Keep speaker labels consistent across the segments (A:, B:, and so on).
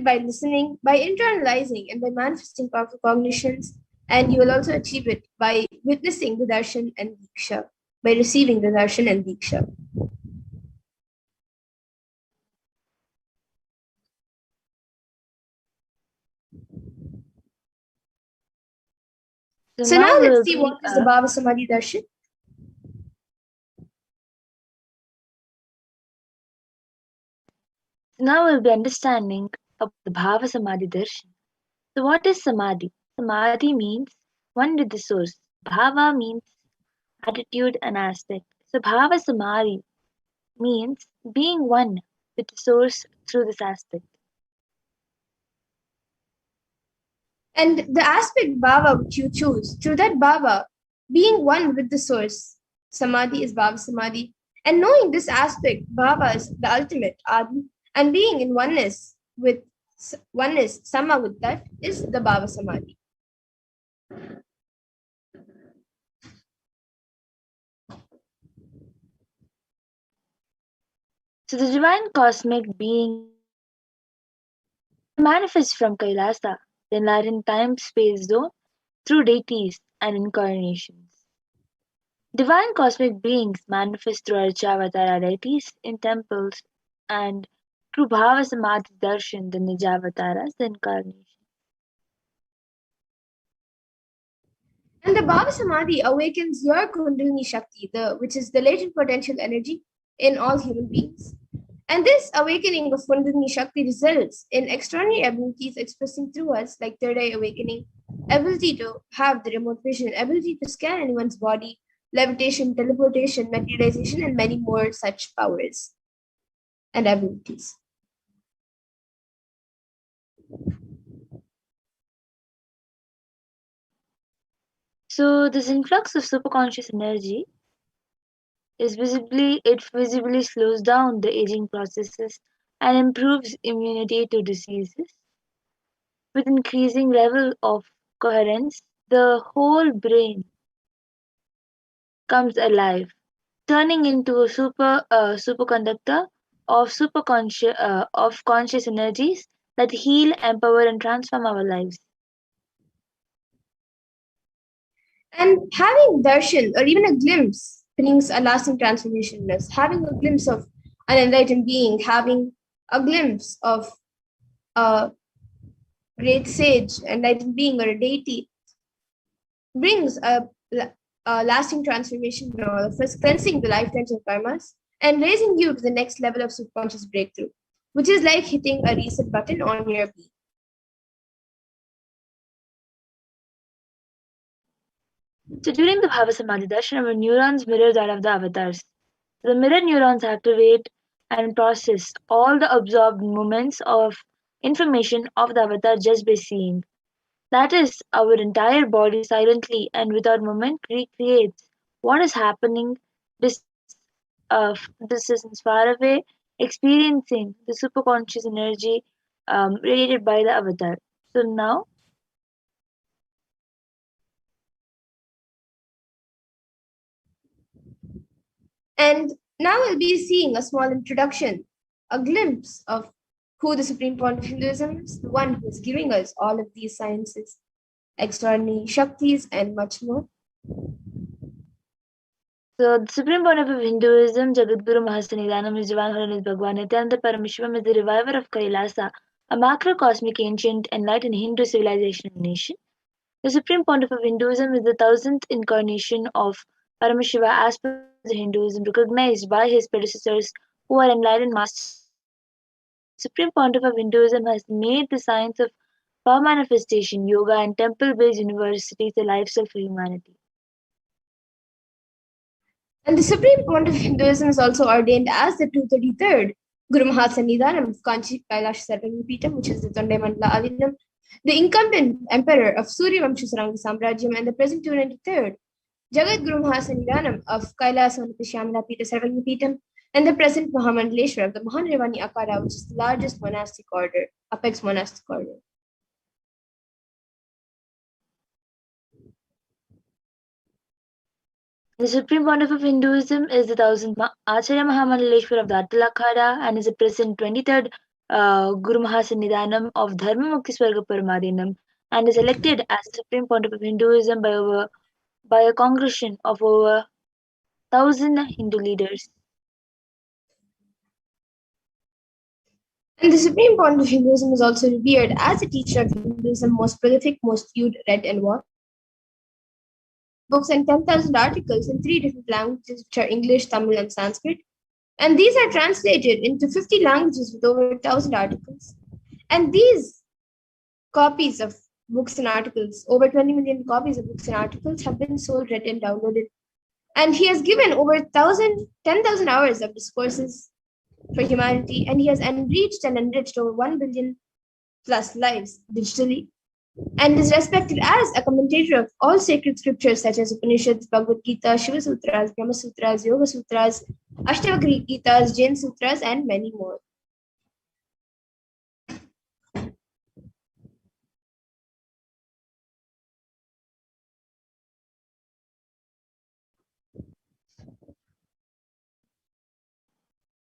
A: by listening, by internalizing, and by manifesting powerful cognitions. And you will also achieve it by witnessing the Darshan and Diksha, by receiving the Darshan and Diksha. So now let's see what is the Bhava Samadhi Darshan.
B: Now we'll be understanding about the Bhava Samadhi Darshan. So what is Samadhi? Samadhi means one with the source. Bhava means attitude and aspect. So Bhava Samadhi means being one with the source through this aspect.
A: And the aspect Bhava which you choose, through that Bhava, being one with the source, Samadhi is Bhava Samadhi. And knowing this aspect, Bhava is the ultimate, Adi, and being in oneness, Sama with that, is the Bhava Samadhi.
B: So the divine cosmic being manifests from Kailasa, the enlightened time-space zone, through deities and incarnations. Divine cosmic beings manifest through Archavatara deities in temples and through Bhava Samadhi Darshan, the Nijavataras, the incarnation.
A: And the Bhava Samadhi awakens your Kundalini Shakti, which is the latent potential energy in all human beings. And this awakening of Kundalini Shakti results in extraordinary abilities expressing through us, like third eye awakening, ability to have the remote vision, ability to scan anyone's body, levitation, teleportation, materialization, and many more such powers and abilities.
B: So this influx of superconscious energy visibly slows down the aging processes and improves immunity to diseases. With increasing level of coherence, the whole brain comes alive, turning into a superconductor of conscious energies that heal, empower, and transform our lives.
A: And having darshan or even a glimpse brings a lasting transformation in us. Having a glimpse of an enlightened being, having a glimpse of a great sage, enlightened being, or a deity brings a lasting transformation in all of us, cleansing the lifetimes of karmas and raising you to the next level of subconscious breakthrough, which is like hitting a reset button on your being.
B: So during the Bhava Samadhi Darshan, our neurons mirror that of the avatars. The mirror neurons activate and process all the absorbed moments of information of the avatar just by seeing. That is, our entire body silently and without movement recreates what is happening distance far away, experiencing the superconscious energy radiated by the avatar. So now,
A: And now we'll be seeing a small introduction, a glimpse of who the Supreme Point of Hinduism is, the one who is giving us all of these sciences, extraordinary Shaktis, and much more.
B: so the supreme point of Hinduism, Jagadguru Mahasanidanam, is divine holiness Bhagavan Nithyananda Paramashivam, is the reviver of Kailasa, a macrocosmic ancient enlightened Hindu civilization and nation. The supreme point of Hinduism is the 1000th incarnation of Paramashiva as per the Hinduism, recognized by his predecessors who are enlightened masters. Supreme Pontiff of Hinduism has made the science of power manifestation, yoga, and temple-based universities a lifestyle for humanity.
A: And the Supreme Point of Hinduism is also ordained as the 233rd Guru Mahasanidanam of Kanchi Kailash Sarvangapeetham, which is the Tonde Mandala Adinam, the incumbent emperor of Suryavamsha Saranga Samrajyam, and the present 293rd Jagat Guru Mahasanidanam of Kailas Shamla Pita Sarvangapeetham, and the present Mahamandaleshwar of the Mahanrevani Akara, which is the largest monastic order, apex monastic order.
B: The Supreme Pontiff of Hinduism is the 1000th Acharya Mahamandaleshwar of the Attal Akhada and is the present 23rd Guru Mahasannidhanam of Dharma Mukti Swarga Paramadinam, and is elected as the Supreme Pontiff of Hinduism by a congregation of over 1,000 Hindu leaders.
A: And the Supreme Pontiff of Hinduism is also revered as a teacher of Hinduism, most prolific, most viewed, read, and watched. Books and 10,000 articles in three different languages, which are English, Tamil, and Sanskrit. And these are translated into 50 languages with over 1,000 articles. And these copies of books and articles, over 20 million copies of books and articles, have been sold, read, and downloaded. And he has given over 10,000 hours of discourses for humanity, and he has enriched over 1 billion plus lives digitally, and is respected as a commentator of all sacred scriptures such as Upanishads, Bhagavad Gita, Shiva Sutras, Brahma Sutras, Yoga Sutras, Ashtavakra Gitas, Jain Sutras, and many more.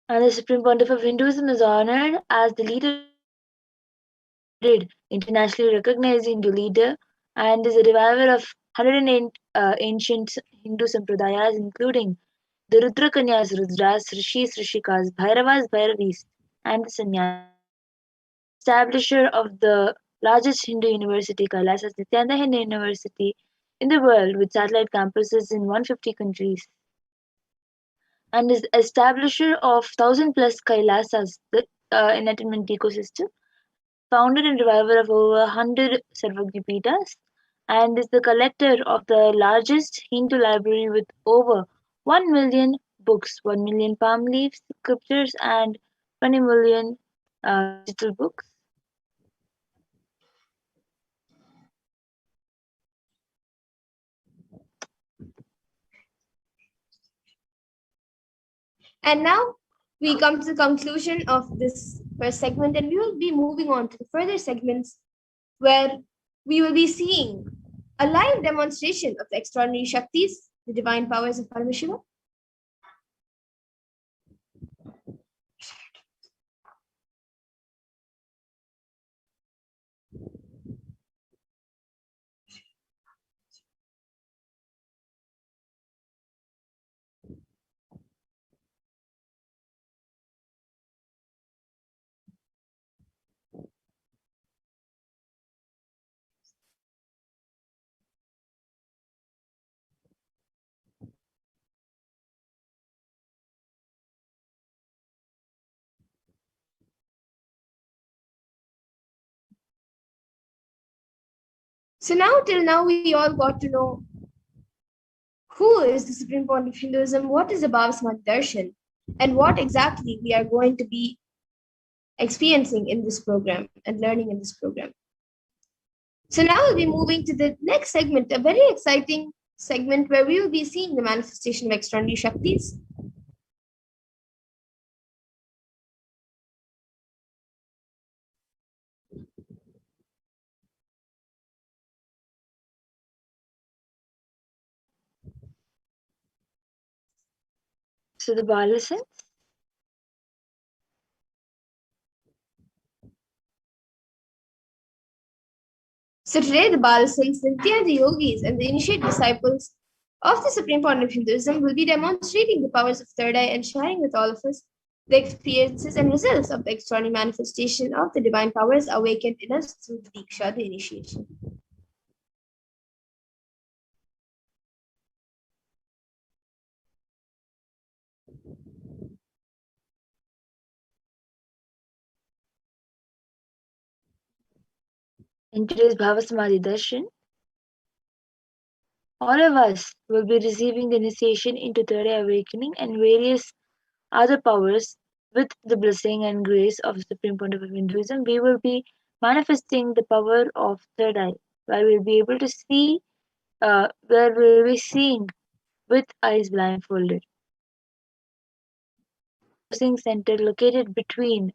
B: And the Supreme Pontiff of Hinduism is honored as the leader internationally recognized Hindu leader and is a reviver of 108 ancient Hindu sampradayas, including the Rudrakanyas, Rudras, Rishis, Rishikas, Bhairavas, Bhairavis, and the Sannyas. Establisher of the largest Hindu university, Kailasas Nithyananda Hindu University in the world, with satellite campuses in 150 countries, and is establisher of 1,000 plus Kailasas, the enlightenment ecosystem, and is founder and reviver of over 100 Sarvagyapitas, and is the collector of the largest Hindu library with over 1 million books, 1 million palm leaves, scriptures, and 20 million digital books.
A: And now we come to the conclusion of this first segment, and we will be moving on to the further segments where we will be seeing a live demonstration of the extraordinary Shaktis, the divine powers of Paramashiva. So now, till now, we all got to know who is the Supreme Pontiff of Hinduism, what is the Bhava Samadhi Darshan, and what exactly we are going to be experiencing in this program and learning in this program. So now we'll be moving to the next segment, a very exciting segment where we will be seeing the manifestation of extraordinary Shaktis.
B: So the Balasans.
A: So today, the Balasans, the Nityananda yogis, and the initiate disciples of the Supreme Pontiff of Hinduism will be demonstrating the powers of third eye and sharing with all of us the experiences and results of the extraordinary manifestation of the divine powers awakened in us through the Diksha, the initiation.
B: In today's Bhava Samadhi Darshan, all of us will be receiving the initiation into third eye awakening and various other powers with the blessing and grace of the Supreme Pontiff of Hinduism. We will be manifesting the power of third eye, where we'll be able to see, where we'll be seeing with eyes blindfolded. Processing center located between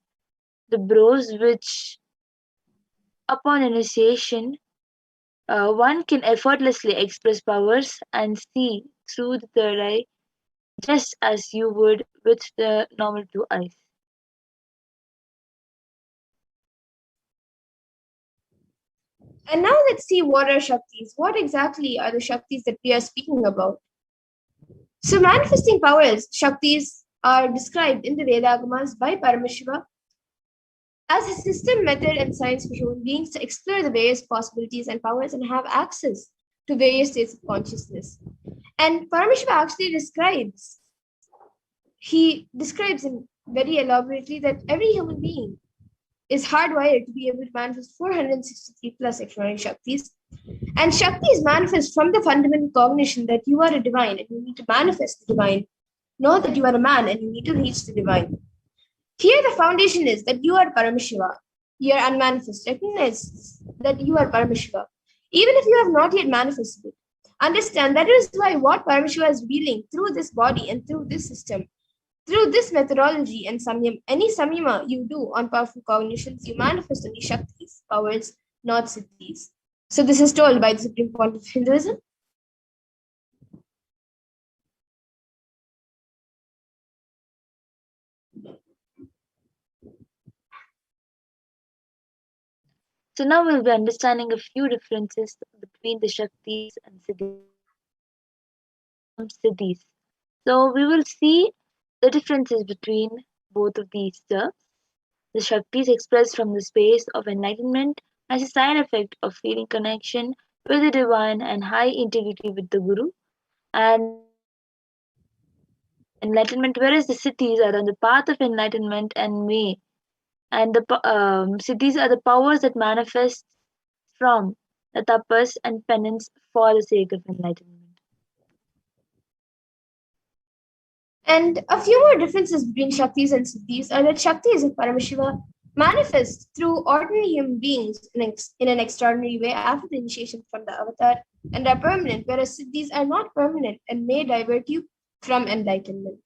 B: the brows, which upon initiation one can effortlessly express powers and see through the third eye just as you would with the normal two eyes.
A: And now let's see what are Shaktis. What exactly are the Shaktis that we are speaking about? So, manifesting powers, Shaktis, are described in the Vedagamas by Paramashiva as a system, method, and science for human beings to explore the various possibilities and powers and have access to various states of consciousness. And Paramashiva actually describes in very elaborately that every human being is hardwired to be able to manifest 463 plus extraordinary Shaktis. And Shaktis manifest from the fundamental cognition that you are a divine and you need to manifest the divine, not that you are a man and you need to reach the divine. Here, the foundation is that you are Paramashiva. You are unmanifest. Recognize that you are Paramashiva. Even if you have not yet manifested it, understand that is why what Paramashiva is revealing through this body and through this system, through this methodology and samyam, any samyama you do on powerful cognitions, you manifest only Shaktis, powers, not siddhis. So this is told by the Supreme Point of Hinduism.
B: So now we'll be understanding a few differences between the Shaktis and Siddhis. So we will see the differences between both of these terms. The Shaktis expressed from the space of enlightenment as a side effect of feeling connection with the divine and high integrity with the Guru, and enlightenment, whereas the Siddhis are on the path of enlightenment and may, and the Siddhis are the powers that manifest from the tapas and penance for the sake of enlightenment.
A: And a few more differences between Shaktis and Siddhis are that Shaktis of Paramashiva manifest through ordinary human beings in an extraordinary way after the initiation from the avatar and are permanent, whereas Siddhis are not permanent and may divert you from enlightenment.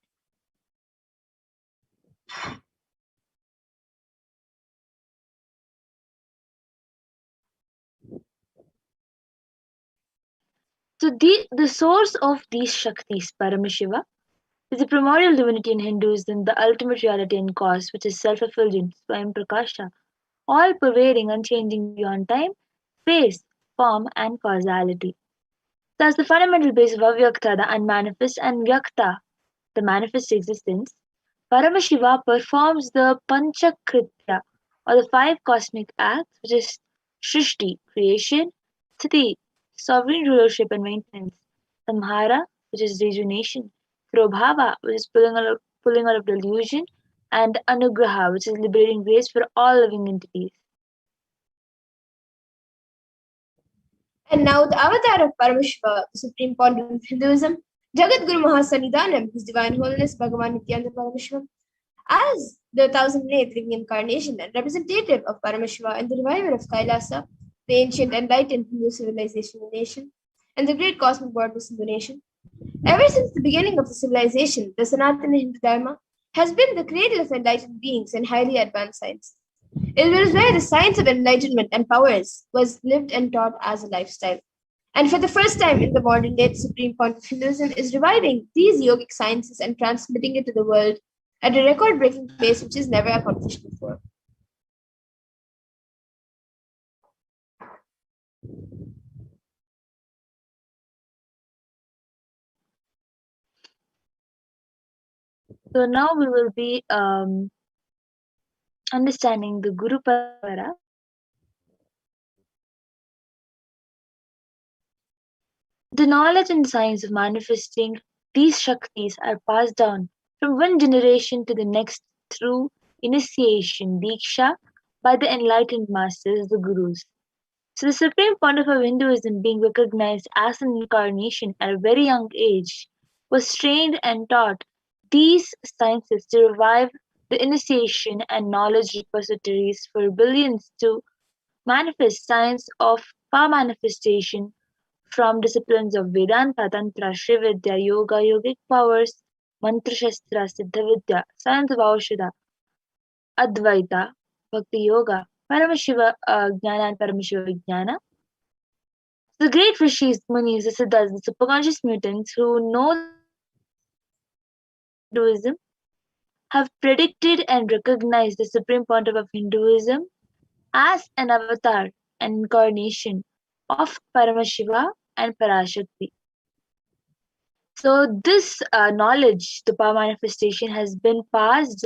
B: So the source of these Shaktis, Paramashiva, is the primordial divinity in Hinduism, the ultimate reality and cause, which is self-effulgent, Swayam Prakasha, all pervading, unchanging beyond time, space, form, and causality. Thus, the fundamental base of Avyakta, the unmanifest, and Vyakta, the manifest existence, Paramashiva performs the Panchakritya, or the five cosmic acts, which is Shrishti, creation, Sthiti, sovereign rulership and maintenance, Samhara, which is rejuvenation, Prabhava, which is pulling out of delusion, and Anugraha, which is liberating grace for all living entities.
A: And now the avatar of Paramashiva, the supreme pontiff of Hinduism, Jagat Guru Mahasanidanam, His Divine Holiness Bhagavan Nithyananda Paramashivam, as the thousand-eighth living incarnation and representative of Paramashiva and the reviver of Kailasa, the ancient enlightened Hindu civilization and nation, and the great cosmic vortex in the nation. Ever since the beginning of the civilization, the Sanatana Hindu Dharma has been the cradle of enlightened beings and highly advanced science. It was where the science of enlightenment and powers was lived and taught as a lifestyle. And for the first time in the modern day, the Supreme Point of Hinduism is reviving these yogic sciences and transmitting it to the world at a record breaking pace which is never accomplished before.
B: So now we will be understanding the Guru Parampara. The knowledge and science of manifesting these Shaktis are passed down from one generation to the next through initiation, Diksha, by the enlightened masters, the Gurus. So the supreme pontiff of Hinduism, being recognized as an incarnation at a very young age, was trained and taught these sciences to revive the initiation and knowledge repositories for billions to manifest science of power manifestation from disciplines of Vedanta, Tantra, Srividya, Yoga, Yogic powers, Mantra Shastra, Siddha Vidya, science of Aushadha, Advaita, Bhakti Yoga, Paramashiva Jnana and Paramashiva Vijnana. The great rishis, munis, the siddhas, the superconscious mutants who know the Hinduism have predicted and recognized the supreme pontiff of Hinduism as an avatar incarnation of Paramashiva and Parashakti. So this knowledge, the power manifestation, has been passed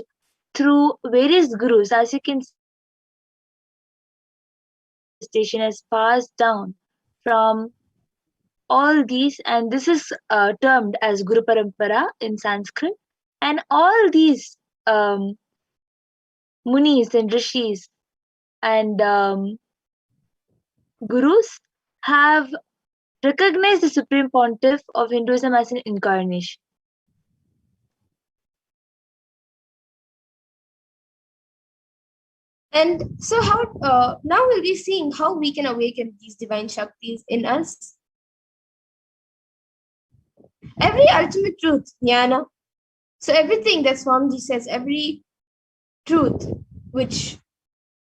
B: through various gurus. As you can see, the power manifestation has passed down from all these, and this is termed as Guru Parampara in Sanskrit. And all these munis and rishis and gurus have recognized the Supreme Pontiff of Hinduism as an incarnation.
A: And so, how now we'll be seeing how we can awaken these divine Shaktis in us. Every ultimate truth, jnana. So, everything that Swamiji says, every truth which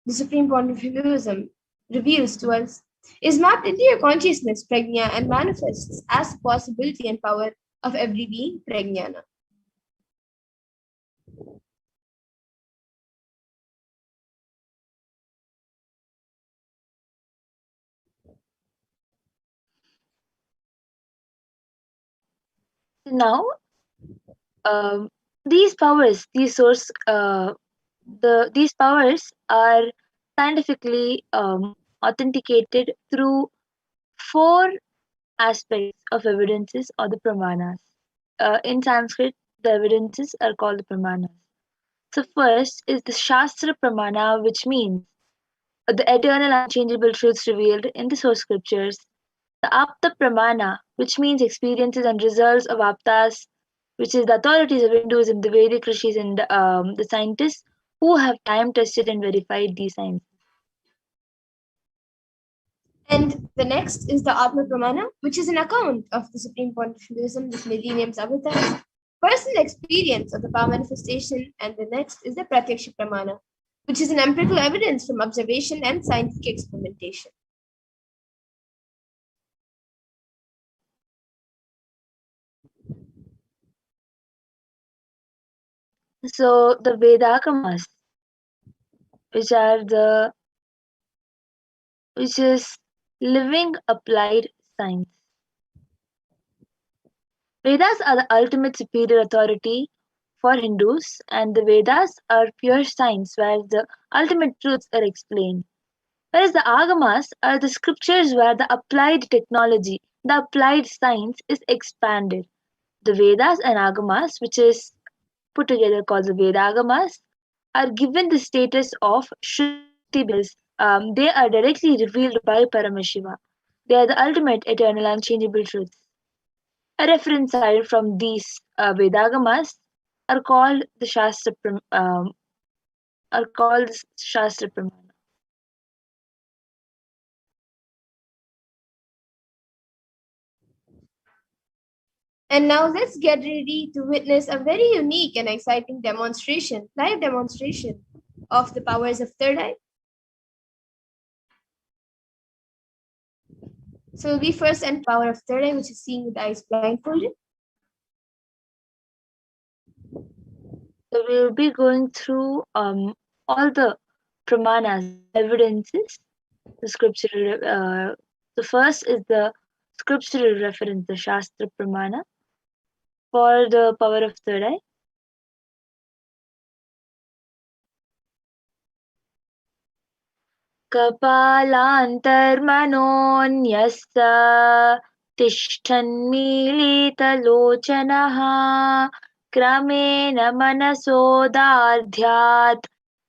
A: the Supreme Point of Hinduism reveals to us is mapped into your consciousness, prajna, and manifests as the possibility and power of every being, prajnana.
B: Now, these powers, these powers are scientifically authenticated through four aspects of evidences or the pramanas. In Sanskrit, the evidences are called the pramanas. So first is the Shastra Pramana, which means the eternal unchangeable truths revealed in the source scriptures. The Apta Pramana, which means experiences and results of Aptas, which is the authorities of Hinduism, the Vedic rishis, and the scientists who have time tested and verified these sciences.
A: And the next is the Atma Pramana, which is an account of the Supreme Point of Hinduism, this millennium's avatars, personal experience of the power manifestation. And the next is the Pratyaksha Pramana, which is an empirical evidence from observation and scientific experimentation.
B: So the Vedagamas, which are the which is living applied science. Vedas are the ultimate superior authority for Hindus, and the Vedas are pure science where the ultimate truths are explained. Whereas the Agamas are the scriptures where the applied technology, the applied science is expanded. The Vedas and Agamas, which is put together called the Vedagamas, are given the status of Shruti because they are directly revealed by Paramashiva. They are the ultimate, eternal, unchangeable truths. A reference cited from these Vedagamas are called the Shastra Pramana.
A: And now let's get ready to witness a very unique and exciting demonstration, live demonstration of the powers of third eye. So we first enter power of third eye, which is seeing with eyes blindfolded.
B: So we will be going through all the pramanas, the evidences, the scriptural. The first is the scriptural reference, the Shastra Pramana, for the power of third eye. कपालान्तर्मनोऽन्यस्य तिष्ठन्मीलितलोचनः क्रमेण मनसोदार्ध्यात्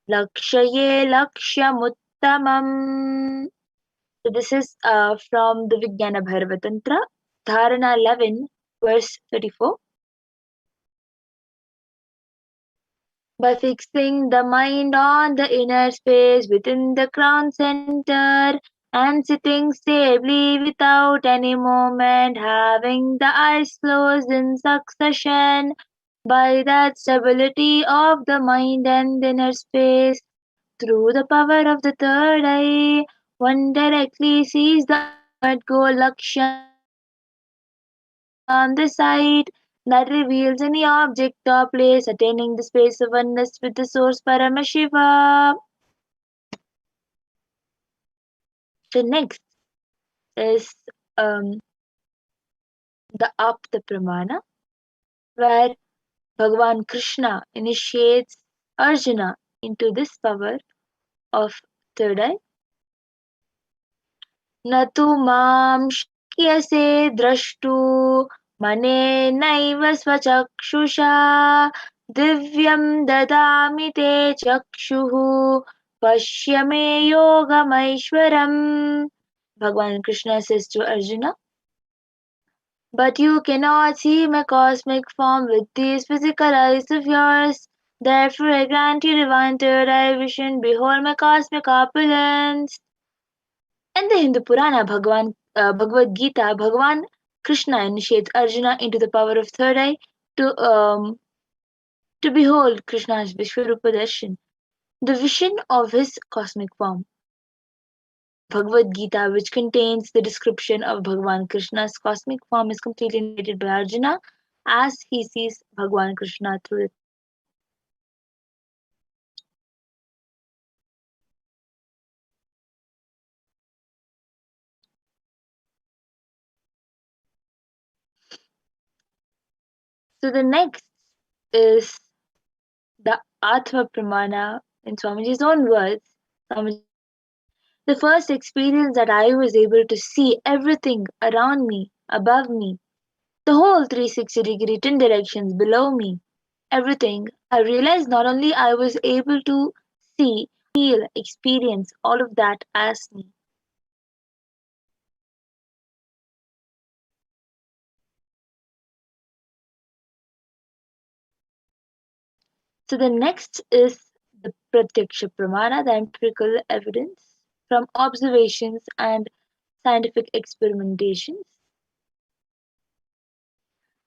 B: लक्ष्ये लक्ष्यमुत्तमम्. So this is from the Vijnana Bhairava Tantra, Dharana 11, verse 34. By fixing the mind on the inner space within the crown center and sitting stably without any movement, having the eyes closed in succession, by that stability of the mind and inner space, through the power of the third eye, one directly sees the ultimate goal Lakshya on the sight that reveals any object or place attaining the space of oneness with the source Paramashiva. The next is the Apta Pramana, where Bhagavan Krishna initiates Arjuna into this power of third eye. न तु मां शक्यसे द्रष्टु मनेनैव स्वचक्षुषा दिव्यं ददामि ते चक्षुः पश्य मे योगमैश्वरम्. Bhagavan Krishna says to Arjuna, but you cannot see my cosmic form with these physical eyes of yours. Therefore, I grant you divine third eye vision. Behold my cosmic opulence. In the Hindu Purana Bhagavad Gita, Bhagavan Krishna initiates Arjuna into the power of third eye to behold Krishna's Vishwarupa Darshan, the vision of his cosmic form. Bhagavad Gita, which contains the description of Bhagavan Krishna's cosmic form, is completely narrated by Arjuna as he sees Bhagavan Krishna through it. So the next is the Atma Pramana in Swamiji's own words. Swamiji, the first experience that I was able to see everything around me, above me, the whole 360-degree 10 directions below me, everything, I realized not only I was able to see, feel, experience all of that as me. So the next is the Pratyaksha Pramana, the empirical evidence from observations and scientific experimentations.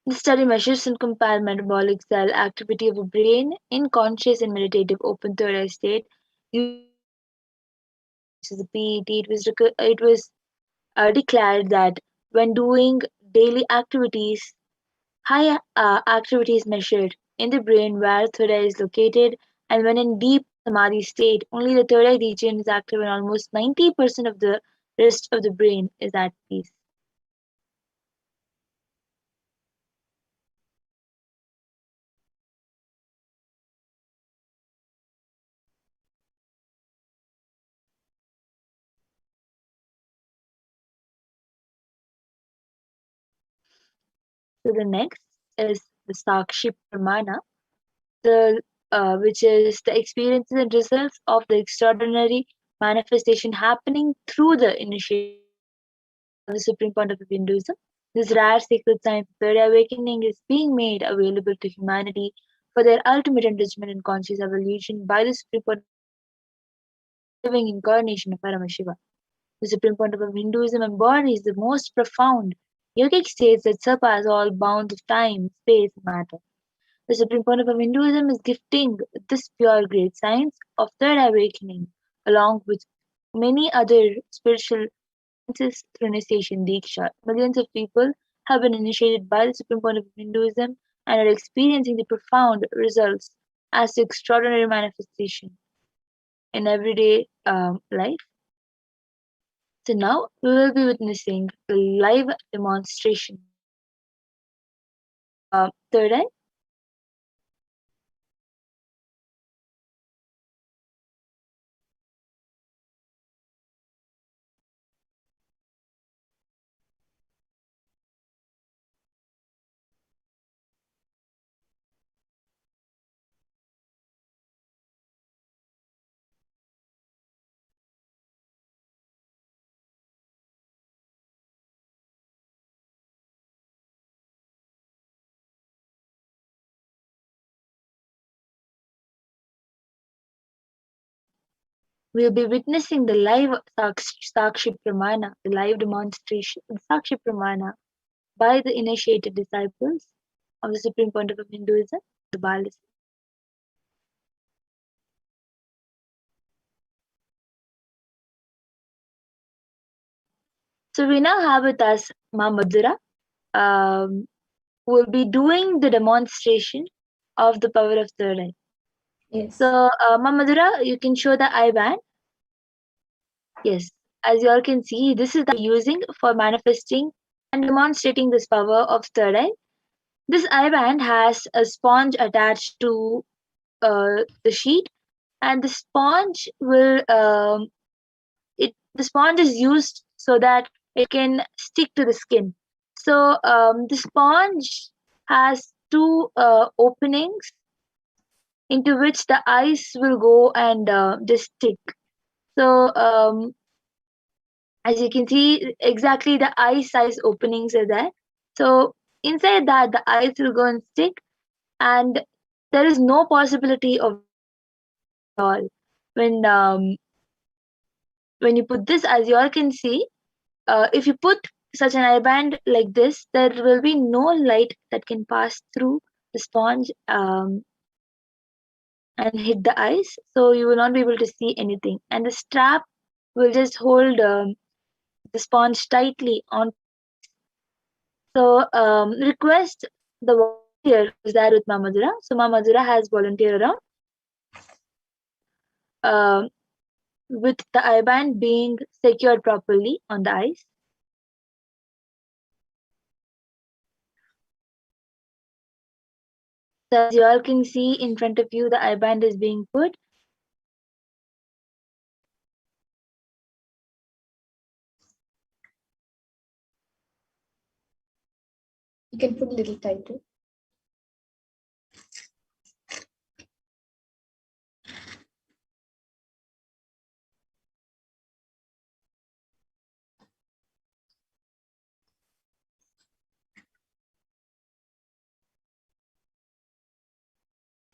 B: The study measures and compares metabolic cell activity of the brain in conscious and meditative open third eye state using which is a PET. It was declared that when doing daily activities, high activity is measured in the brain where third eye is located, and when in deep Samadhi state, only the third eye region is active and almost 90% of the rest of the brain is at peace. So the next is the Sakshi Pramana, the which is the experiences and results of the extraordinary manifestation happening through the initiation of the supreme point of Hinduism. This rare sacred science of third awakening is being made available to humanity for their ultimate enrichment and conscious evolution by the supreme point living incarnation of Paramashiva. The supreme point of Hinduism embodies the most profound yogic states that surpass all bounds of time, space, and matter. The supreme point of Hinduism is gifting this pure great science of third awakening, along with many other spiritual sciences through initiation Diksha. Millions of people have been initiated by the supreme point of Hinduism and are experiencing the profound results as the extraordinary manifestation in everyday life. So now we will be witnessing the live demonstration. Third eye. We'll be witnessing the live Sakshi Pramana, the live demonstration of Sakshi Pramana by the initiated disciples of the supreme point of Hinduism, the Balis. So we now have with us Ma Madhura, who will be doing the demonstration of the power of third eye.
A: Yes.
B: So Ma Madhura, you can show the eye band. Yes. as you all can see, this is the using for manifesting and demonstrating this power of third eye. This eye band has a sponge attached to the sheet, and the sponge will the sponge is used so that it can stick to the skin. So the sponge has two openings into which the ice will go and just stick. So as you can see, exactly the ice size openings are there. So inside that, the ice will go and stick, and there is no possibility of leakage at all. When you put this, as you all can see, if you put such an eye band like this, there will be no light that can pass through the sponge and hit the ice, so you will not be able to see anything. And the strap will just hold the sponge tightly onto the ice. So request the volunteer who is there with Mamadura. So Mamadura has volunteer around uh, with the eye band being secured properly on the ice. So as you all can see in front of you, the eye band is being put.
A: You can put a little tighter.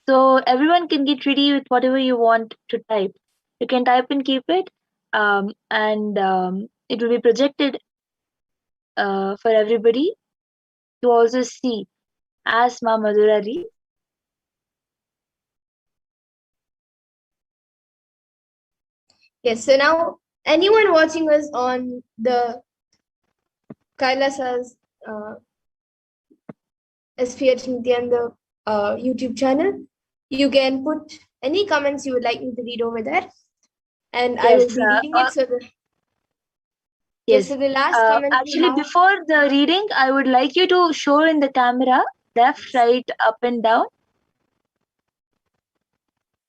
B: So everyone can get ready with whatever you want to type. You can type and keep it, and it will be projected for everybody to also see as Ma Madhura reads.
A: Yes, so now anyone watching us on the Kailasa's HDH Nithyananda YouTube channel, you can put any comments you would like me to read over there, and I will
B: Yes,
A: be reading it. So
B: yes.
A: So the last comment we
B: Actually,
A: have.
B: before the reading, I would like you to show in the camera left, right, up, and down.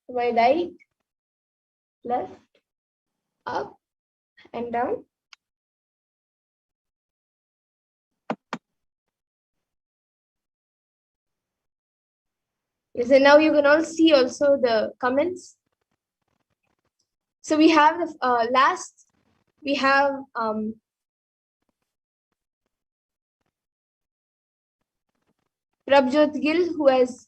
A: My right, left, up, and down. Yes, and now you can all see also the comments. So we have the last, we have Prabjot Gill, who has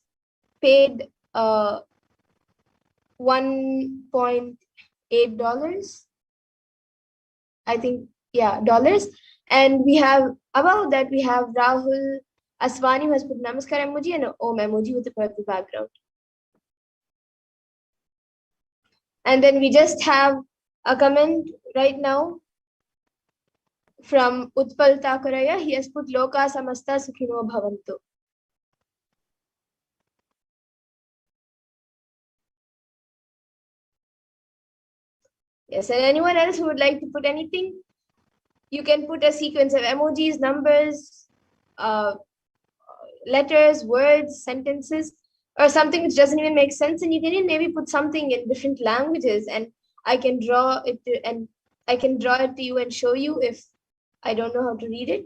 A: paid $1.8, I think, yeah, dollars. And we have, above that, we have Rahul Aswani, who has put Namaskar emoji and an Om emoji with a purple background. And then we just have a comment right now from Utpal Takaraya. He has put Loka Samasta Sukhino Bhavantu. Yes, and anyone else who would like to put anything, you can put a sequence of emojis, numbers, letters, words, sentences, or something which doesn't even make sense. And you can even maybe put something in different languages, and I can draw it to you and show you if I don't know how to read it.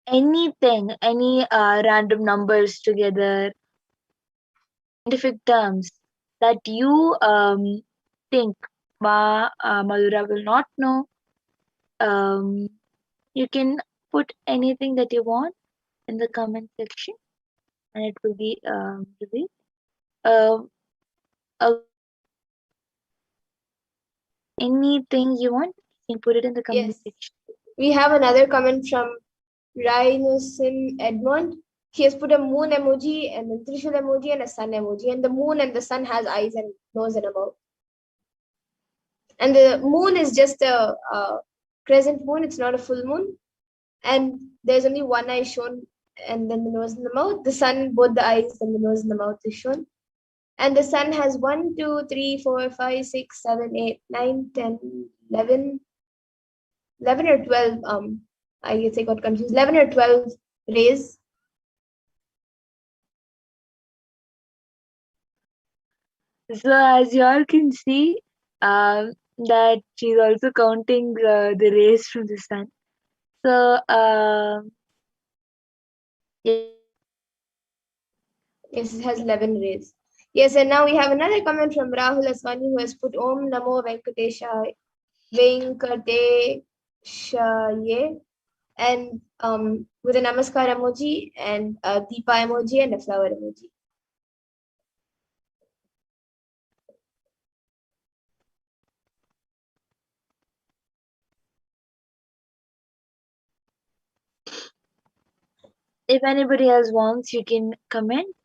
B: Anything, any random numbers together, scientific terms that you think Madhura will not know. You can put anything that you want in the comment section, and it will be revealed. Anything you want, you can put it in the comment section.
A: We have another comment from Rhinosin Edmond. He has put a moon emoji and a Trishul emoji and a sun emoji. And the moon and the sun has eyes and nose and a mouth. And the moon is just a crescent moon. It's not a full moon. and there's only one eye shown, and then the nose and the mouth. The sun, both the eyes and the nose and the mouth is shown. And the sun has 1, 2, 3, 4, 5, 6, 7, 8, 9, 10, 11, 11 or 12. I guess I got confused. 11 or 12 rays.
B: So as you all can see, that she's also counting the rays from the sun. So
A: Yes, it has 11 rays. Yes, and now we have another comment from Rahul Aswani who has put Om Namo Venkateshwara, Venkateshaye, and with a Namaskar emoji and a Deepa emoji and a flower emoji.
B: if anybody else wants, you can comment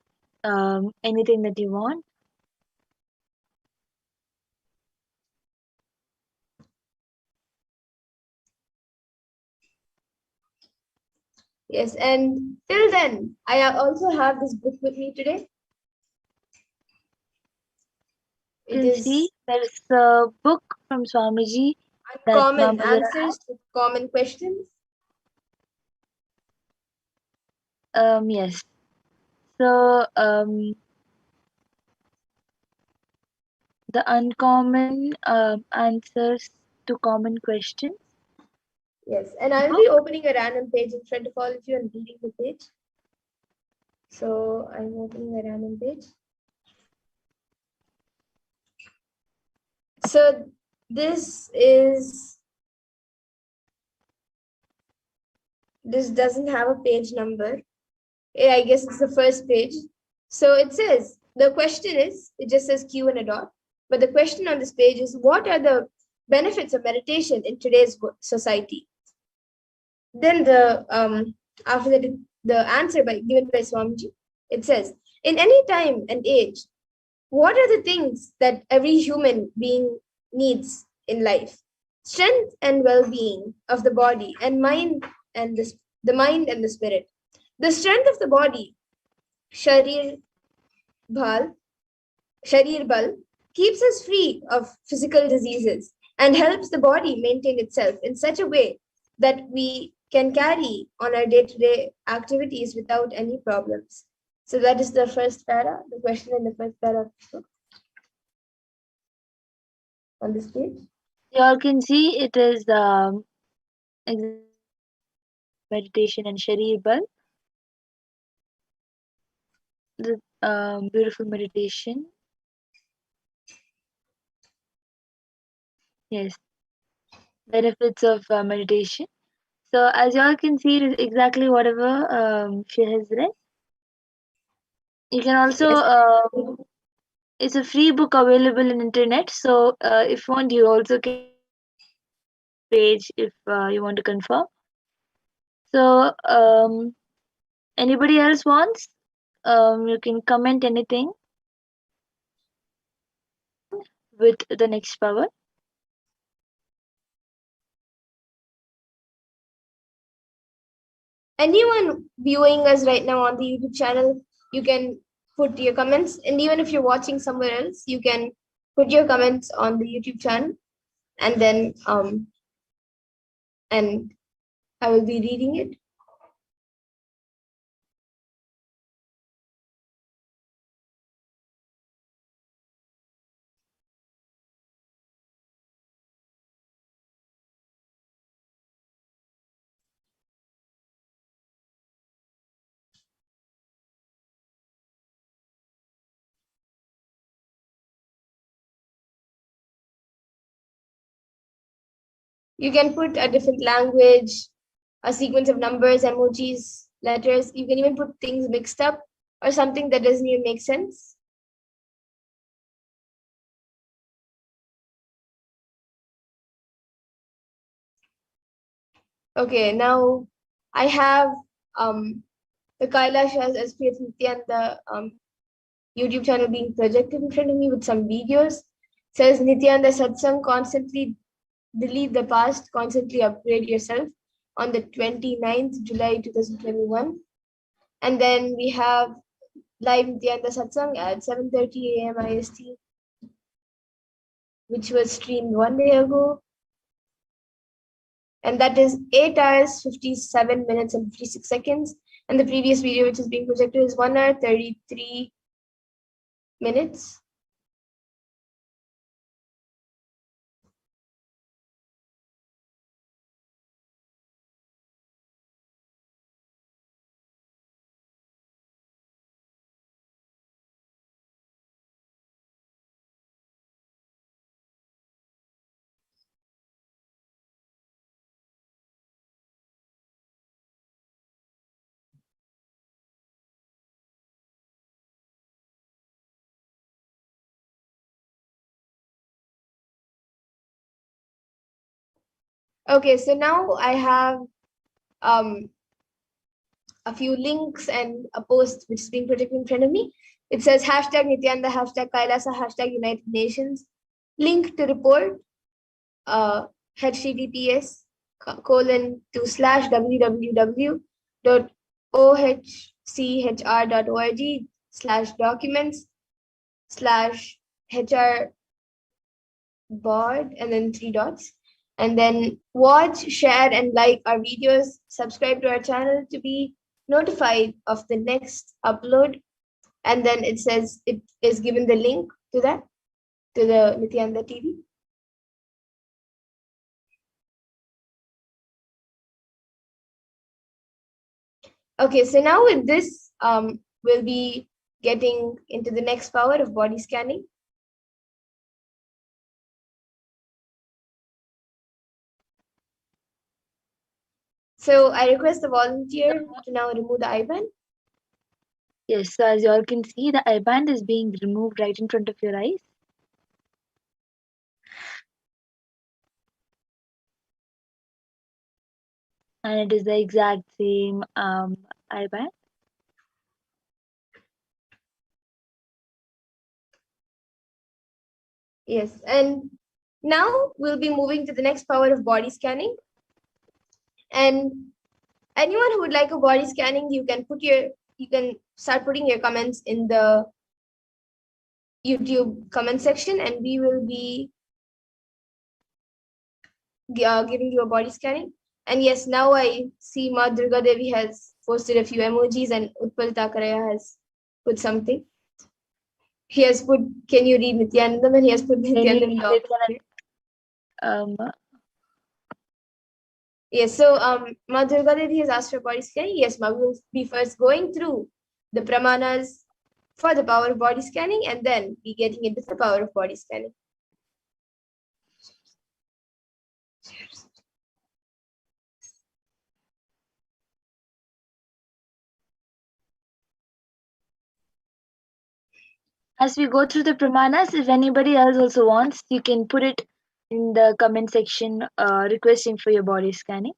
B: anything that you want.
A: Yes, and till then, I also have this book with me today.
B: You
A: It
B: can
A: is
B: see there's a book from Swamiji that
A: Uncommon
B: Mama Zara
A: Answers to Common Questions.
B: yes. So the uncommon answers to common questions.
A: Yes, and I'll be opening a random page in front of all of you and reading the page. So I'm opening a random page. So this doesn't have a page number. I guess it's the first page. So it says, the question is, it just says Q and a dot. But the question on this page is, what are the benefits of meditation in today's society? Then after that, the answer given by Swamiji, it says, in any time and age, what are the things that every human being needs in life? Strength and well-being of the body and mind and the mind and the spirit. The strength of the body, sharir bhal, sharir bal, keeps us free of physical diseases and helps the body maintain itself in such a way that we can carry on our day-to-day activities without any problems. So that is the first para, the question in the first para on this page.
B: You all can see it is meditation and Sharir Bal. The beautiful meditation. Yes, benefits of meditation. So as you all can see, it is exactly whatever she has read. You can also
A: Yes.
B: it's a free book available in internet. So if you want, you also can page if you want to confirm. So anybody else wants? You can comment anything with the next power.
A: Anyone viewing us right now on the YouTube channel, you can put your comments. And even if you're watching somewhere else, you can put your comments on the YouTube channel, and then and I will be reading it. You can put a different language, a sequence of numbers, emojis, letters. You can even put things mixed up or something that doesn't even make sense. Okay, now I have the Kailasha's SPH Nithyananda YouTube channel being projected in front of me with some videos. It says Nithyananda Satsang, constantly delete the past, constantly upgrade yourself. on the 29th July 2021. And then we have live Nithyananda Satsang at 7:30 a.m. IST, which was streamed 1 day ago. And that is 8 hours, 57 minutes, and 56 seconds. And the previous video, which is being projected, is 1 hour, 33 minutes. Okay, so now I have a few links and a post which is being projected in front of me. It says hashtag Nithyananda, hashtag Kailasa, hashtag United Nations. Link to report, https://www.ohchr.org/documents/hr board and then 3 dots. And then watch, share, and like our videos. Subscribe to our channel to be notified of the next upload. And then it says it is given the link to that, to the Nithyananda TV. Okay, so now with this, we'll be getting into the next power of body scanning. So I request the volunteer to now remove the IBAN.
B: Yes, so as you all can see, the I-band is being removed right in front of your eyes. And it is the exact same I-band.
A: Yes, and now we'll be moving to the next power of body scanning. And anyone who would like a body scanning, you can start putting your comments in the YouTube comment section, and we will be giving you a body scanning. And yes, now I see Ma Durga Devi has posted a few emojis, and Utpal Takaraya has put something. He has put, can you read Nithyanandam? And he has put Nithyanandam. Yes, so Ma Durga Devi has asked for body scanning. Yes, Ma, we will be first going through the pramanas for the power of body scanning, and then be getting into the power of body scanning.
B: As we go through the pramanas, if anybody else also wants, you can put it in the comment section requesting for your body scanning.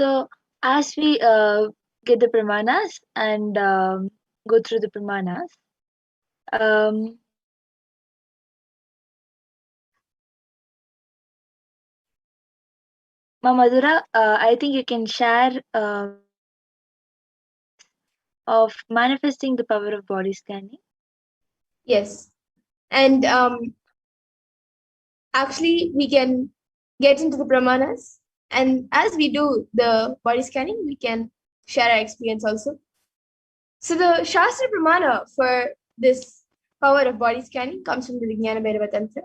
B: So as we get the pramanas and go through the pramanas, um, Ma Madhura, I think you can share of manifesting the power of body scanning.
A: Yes. And actually, we can get into the pramanas. And as we do the body scanning, we can share our experience also. So the Shastra Pramana for this power of body scanning comes from the Vijnana Bhairava Tantra.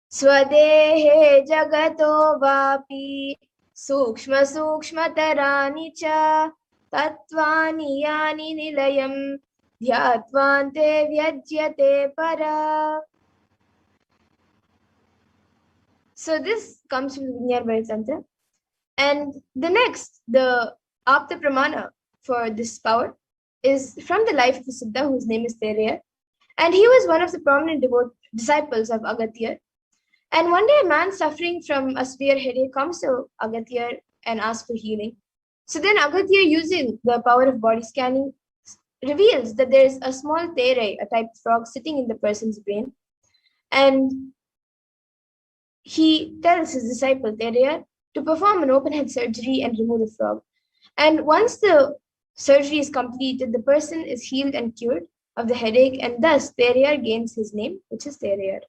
A: Swadehe jagato vapi sukshma sukshmatarani cha tattvani yani nilayam dhyatvante vyajyate para. So this comes from the Vijnana Bhairava Tantra. And the next, the Apta Pramana for this power is from the life of a Siddha whose name is Teraya. And he was one of the prominent disciples of Agatya. And one day a man suffering from a severe headache comes to Agatya and asks for healing. So then Agatya, using the power of body scanning, reveals that there is a small tere, a type of frog, sitting in the person's brain. And he tells his disciple Teraya to perform an open head surgery and remove the frog. And once the surgery is completed, the person is healed and cured of the headache, and thus Teraya gains his name, which is Teraya.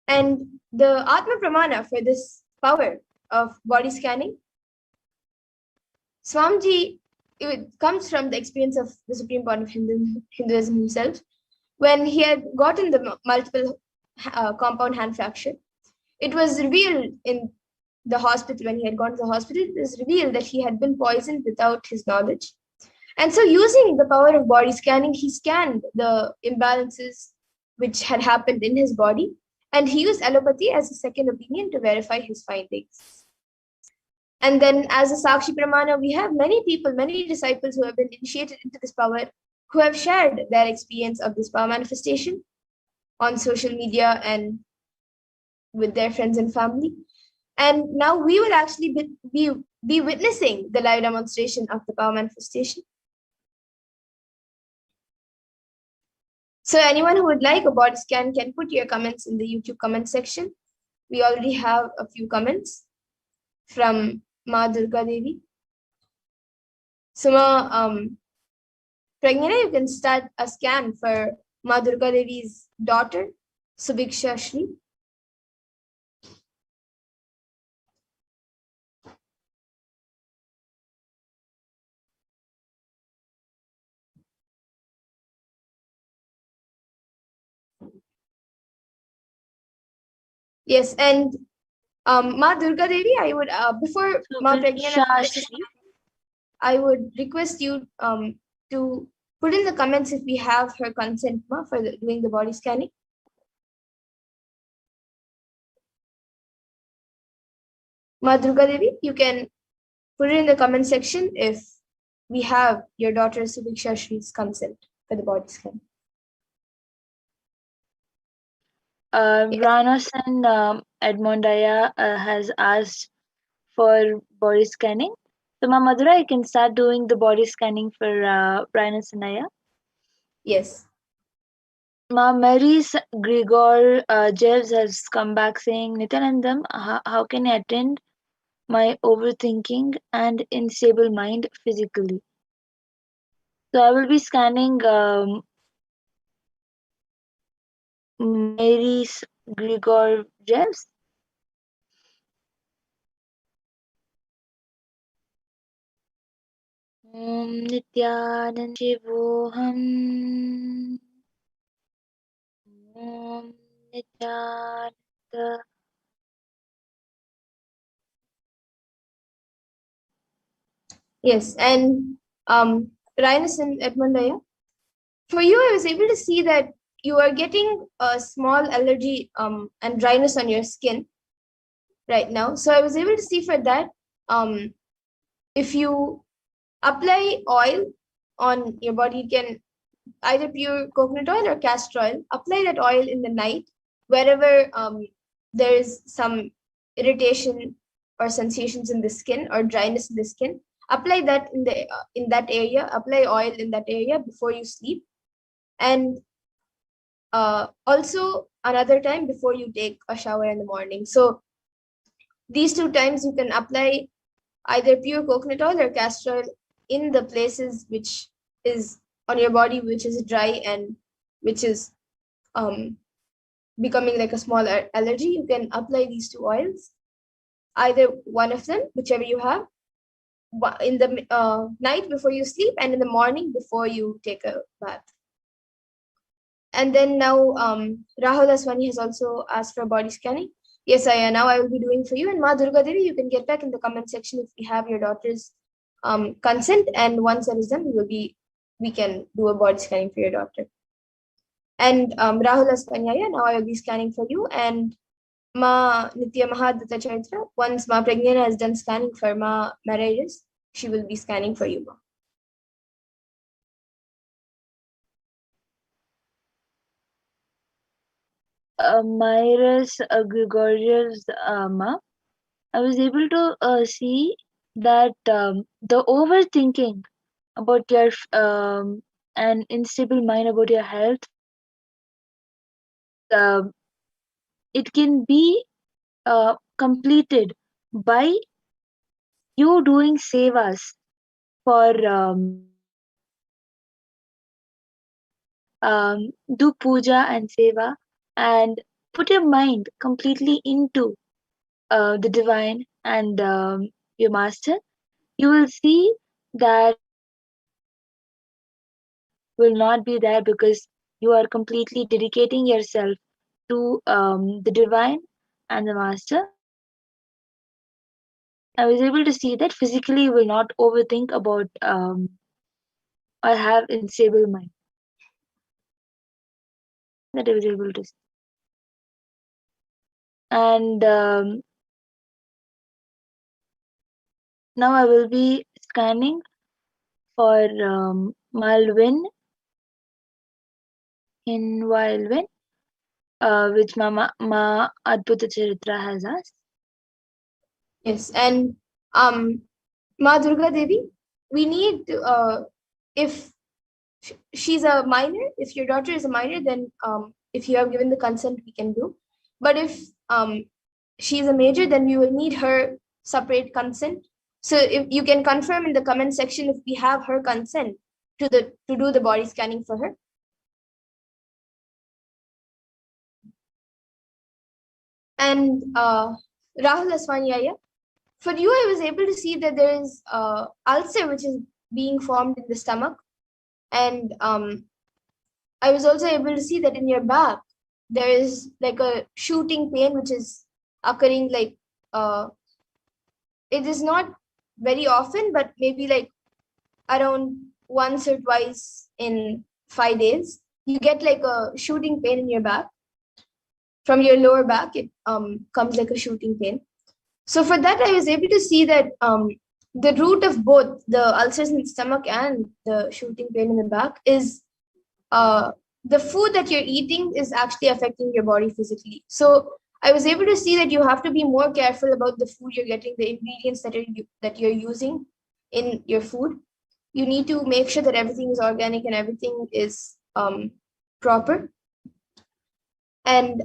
A: And the Atma Pramana for this power of body scanning, Swamiji, it comes from the experience of the Supreme Point of Hinduism himself, when he had gotten the multiple compound hand fracture. It was revealed in the hospital, when he had gone to the hospital, it was revealed that he had been poisoned without his knowledge. And so using the power of body scanning, he scanned the imbalances which had happened in his body, and he used allopathy as a second opinion to verify his findings. And then as a Sakshi Pramana, we have many people, many disciples who have been initiated into this power, who have shared their experience of this power manifestation on social media and with their friends and family. And now we will actually be witnessing the live demonstration of the power manifestation. So anyone who would like a body scan can put your comments in the YouTube comment section. We already have a few comments from Ma Durga Devi. So Pragnana, you can start a scan for Ma Durga Devi's daughter, Subiksha Shri. Yes, and Ma Durga Devi, I would before Ma Pragnana, I would request you to put in the comments if we have her consent for doing the body scanning. Ma Durga Devi, you can put it in the comment section if we have your daughter Subiksha Shri's consent for the body scan.
B: Ranasan Edmondaya has asked for body scanning. So, Ma Madhura, you can start doing the body scanning for Ranasanaya.
A: Yes.
B: Ma Mary's Grigor Jevs has come back saying, Nityanandam, how can I attend my overthinking and unstable mind physically? So I will be scanning Mary's Grigor Jevs. Om Nithyananda Paramashivoham. Om Nithyananda.
A: Yes, and Rhinus and Edmondaya, for you, I was able to see that you are getting a small allergy and dryness on your skin right now. So I was able to see for that, if you apply oil on your body, you can either pure coconut oil or castor oil. Apply that oil in the night wherever there is some irritation or sensations in the skin or dryness in the skin, apply that in that area. Apply oil in that area before you sleep, and also another time before you take a shower in the morning. So these 2 times you can apply either pure coconut oil or castor oil in the places which is on your body which is dry and which is becoming like a small allergy. You can apply these 2 oils, either one of them, whichever you have, in the night before you sleep and in the morning before you take a bath. And then now Rahul Aswani has also asked for body scanning. Yes, now I will be doing for you. And Ma Durga Devi, you can get back in the comment section if we have your daughter's consent. And once that is done, we can do a body scanning for your daughter. And Rahul Aswani, now I will be scanning for you. And Ma Nitya Mahadata Chaitra, once Ma Pragnana has done scanning for Ma marriages, she will be scanning for you, Ma.
B: Myra's Gregorius Ma, I was able to see that the overthinking about your an unstable mind about your health, it can be completed by you doing sevas for do puja and seva and put your mind completely into the divine and your master. You will see that will not be there because you are completely dedicating yourself to the divine and the master. I was able to see that physically you will not overthink about or have unstable mind. That I was able to see. And now I will be scanning for Malvin in Wildwin, which Ma Adbhuta Charitra has asked.
A: Yes, and Ma Durga Devi, we need to, if she's a minor, if your daughter is a minor, then if you have given the consent, we can do. But if she's a major, then we will need her separate consent. So if you can confirm in the comment section if we have her consent to do the body scanning for her. And Rahul Aswani, for you, I was able to see that there is ulcer which is being formed in the stomach. And I was also able to see that in your back, there is like a shooting pain which is occurring like, it is not very often, but maybe like around once or twice in 5 days. You get like a shooting pain in your back. From your lower back, it comes like a shooting pain. So for that, I was able to see that the root of both the ulcers in the stomach and the shooting pain in the back is the food that you're eating is actually affecting your body physically. So I was able to see that you have to be more careful about the food you're getting, the ingredients that you're using in your food. You need to make sure that everything is organic and everything is proper. And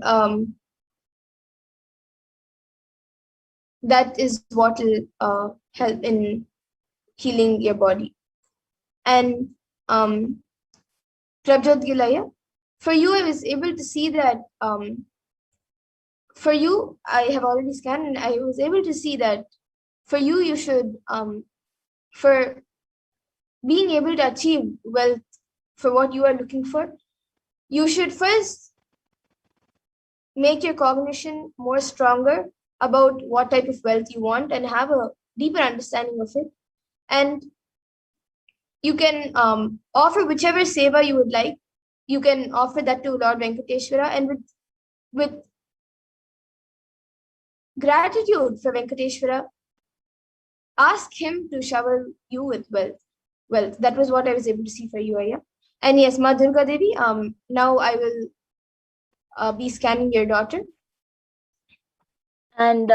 A: that is what will help in healing your body. And Prabjot Gilaya, for you, I was able to see that for you, I have already scanned and I was able to see that for you, you should, for being able to achieve wealth for what you are looking for, you should first make your cognition more stronger about what type of wealth you want and have a deeper understanding of it. And you can offer whichever seva you would like. You can offer that to Lord Venkateshwara, and with gratitude for Venkateshwara, ask him to shower you with wealth. That was what I was able to see for you, Aya. And yes, Ma Durga Devi, now I will be scanning your daughter.
B: And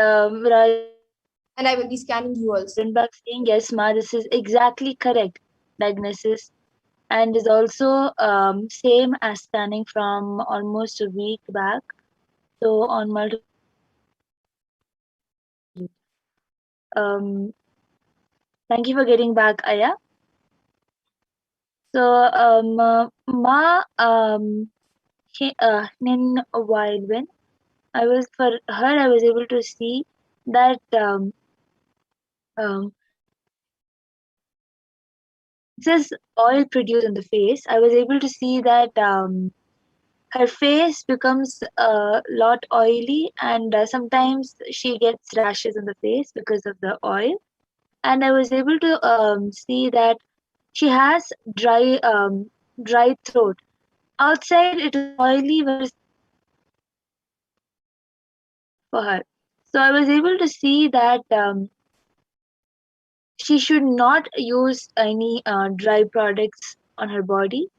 A: And I will be scanning you also.
B: Written back saying, yes, ma, this is exactly correct diagnosis, and is also same as scanning from almost a week back. So on multiple thank you for getting back, Aya. So ma in a while when I was for her, I was able to see that um, it says oil produced on the face. I was able to see that her face becomes a lot oily, and sometimes she gets rashes on the face because of the oil. And I was able to see that she has dry throat. Outside it is oily, but for her. So I was able to see that she should not use any dry products on her body.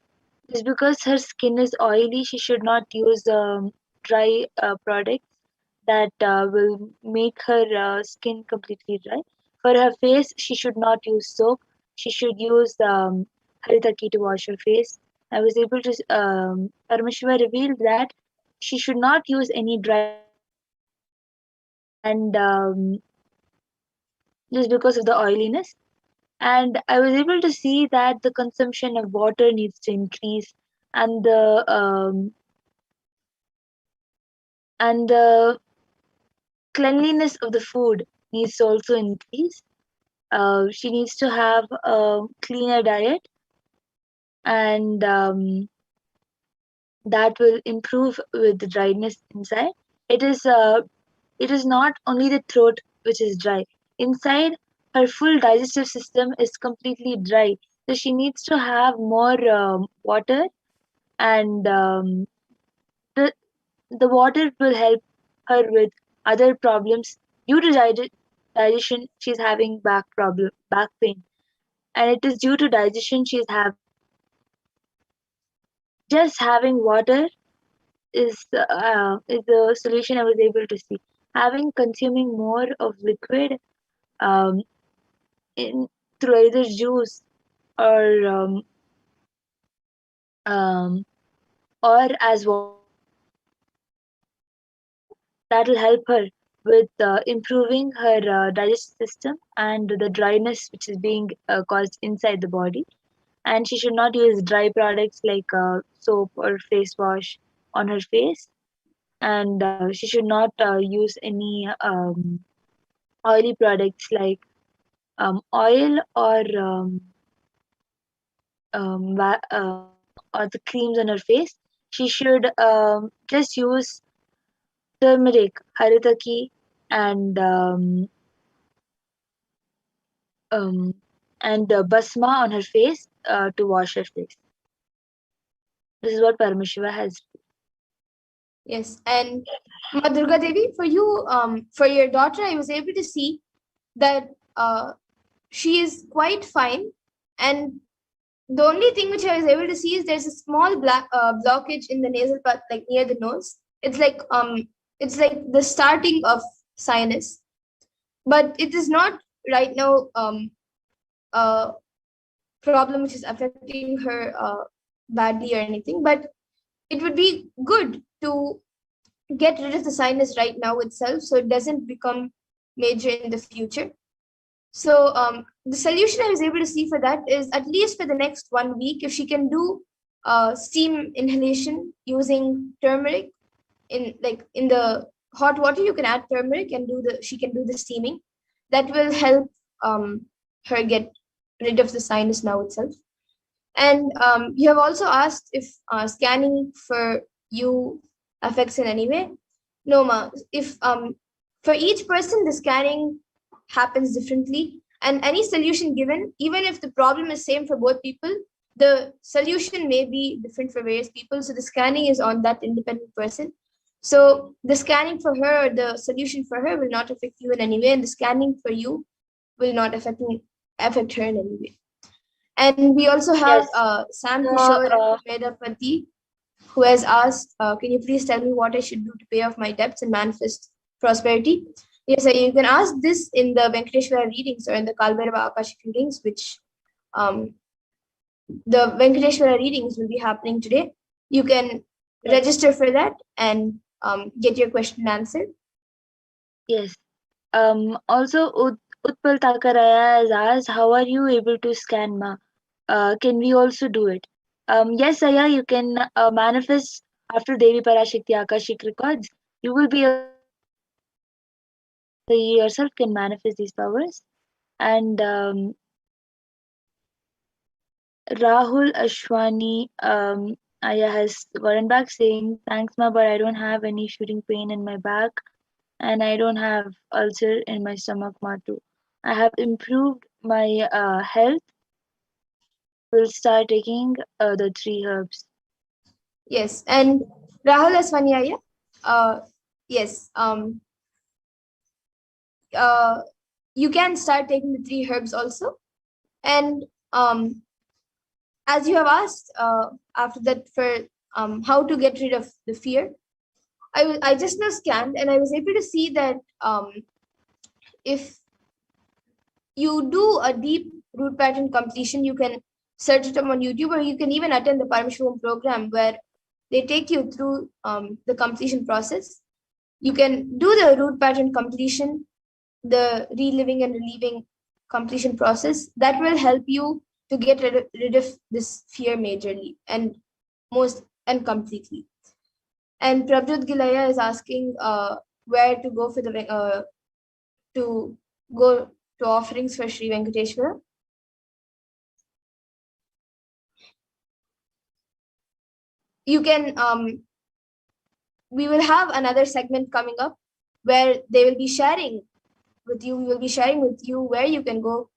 B: Just because her skin is oily, she should not use dry products that will make her skin completely dry. For her face, she should not use soap. She should use haritaki to wash her face. I was able to, Paramashiva revealed that she should not use any dry products and just because of the oiliness. And I was able to see that the consumption of water needs to increase, and the cleanliness of the food needs to also increase. She needs to have a cleaner diet, and that will improve with the dryness inside. It is it is not only the throat which is dry. Inside, her full digestive system is completely dry. So she needs to have more water, and the the water will help her with other problems due to digestion. She's having back pain, and it is due to digestion she's having back pain. Just having water is the solution I was able to see. Having consuming more of liquid um, in through either juice or um, or as water, that will help her with improving her digestive system and the dryness which is being caused inside the body. And she should not use dry products like soap or face wash on her face, and she should not use any oily products like oil or the creams on her face. She should just use turmeric, haritaki, and um, basma on her face to wash her face. This is what Paramashiva has.
A: Yes, and Ma Durga Devi, for you, for your daughter, I was able to see that she is quite fine, and the only thing which I was able to see is there's a small black blockage in the nasal part, like near the nose. It's like the starting of sinus, but it is not right now a problem which is affecting her badly or anything. But it would be good to get rid of the sinus right now itself, so it doesn't become major in the future. So the solution I was able to see for that is, at least for the next 1 week, if she can do steam inhalation using turmeric in the hot water, you can add turmeric and she can do the steaming. That will help her get rid of the sinus now itself. And you have also asked if scanning for you affects in any way. No, ma. If for each person the scanning happens differently, and any solution given, even if the problem is same for both people, the solution may be different for various people. So the scanning is on that independent person. So the scanning for her, the solution for her will not affect you in any way, and the scanning for you will not affect her in any way. And we also have
B: Yes.
A: Sam
B: So,
A: Kishore Vedapati, who has asked, can you please tell me what I should do to pay off my debts and manifest prosperity? Yes, you can ask this in the Venkateshwara readings or in the Kalbhairava Akashic readings, which um, the Venkateshwara readings will be happening today. You can
B: Yes.
A: register for that and get your question answered.
B: Yes. Also, Utpal Takaraya has asked, how are you able to scan Ma? Can we also do it? Yes, Aya, you can manifest after Devi Parashakti Akashic records. You will be able to manifest these powers. So you yourself can manifest these powers. And Rahul Ashwani Aya has gotten back saying, thanks, Ma, but I don't have any shooting pain in my back and I don't have ulcer in my stomach, Ma, too. I have improved my health. I will start taking the 3 herbs.
A: Yes, and Rahul Aswanyaya, yes, you can start taking the 3 herbs also. And as you have asked after that for how to get rid of the fear, I just now scanned and I was able to see that if you do a deep root pattern completion, you can search it on YouTube, or you can even attend the Paramashivoham program where they take you through the completion process. You can do the root pattern completion, the reliving and relieving completion process. That will help you to get rid of this fear majorly and completely. And Prabjot Gilaya is asking where to go for the to go to offerings for Sri Venkateshwara. You can we will have another segment coming up where they will be sharing with you. We will be sharing with you where you can go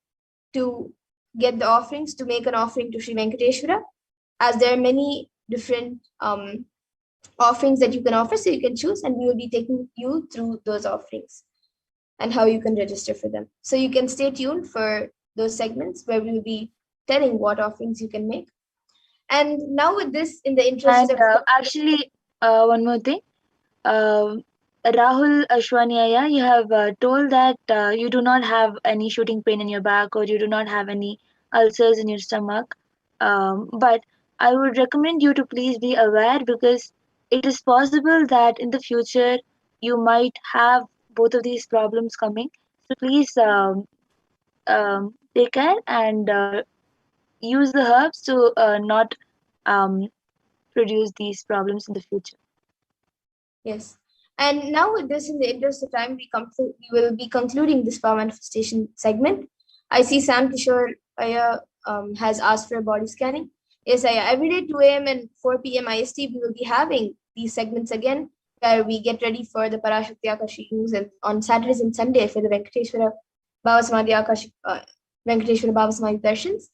A: to get the offerings, to make an offering to Sri Venkateshwara, as there are many different offerings that you can offer, so you can choose, and we will be taking you through those offerings and how you can register for them. So you can stay tuned for those segments where we will be telling what offerings you can make. And now with this, in the interest
B: And
A: of
B: actually, one more thing. Rahul Ashwaniaya, you have told that you do not have any shooting pain in your back or you do not have any ulcers in your stomach. But I would recommend you to please be aware because it is possible that in the future you might have both of these problems coming. So please take care and use the herbs to not um, produce these problems in the future.
A: yes. And now with this, in the interest of time, we will be concluding this power manifestation segment. I see Sam Kishore has asked for a body scanning. Yes, every day 2 a.m. and 4 p.m. IST, we will be having these segments again, where we get ready for the Parashakti Akashic news, and on Saturdays and Sunday for the Venkateshwara Bhava Samadhi Akashic Venkateshwara Bhava Samadhi Darshans.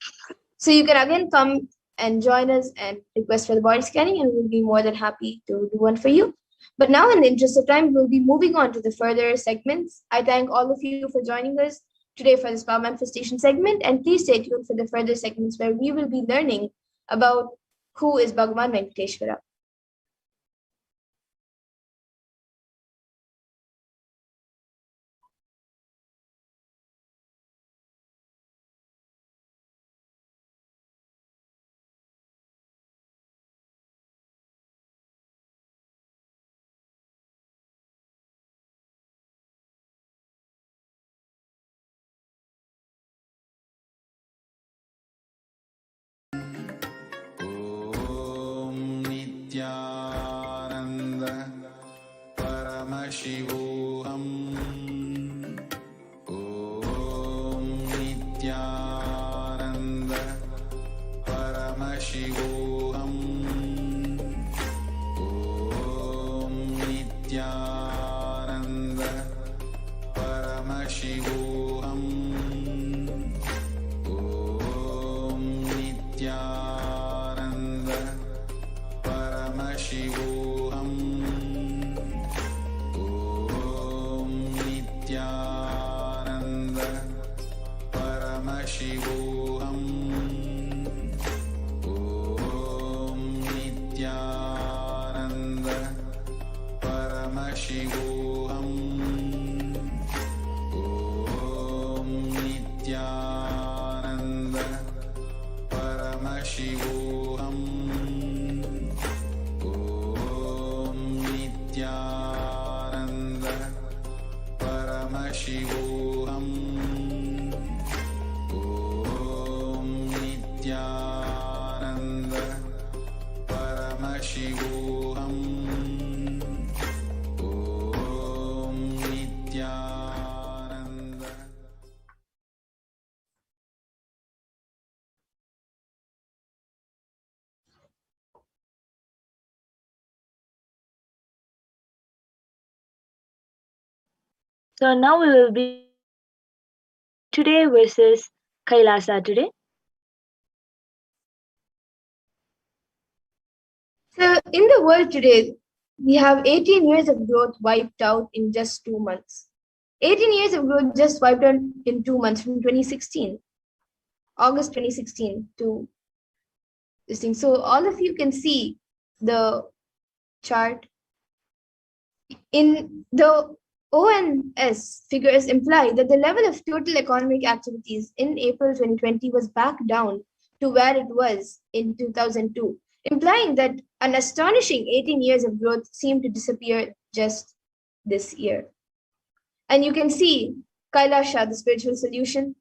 A: So you can again come and join us and request for the body scanning, and we'll be more than happy to do one for you. But now, in the interest of time, we'll be moving on to the further segments. I thank all of you for joining us today for this Power Manifestation segment, and please stay tuned for the further segments where we will be learning about who is Bhagavan Venkateshwara.
C: Nithyananda Paramashivoham. Om Nithyananda Paramashivoham. Om Nithyananda Paramashivoham. Om Nithyananda Paramashivoham. Om Nithyananda Paramashivoham. Om Nithyananda Paramashivoham.
B: So now we will be today versus Kailasa today.
A: So in the world today, we have 18 years of growth wiped out in just 2 months. 18 years of growth just wiped out in 2 months from 2016, August 2016 to this thing. So all of you can see the chart. In the ONS figures imply that the level of total economic activities in April 2020 was back down to where it was in 2002, implying that an astonishing 18 years of growth seemed to disappear just this year. And you can see Kailasha, the spiritual solution,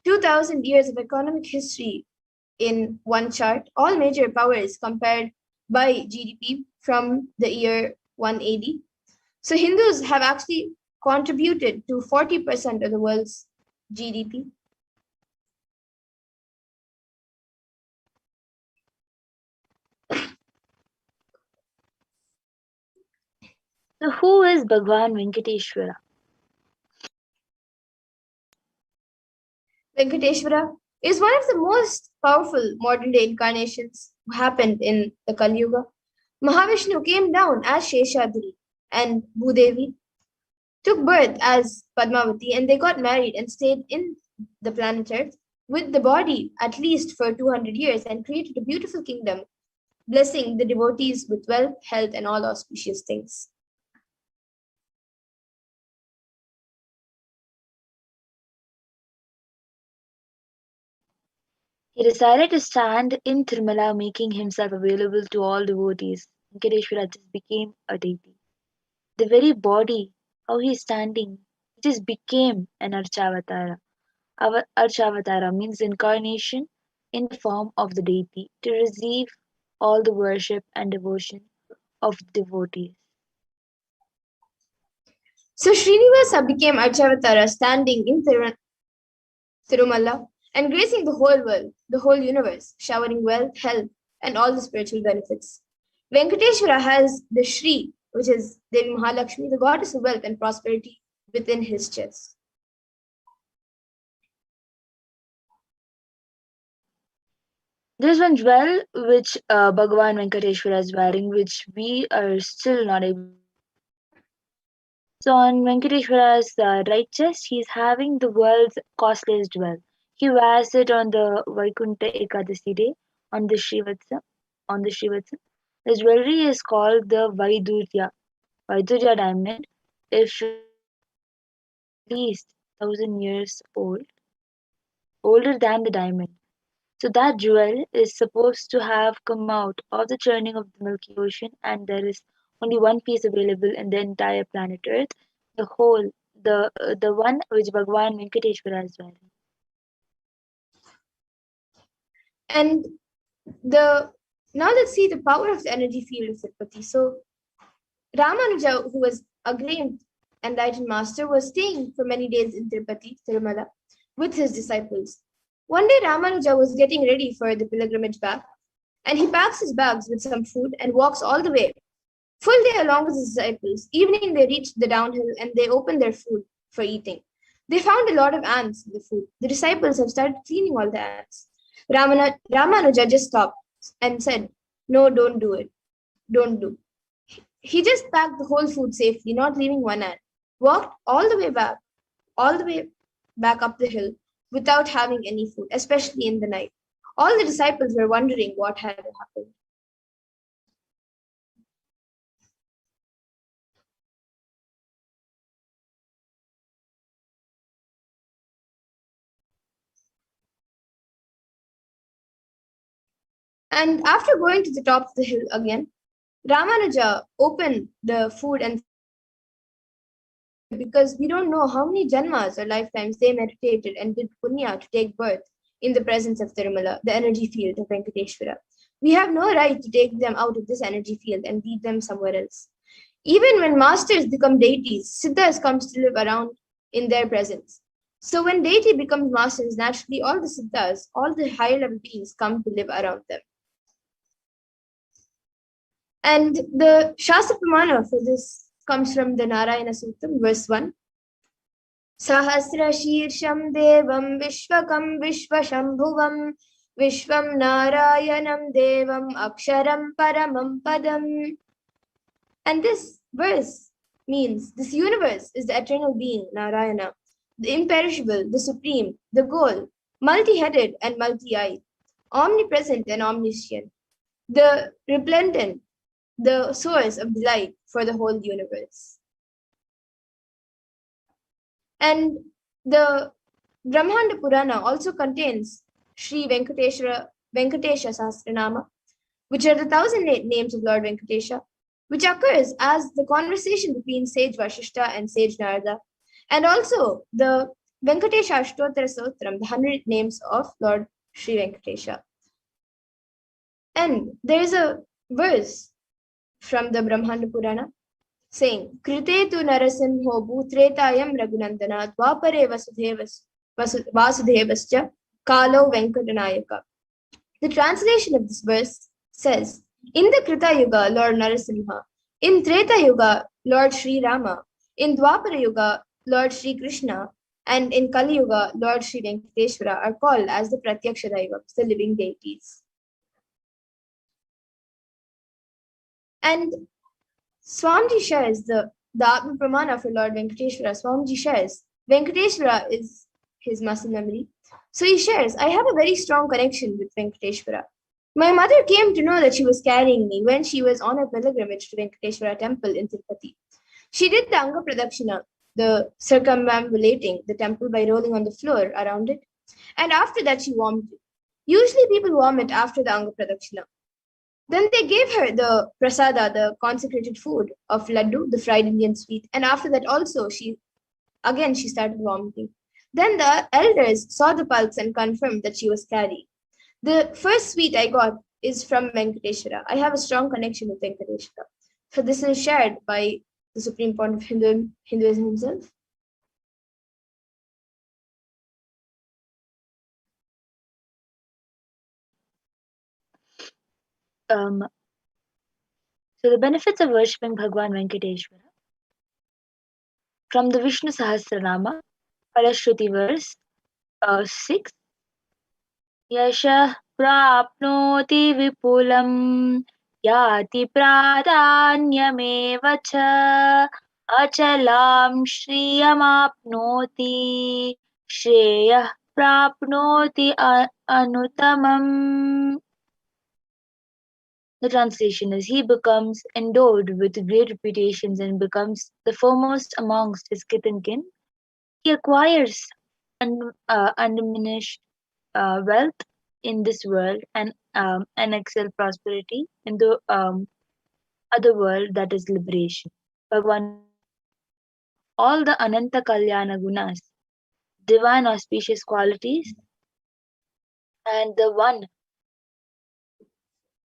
A: 2000 years of economic history in one chart, all major powers compared by GDP from the year 180. So Hindus have actually contributed to 40% of the world's GDP.
B: So who is Bhagavan Venkateshwara?
A: Venkateshwara is one of the most powerful modern day incarnations who happened in the Kali Yuga. Mahavishnu came down as Sheshadri and Bhudevi took birth as Padmavati and they got married and stayed in the planet Earth with the body at least for 200 years and created a beautiful kingdom, blessing the devotees with wealth, health, and all auspicious things.
B: He decided to stand in Tirumala, making himself available to all devotees. Venkateshwara just became a deity. The very body, how he is standing, it just became an Archavatara. Our Archavatara means incarnation in the form of the deity to receive all the worship and devotion of the devotees.
A: So Srinivasa became Archavatara, standing in Tirumala and gracing the whole world, the whole universe, showering wealth, health, and all the spiritual benefits. Venkateshwara has the Shri, which is Devi Mahalakshmi, the goddess of wealth and prosperity, within his chest.
B: There's one jewel which Bhagavan Venkateshwara is wearing, which we are still not able. So on Venkateshwara's right chest, he's having the world's costliest jewel. He wears it on the Vaikuntha Ekadasi day on the Srivatsa. On the Srivatsa, the jewelry is called the Vaidurya diamond. Is at least 1,000 years old, older than the diamond. So that jewel is supposed to have come out of the churning of the Milky Ocean, and there is only one piece available in the entire planet Earth, the whole, the one which Bhagavan Venkateshwara is wearing.
A: And the now let's see the power of the energy field of Tirupati. So Ramanuja, who was a great enlightened master, was staying for many days in Tirupati, Tirumala, with his disciples. One day Ramanuja was getting ready for the pilgrimage back, and he packs his bags with some food and walks all the way, full day along with his disciples. Evening they reached the downhill and they opened their food for eating. They found a lot of ants in the food. The disciples have started cleaning all the ants. Ramanuja just stopped and said, "No, don't do it. Don't do." He just packed the whole food safely, not leaving one ant. Walked all the way back up the hill without having any food, especially in the night. All the disciples were wondering what had happened. And after going to the top of the hill again, Ramanuja opened the food and because we don't know how many janmas or lifetimes they meditated and did punya to take birth in the presence of Tirumala, the energy field of Venkateshwara. We have no right to take them out of this energy field and lead them somewhere else. Even when masters become deities, siddhas comes to live around in their presence. So when deity becomes masters, naturally all the siddhas, all the higher level beings come to live around them. And the Shastra Pramana for this comes from the Narayana Sutram, verse 1. Sahasrashirsham Devam Vishwakam Vishwashambhuvam Vishwam Narayanam Devam Aksharam Paramam Padam. And this verse means this universe is the eternal being, Narayana, the imperishable, the supreme, the goal, multi-headed and multi-eyed, omnipresent and omniscient, the resplendent, the source of delight for the whole universe. And the Brahmanda Purana also contains Sri Venkatesha Sahasranama, which are the 1,008 names of Lord Venkatesha, which occurs as the conversation between sage Vashishta and sage Narada, and also the Venkatesha Ashtotara Sotram, the 100 names of Lord Sri Venkatesha. And there is a verse from the Brahmanda Purana saying, Krite tu narasimho bhutretayam raghunandana dvapare vasudevascha kalo venkatanayaka. The translation of this verse says, in the Krita Yuga, Lord Narasimha, in Treta Yuga, Lord Sri Rama, in Dwapara Yuga, Lord Sri Krishna, and in Kali Yuga, Lord Sri Venkateshwara are called as the Pratyaksha Daivams, the living deities. And Swamiji shares the Atma Pramana for Lord Venkateshwara. Swamiji shares, Venkateshwara is his muscle memory. So he shares, I have a very strong connection with Venkateshwara. My mother came to know that she was carrying me when she was on a pilgrimage to Venkateshwara temple in Tirupati. She did the Anga Pradakshina, the circumambulating the temple by rolling on the floor around it. And after that, she vomited. Usually people vomit after the Anga Pradakshina. Then they gave her the prasada, the consecrated food of laddu, the fried Indian sweet. And after that also, she started vomiting. Then the elders saw the pulse and confirmed that she was carrying. The first sweet I got is from Venkateshwara. I have a strong connection with Venkateshwara. So this is shared by the Supreme Point of Hinduism himself.
B: So the benefits of worshipping Bhagavan Venkateshwara. From the Vishnu Sahasranama, Parashruti verse 6. Yasha prapnoti vipulam yati pradanyameva cha achalam shriyamapnoti shreyah prapnoti anutamam. The translation is, he becomes endowed with great reputations and becomes the foremost amongst his kith and kin. He acquires undiminished wealth in this world and excel prosperity in the other world, that is liberation. Bhagavan, all the Ananta Kalyana Gunas, divine auspicious qualities, and the one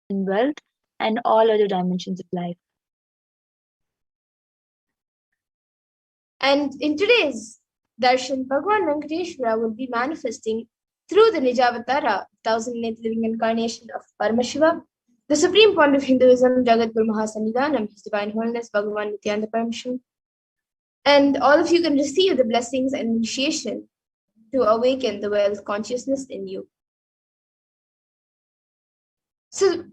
B: in wealth and all other dimensions of life.
A: And in today's Darshan, Bhagavan Venkateshwara will be manifesting through the Nijavatara, 1,008th living incarnation of Paramashivoham, the Supreme Point of Hinduism, Jagadguru Mahasannidhanam, His Divine Holiness, Bhagavan Nithyananda Paramashivam. And all of you can receive the blessings and initiation to awaken the wealth consciousness in you. So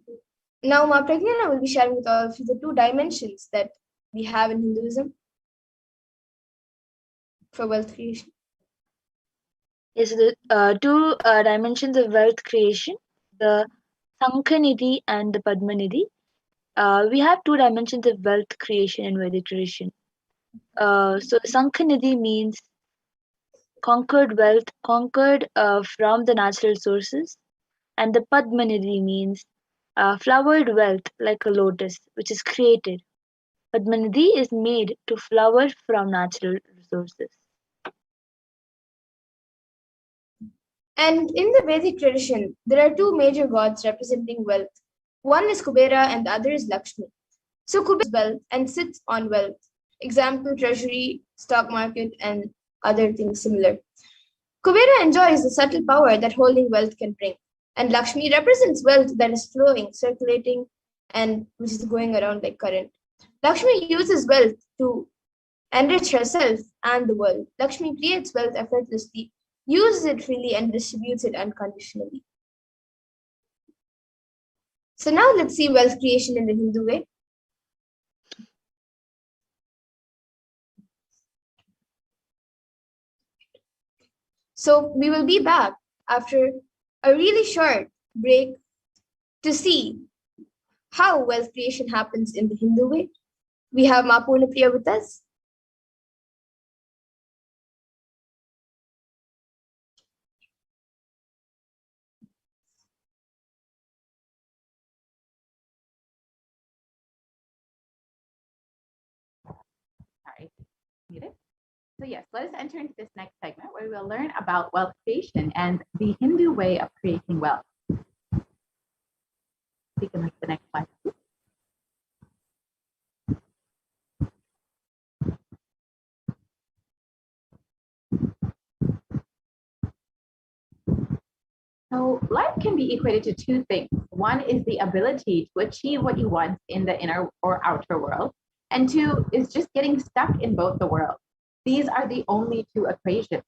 A: now Ma Pragyana will be sharing with all of you the 2 dimensions that we have in Hinduism for wealth creation.
B: Yes, the 2 dimensions of wealth creation, the Sankhanidhi and the Padmanidhi. We have 2 dimensions of wealth creation in Vedic tradition. So Sankhanidhi means conquered wealth, conquered from the natural sources, and the Padmanidhi means flowered wealth like a lotus, which is created. Padmanidhi is made to flower from natural resources.
A: And in the Vedic tradition, there are 2 major gods representing wealth. One is Kubera and the other is Lakshmi. So Kubera is wealth and sits on wealth. Example, treasury, stock market, and other things similar. Kubera enjoys the subtle power that holding wealth can bring. And Lakshmi represents wealth that is flowing, circulating, and which is going around like current. Lakshmi uses wealth to enrich herself and the world. Lakshmi creates wealth effortlessly, uses it freely, and distributes it unconditionally. So now let's see wealth creation in the Hindu way. So we will be back after a really short break to see how wealth creation happens in the Hindu way. We have Mapurna Priya with us.
D: Sorry, muted. So yes, let us enter into this next segment where we will learn about wealth creation and the Hindu way of creating wealth. We can look at the next slide. So life can be equated to two things. One is the ability to achieve what you want in the inner or outer world, and two is just getting stuck in both the worlds. These are the only two equations.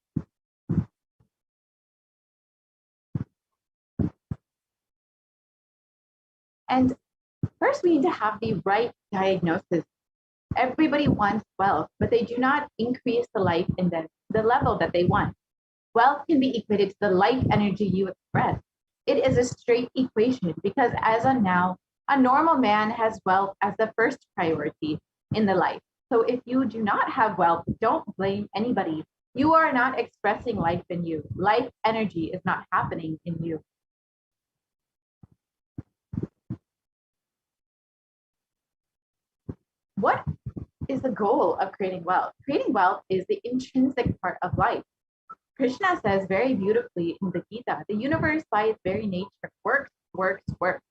D: And first, we need to have the right diagnosis. Everybody wants wealth, but they do not increase the life in the level that they want. Wealth can be equated to the life energy you express. It is a straight equation because as of now, a normal man has wealth as the first priority in the life. So if you do not have wealth, don't blame anybody. You are not expressing life in you. Life energy is not happening in you. What is the goal of creating wealth? Creating wealth is the intrinsic part of life. Krishna says very beautifully in the Gita, the universe by its very nature works, works, works.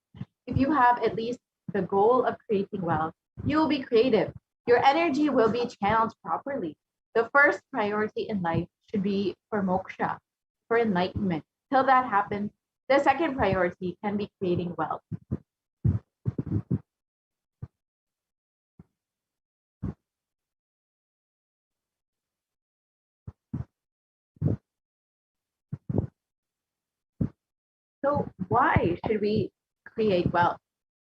D: If you have at least the goal of creating wealth, you will be creative. Your energy will be channeled properly. The first priority in life should be for moksha, for enlightenment. Till that happens, the second priority can be creating wealth. So why should we create wealth?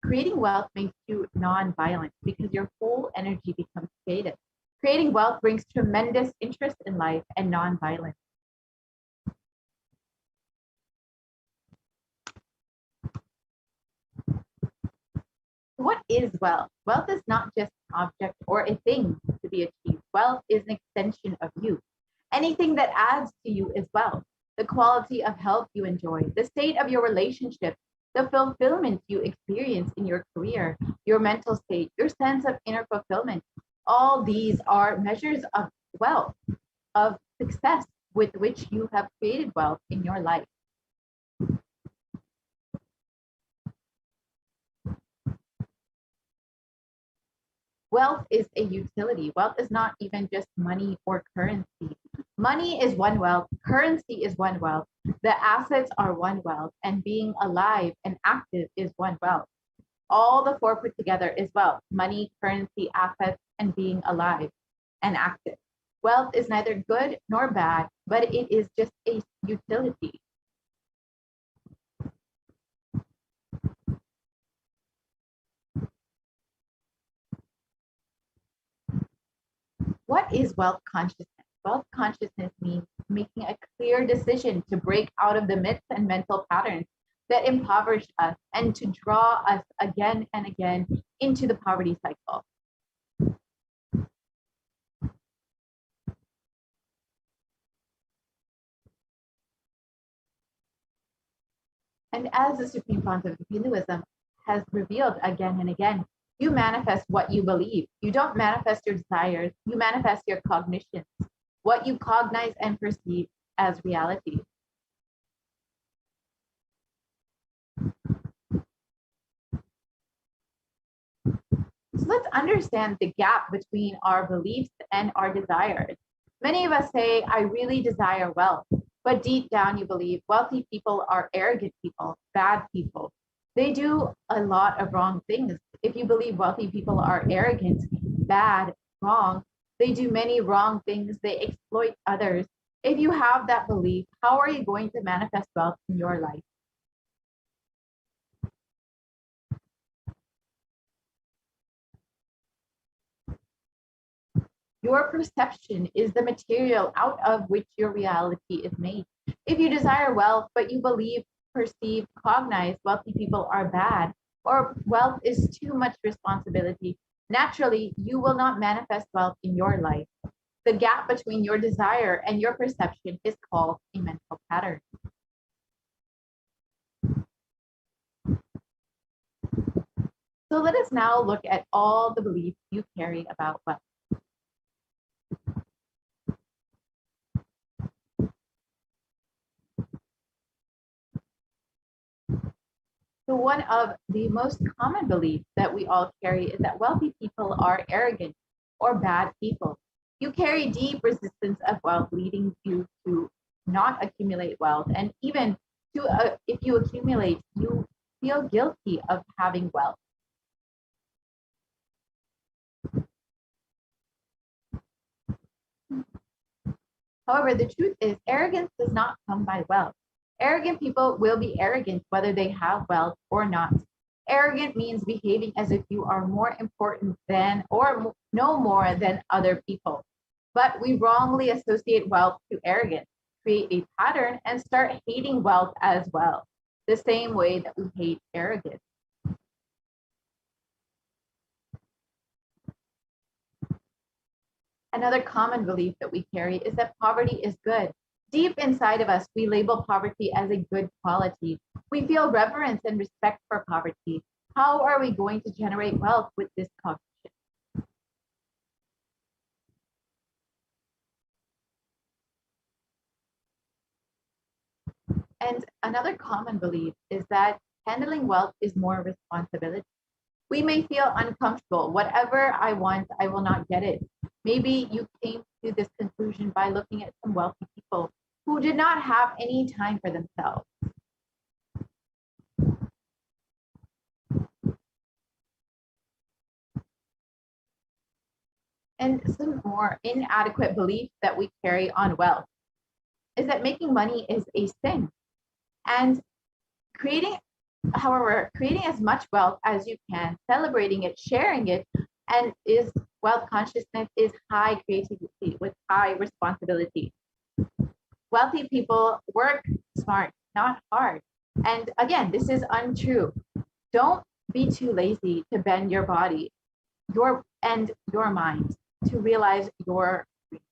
D: Creating wealth makes you non-violent because your whole energy becomes creative. Creating wealth brings tremendous interest in life and non-violence. What is wealth? Wealth is not just an object or a thing to be achieved. Wealth is an extension of you. Anything that adds to you is wealth. The quality of health you enjoy, the state of your relationship, the fulfillment you experience in your career, your mental state, your sense of inner fulfillment. All these are measures of wealth, of success with which you have created wealth in your life. Wealth is a utility. Wealth is not even just money or currency. Money is one wealth, currency is one wealth, the assets are one wealth, and being alive and active is one wealth. All the four put together is wealth: money, currency, assets, and being alive and active. Wealth is neither good nor bad, but it is just a utility. What is wealth consciousness? Wealth consciousness means making a clear decision to break out of the myths and mental patterns that impoverish us and to draw us again and again into the poverty cycle. And as the Supreme Pontiff of Hinduism has revealed again and again, you manifest what you believe. You don't manifest your desires, you manifest your cognitions, what you cognize and perceive as reality. So let's understand the gap between our beliefs and our desires. Many of us say, I really desire wealth, but deep down you believe wealthy people are arrogant people, bad people. They do a lot of wrong things. If you believe wealthy people are arrogant, bad, wrong, They do many wrong things. They exploit others. If you have that belief, how are you going to manifest wealth in your life? Your perception is the material out of which your reality is made. If you desire wealth, but you believe, perceive, cognize wealthy people are bad, or wealth is too much responsibility, naturally, you will not manifest wealth in your life. The gap between your desire and your perception is called a mental pattern. So let us now look at all the beliefs you carry about wealth. So one of the most common beliefs that we all carry is that wealthy people are arrogant or bad people. You carry deep resistance of wealth, leading you to not accumulate wealth. And even to if you accumulate, you feel guilty of having wealth. However, the truth is arrogance does not come by wealth. Arrogant people will be arrogant whether they have wealth or not. Arrogant means behaving as if you are more important than or no more than other people. But we wrongly associate wealth to arrogance, create a pattern, and start hating wealth as well, the same way that we hate arrogance. Another common belief that we carry is that poverty is good. Deep inside of us, we label poverty as a good quality. We feel reverence and respect for poverty. How are we going to generate wealth with this cognition? And another common belief is that handling wealth is more responsibility. We may feel uncomfortable. Whatever I want, I will not get it. Maybe you came to this conclusion by looking at some wealthy people who did not have any time for themselves. And some more inadequate beliefs that we carry on wealth is that making money is a sin. And creating as much wealth as you can, celebrating it, sharing it, and is wealth consciousness is high creativity with high responsibility. Wealthy people work smart, not hard. And again, this is untrue. Don't be too lazy to bend your body, your mind to realize your dreams.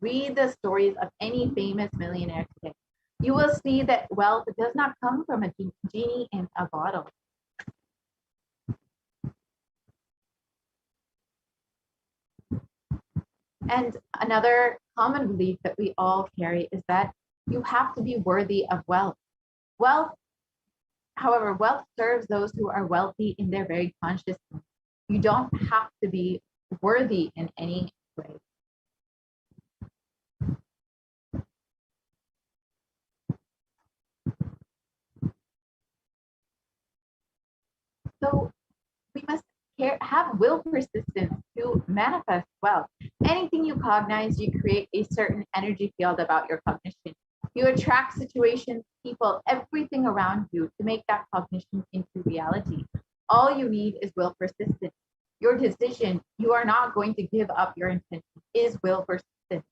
D: Read the stories of any famous millionaire today. You will see that wealth does not come from a genie in a bottle. And another common belief that we all carry is that you have to be worthy of wealth. However, wealth serves those who are wealthy in their very consciousness. You don't have to be worthy in any way. So we must have will persistence to manifest wealth. Anything you cognize, you create a certain energy field about your cognition. You attract situations, people, everything around you to make that cognition into reality. All you need is will persistence. Your decision, you are not going to give up your intention, is will persistence.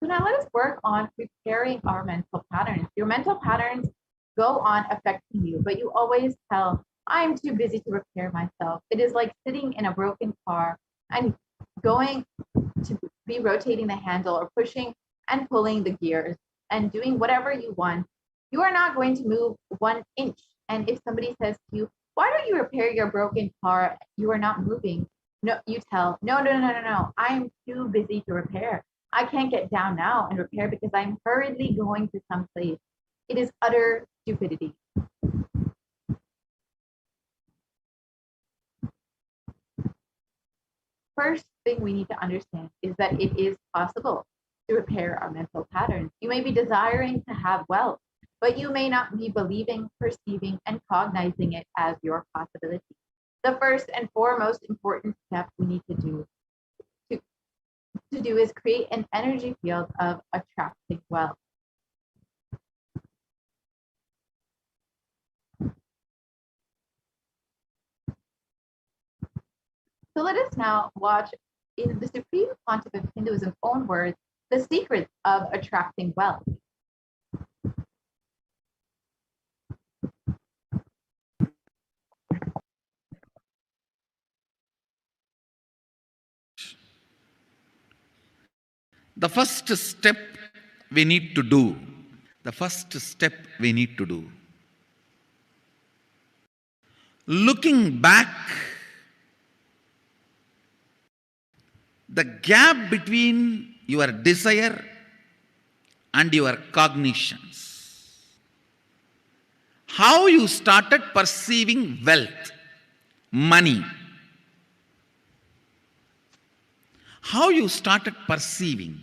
D: So now let us work on repairing our mental patterns. Your mental patterns go on affecting you, but you always tell, I'm too busy to repair myself. It is like sitting in a broken car and going to be rotating the handle or pushing and pulling the gears and doing whatever you want. You are not going to move 1 inch. And if somebody says to you, why don't you repair your broken car? You are not moving. No, you tell, no. I'm too busy to repair. I can't get down now and repair because I'm hurriedly going to some place. It is utter stupidity. First thing we need to understand is that it is possible to repair our mental patterns. You may be desiring to have wealth, but you may not be believing, perceiving, and cognizing it as your possibility. The first and foremost important step we need to do is create an energy field of attracting wealth. So let us now watch, in the Supreme Pontiff of Hinduism's own words, the secrets of attracting wealth.
E: The first step we need to do, the first step we need to do, looking back, the gap between your desire and your cognitions, how you started perceiving wealth, money, how you started perceiving.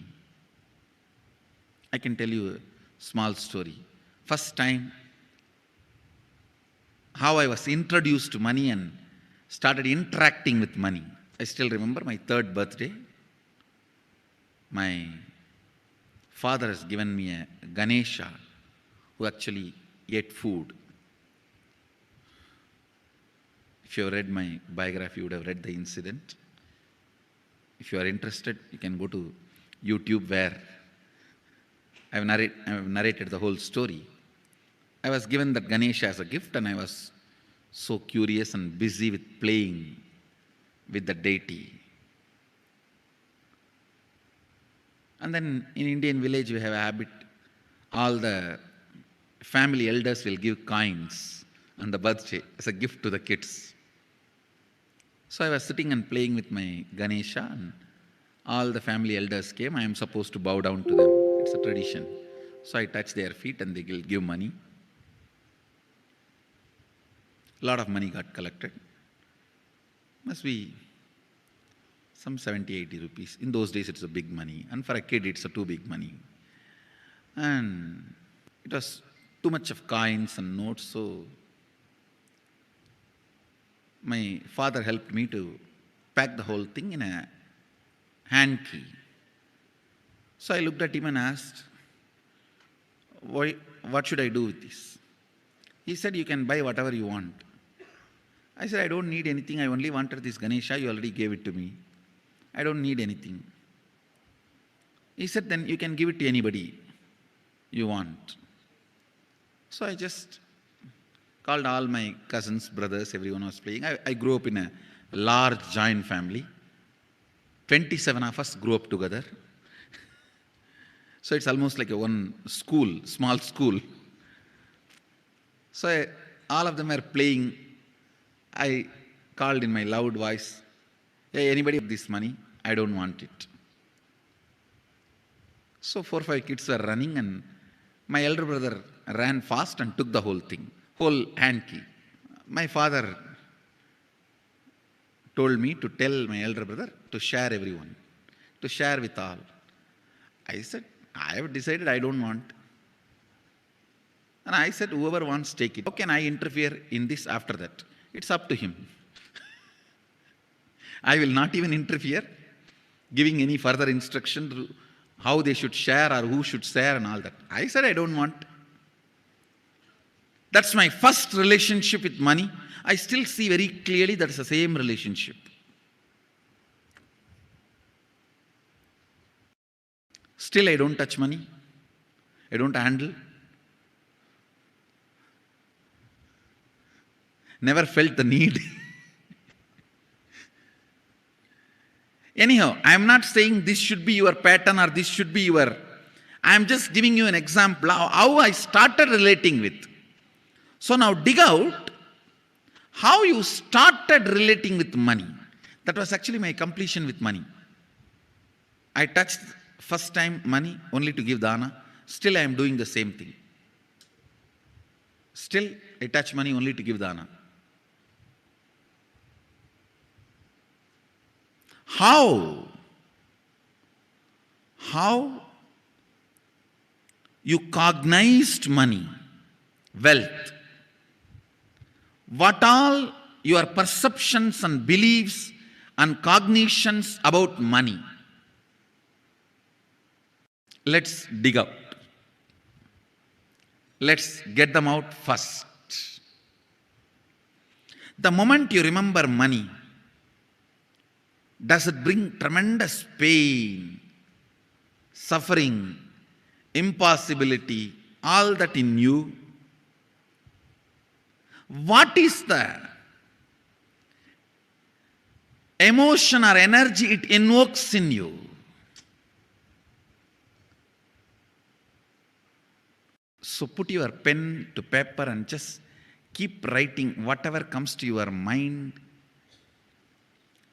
E: I can tell you a small story. First time, how I was introduced to money and started interacting with money. I still remember my 3rd birthday. My father has given me a Ganesha who actually ate food. If you have read my biography, you would have read the incident. If you are interested, you can go to YouTube where I have narrated the whole story. I was given that Ganesha as a gift and I was so curious and busy with playing with the deity. And then in Indian village we have a habit, all the family elders will give coins on the birthday as a gift to the kids. So I was sitting and playing with my Ganesha and all the family elders came. I am supposed to bow down to them. It's a tradition. So I touch their feet and they will give money. A lot of money got collected. Must be some 70, 80 rupees. In those days it's a big money. And for a kid it's a too big money. And it was too much of coins and notes, so my father helped me to pack the whole thing in a hand key. So I looked at him and asked, what should I do with this? He said, you can buy whatever you want. I said, I don't need anything. I only wanted this Ganesha. You already gave it to me. I don't need anything. He said, then you can give it to anybody you want. So I just called all my cousins, brothers, everyone was playing. I grew up in a large joint family. 27 of us grew up together. So it's almost like a one school, small school. So all of them are playing. I called in my loud voice, hey, anybody have this money? I don't want it. So 4 or 5 kids were running and my elder brother ran fast and took the whole thing, whole hand key. My father told me to tell my elder brother to share everyone, to share with all. I said, I have decided I don't want. And I said, whoever wants, take it. How can I interfere in this after that? It's up to him. I will not even interfere, giving any further instruction to how they should share or who should share and all that. I said, I don't want. That's my first relationship with money. I still see very clearly that's the same relationship. Still, I don't touch money. I don't handle. Never felt the need. Anyhow, I am not saying this should be your pattern or this should be your... I am just giving you an example of how I started relating with. So now dig out how you started relating with money. That was actually my completion with money. I touched first time money only to give dana. Still I am doing the same thing. Still I touch money only to give dana. How you cognized money wealth, what all your perceptions and beliefs and cognitions about money, let's dig out. Let's get them out first. The moment you remember money, does it bring tremendous pain, suffering, impossibility, all that in you? What is the emotion or energy it invokes in you? So put your pen to paper and just keep writing whatever comes to your mind.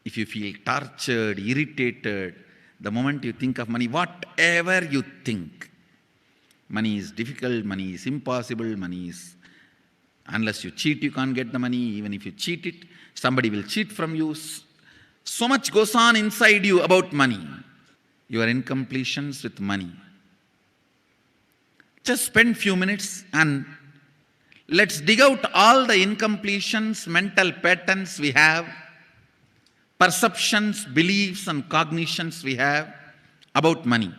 E: If you feel tortured, irritated, the moment you think of money, whatever you think, money is difficult, money is impossible, money is, unless you cheat, you can't get the money. Even if you cheat it, somebody will cheat from you. So much goes on inside you about money. Your incompletions with money. Just spend few minutes and let's dig out all the incompletions, mental patterns we have, perceptions, beliefs and cognitions we have about money.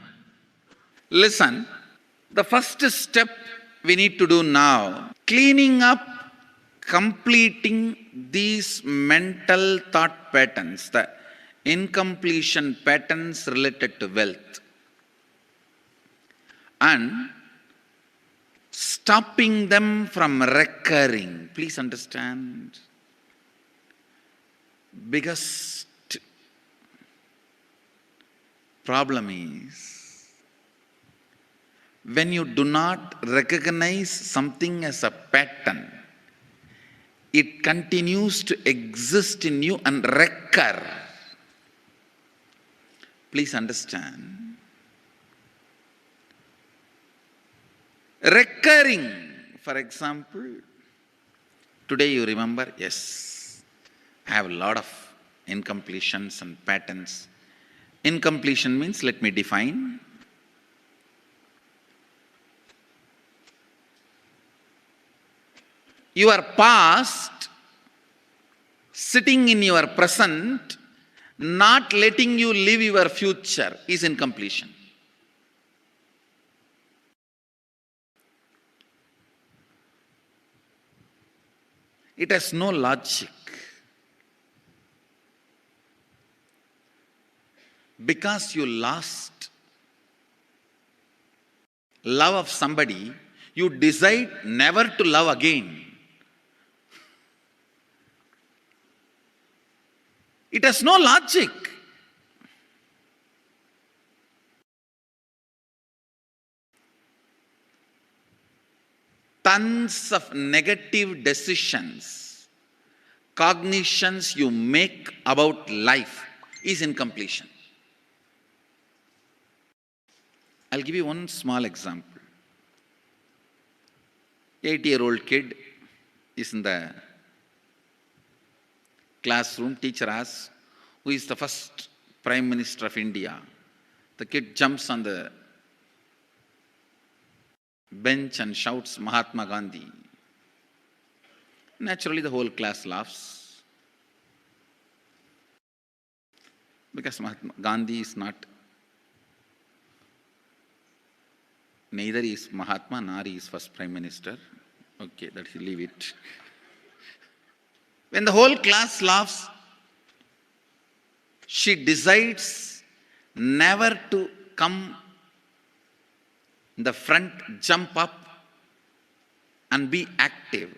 E: Listen, the first step we need to do now, cleaning up, completing these mental thought patterns, the incompletion patterns related to wealth, and stopping them from recurring. Please understand. Biggest problem is when you do not recognize something as a pattern, it continues to exist in you and recur. Please understand. Recurring, for example, today you remember, yes, I have a lot of incompletions and patterns. Incompletion means, let me define. Your past sitting in your present, not letting you live your future is incompletion. It has no logic. Because you lost love of somebody, you decide never to love again. It has no logic. Tons of negative decisions, cognitions you make about life is incompletion. I'll give you one small example. 8-year-old kid is in the classroom. Teacher asks, who is the first Prime Minister of India? The kid jumps on the bench and shouts, Mahatma Gandhi. Naturally, the whole class laughs. Because Mahatma Gandhi is not, neither is Mahatma nor is first Prime Minister. Okay, let's leave it. When the whole class laughs, she decides never to come in the front, jump up and be active.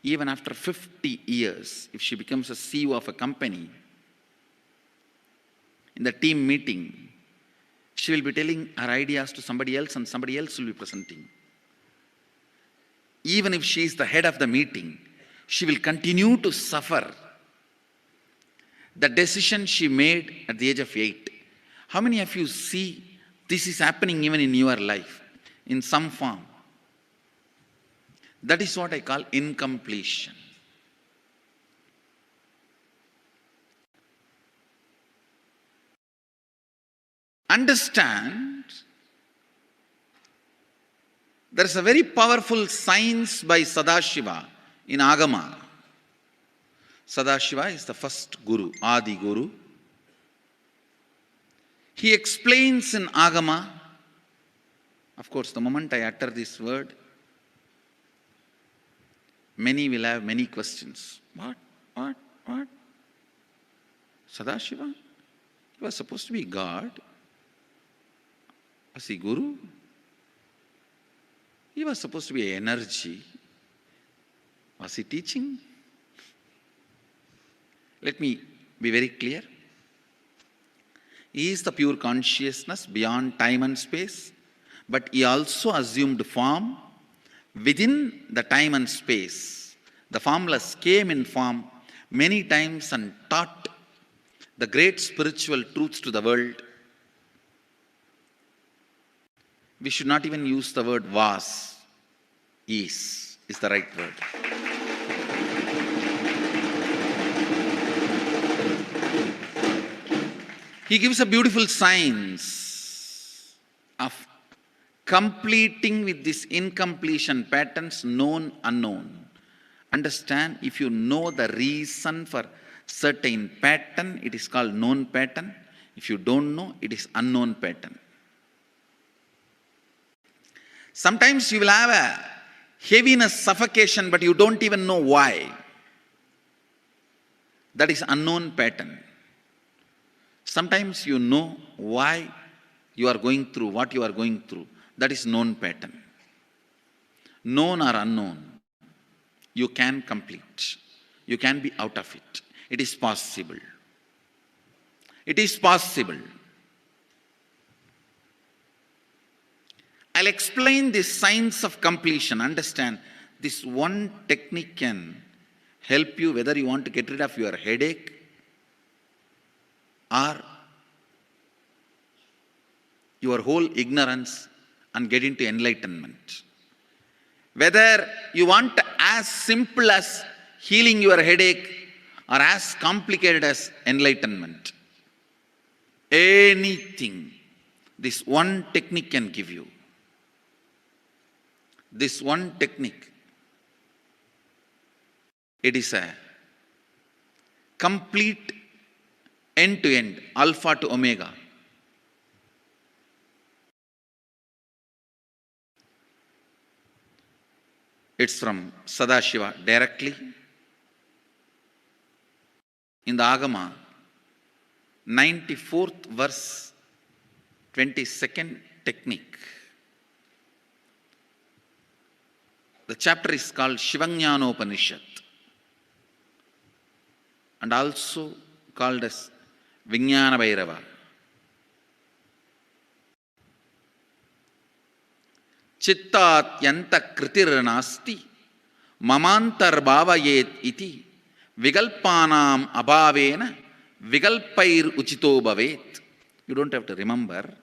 E: Even after 50 years, if she becomes a CEO of a company, in the team meeting, she will be telling her ideas to somebody else and somebody else will be presenting. Even if she is the head of the meeting, she will continue to suffer the decision she made at the age of 8. How many of you see this is happening even in your life in some form? That is what I call incompletion. Understand, There is a very powerful science by Sadashiva in Agama. Sadashiva is the first Guru, Adi Guru. He explains in Agama, of course, the moment I utter this word, many will have many questions. What? Sadashiva? He was supposed to be God. Was he Guru? He was supposed to be energy. Was he teaching? Let me be very clear. He is the pure consciousness beyond time and space, but he also assumed form within the time and space. The formless came in form many times and taught the great spiritual truths to the world. We should not even use the word was. Is the right word. He gives a beautiful science of completing with this incompletion patterns, known, unknown. Understand, if you know the reason for certain pattern, it is called known pattern. If you don't know, it is unknown pattern. Sometimes you will have a heaviness, suffocation, but you don't even know why. That is unknown pattern. Sometimes you know why you are going through what you are going through. That is known pattern. Known or unknown, you can complete. You can be out of it. It is possible. It is possible. I'll explain this science of completion. Understand, this one technique can help you whether you want to get rid of your headache or your whole ignorance and get into enlightenment. Whether you want as simple as healing your headache or as complicated as enlightenment. Anything, this one technique can give you. This one technique, it is a complete end-to-end, alpha to omega. It's from Sadashiva directly. In the Agama, 94th verse, 22nd technique. The chapter is called Shivajnanopanishad and also called as Vijnana Bhairava. Chittat yanta kritir nasti mamantar bhavayet iti vigalpanam abhavena vigalpair uchito bhavet. You don't have to remember.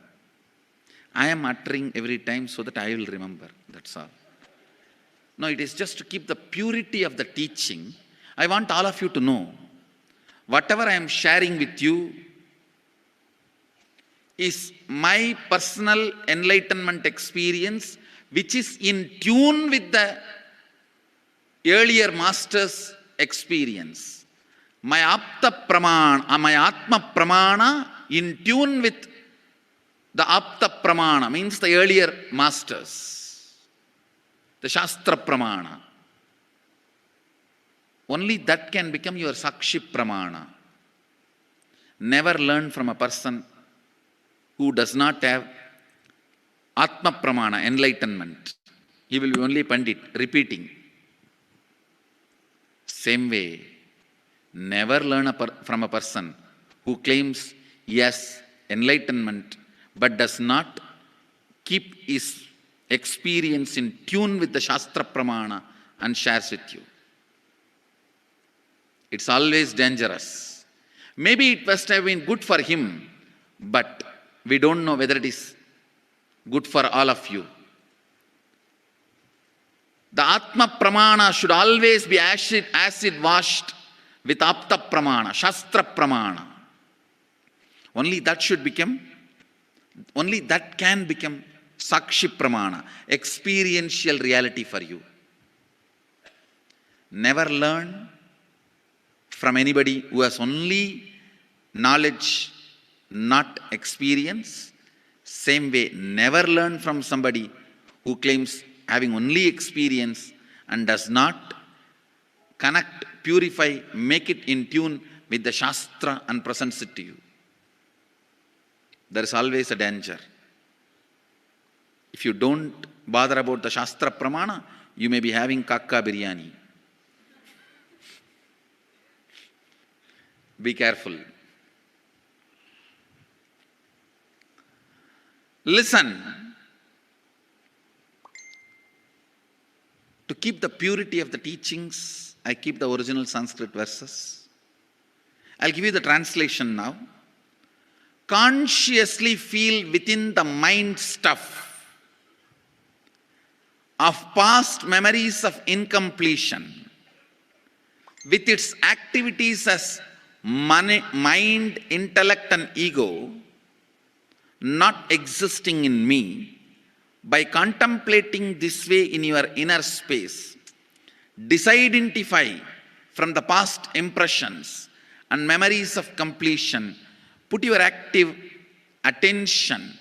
E: I am uttering every time so that I will remember. That's all. No, it is just to keep the purity of the teaching. I want all of you to know, whatever I am sharing with you is my personal enlightenment experience, which is in tune with the earlier master's experience. My Apta Pramana, my Atma Pramana in tune with the Apta Pramana, means the earlier masters. The Shastra Pramana. Only that can become your Sakshi Pramana. Never learn from a person who does not have Atma Pramana, enlightenment. He will be only Pandit, repeating. Same way, never learn from a person who claims, yes, enlightenment, but does not keep his experience in tune with the Shastra Pramana and shares with you. It's always dangerous. Maybe it must have been good for him, but we don't know whether it is good for all of you. The Atma Pramana should always be acid washed with Apta Pramana, Shastra Pramana. Only that should become, only that can become Sakshi Pramana, experiential reality for you. Never learn from anybody who has only knowledge, not experience. Same way, never learn from somebody who claims having only experience and does not connect, purify, make it in tune with the Shastra and presents it to you. There is always a danger. If you don't bother about the Shastra Pramana, you may be having kakka biryani. Be careful. Listen. To keep the purity of the teachings, I keep the original Sanskrit verses. I'll give you the translation now. Consciously feel within the mind stuff of past memories of incompletion, with its activities as mind, intellect and ego, not existing in me. By contemplating this way in your inner space, disidentify from the past impressions and memories of completion. Put your active attention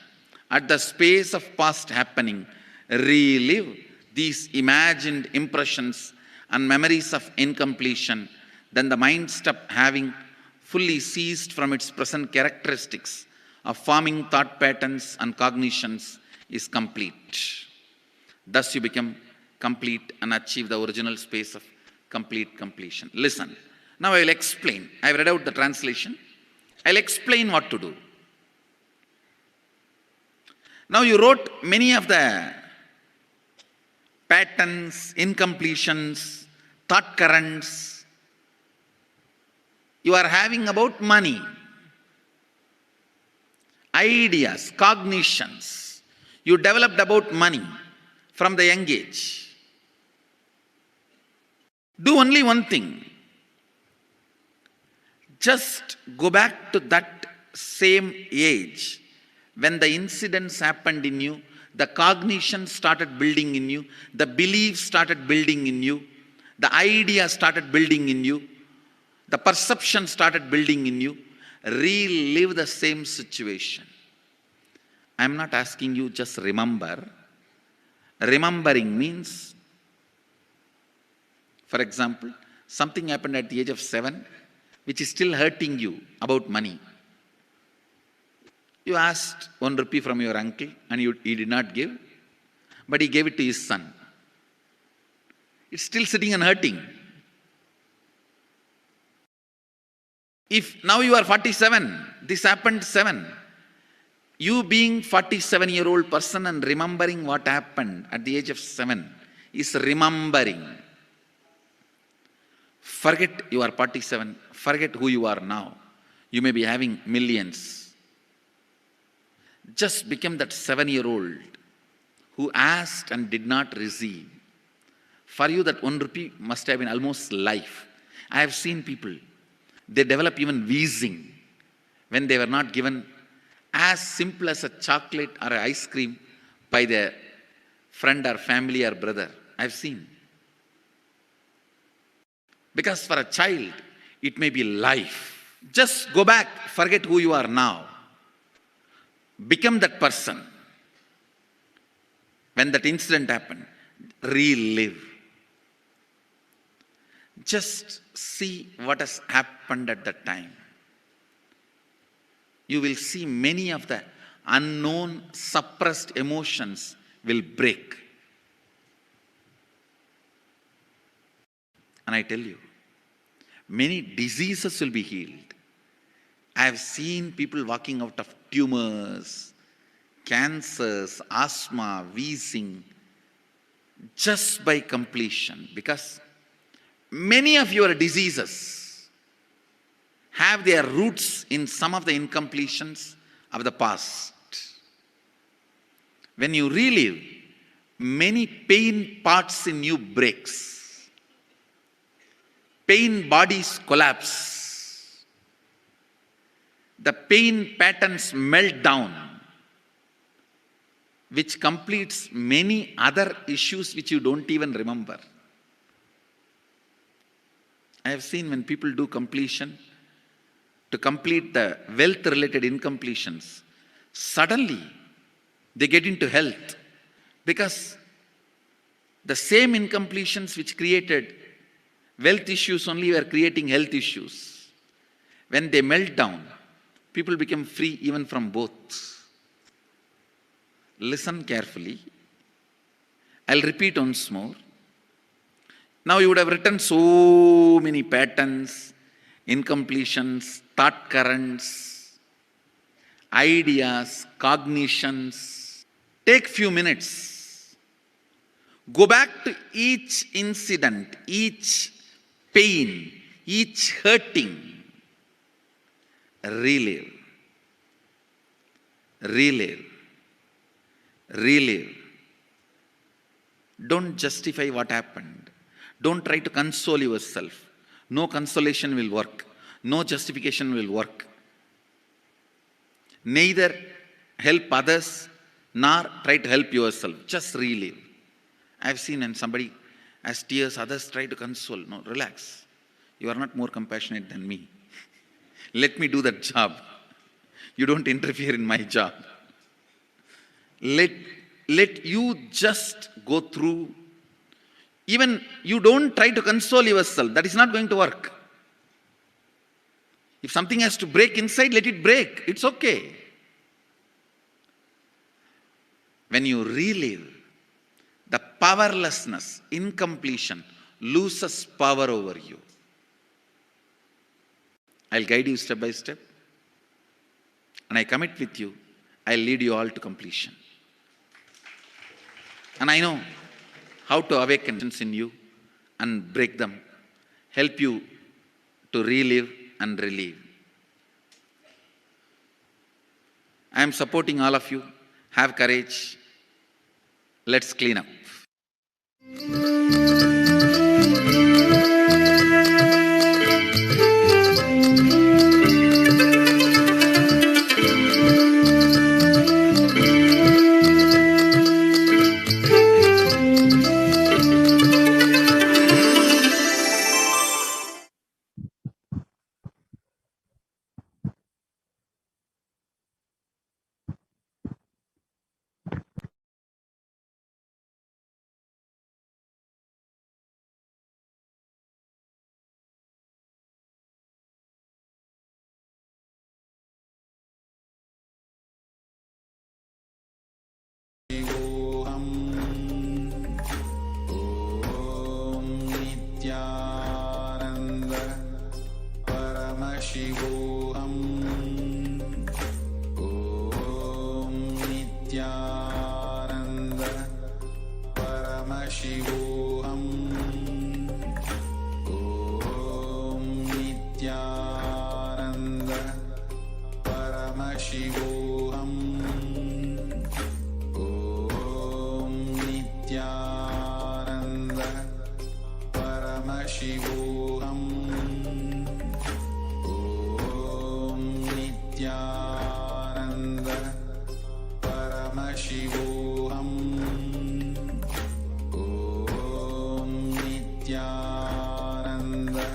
E: at the space of past happening. Relive these imagined impressions and memories of incompletion. Then the mind stop having fully ceased from its present characteristics of forming thought patterns and cognitions is complete. Thus you become complete and achieve the original space of complete completion. Listen. Now I will explain. I have read out the translation. I will explain what to do. Now you wrote many of the patterns, incompletions, thought currents you are having about money, ideas, cognitions you developed about money from the young age. Do only one thing. Just go back to that same age when the incidents happened in you, the cognition started building in you, the beliefs started building in you, the idea started building in you, the perception started building in you. Relive the same situation. I am not asking you just remember. Remembering means, for example, something happened at the age of 7 which is still hurting you about money. You asked 1 rupee from your uncle and he did not give, but he gave it to his son. It's still sitting and hurting. If now you are 47, this happened 7. You being 47-year-old person and remembering what happened at the age of 7 is remembering. Forget you are 47. Forget who you are now. You may be having millions. Just become that 7-year-old who asked and did not receive. For you that 1 rupee must have been almost life. I have seen people, they develop even wheezing when they were not given as simple as a chocolate or an ice cream by their friend or family or brother. I've seen. Because for a child, it may be life. Just go back, forget who you are now. Become that person. When that incident happened, relive. Just see what has happened at that time. You will see many of the unknown, suppressed emotions will break. And I tell you, many diseases will be healed. I have seen people walking out of tumors, cancers, asthma, wheezing, just by completion. Because many of your diseases have their roots in some of the incompletions of the past. When you relive, many pain parts in you breaks. Pain bodies collapse. The pain patterns melt down. which completes many other issues which you don't even remember. I have seen when people do completion, to complete the wealth-related incompletions, suddenly they get into health, because the same incompletions which created wealth issues only were creating health issues. When they melt down, people become free even from both. Listen carefully. I'll repeat once more. Now you would have written so many patterns, incompletions, thought currents, ideas, cognitions. Take few minutes. Go back to each incident, each pain, each hurting. Relive. Relive. Relive. Don't justify what happened. Don't try to console yourself. No consolation will work. No justification will work. Neither help others nor try to help yourself. Just relive. I've seen when somebody has tears, others try to console. No, relax. You are not more compassionate than me. Let me do that job. You don't interfere in my job. Let you just go through. Even you don't try to console yourself. That is not going to work. If something has to break inside, let it break. It's okay. When you relive, the powerlessness, incompletion, loses power over you. I'll guide you step by step. And I commit with you, I'll lead you all to completion. And I know how to awaken in you and break them, help you to relive and relieve. I am supporting all of you. Have courage. Let's clean up.
C: Nithyananda Paramashivoham. Om Nithyananda Paramashivoham. Om Nithyananda Paramashivoham. Om Nithyananda Paramashivoham. Om Nithyananda Paramashivoham. Om Nithyananda Paramashivoham. Om Nithyananda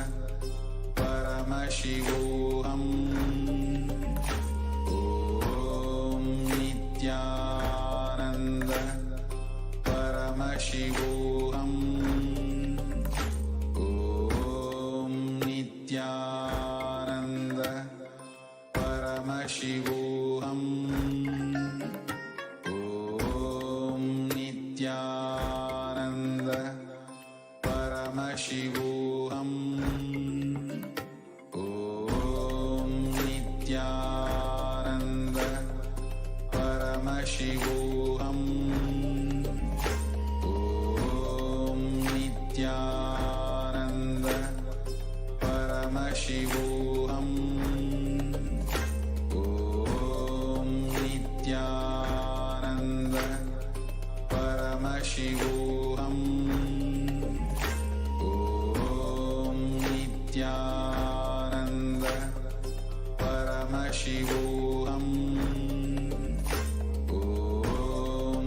C: Paramashivoham. Om Nithyananda Paramashivoham. Om Nithyananda Paramashivoham. Om Nithyananda Paramashivoham. Om Nithyananda Paramashivoham. Om Nithyananda Paramashivoham. Om Nithyananda Paramashivoham. Om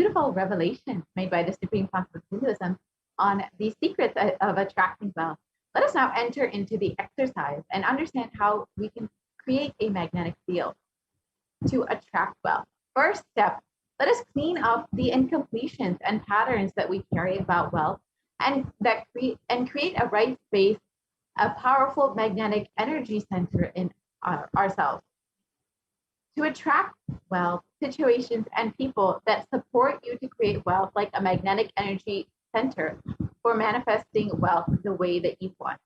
D: beautiful revelations made by the Supreme Council of Hinduism on the secrets of attracting wealth. Let us now enter into the exercise and understand how we can create a magnetic field to attract wealth. First step, let us clean up the incompletions and patterns that we carry about wealth and create a right space, a powerful magnetic energy center in ourselves. To attract wealth, situations, and people that support you to create wealth like a magnetic energy center for manifesting wealth the way that you want.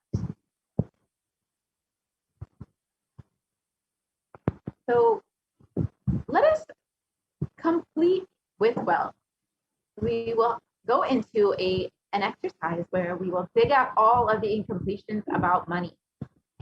D: So let us complete with wealth. We will go into an exercise where we will dig out all of the incompletions about money.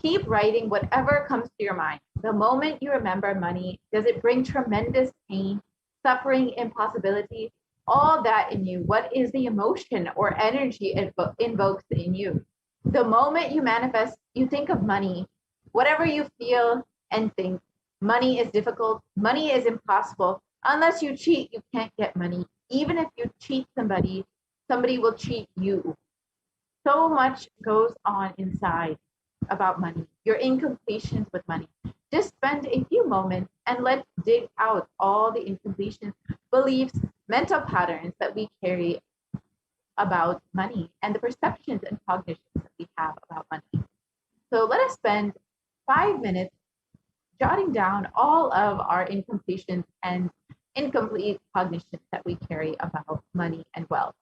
D: Keep writing whatever comes to your mind. The moment you remember money, does it bring tremendous pain, suffering, impossibility? All that in you. What is the emotion or energy it invokes in you? The moment you manifest, you think of money, whatever you feel and think, money is difficult, money is impossible. Unless you cheat, you can't get money. Even if you cheat somebody, somebody will cheat you. So much goes on inside about money, your incompletions with money. Just spend a few moments and let's dig out all the incompletions, beliefs, mental patterns that we carry about money and the perceptions and cognitions that we have about money. So let us spend 5 minutes jotting down all of our incompletions and incomplete cognitions that we carry about money and wealth.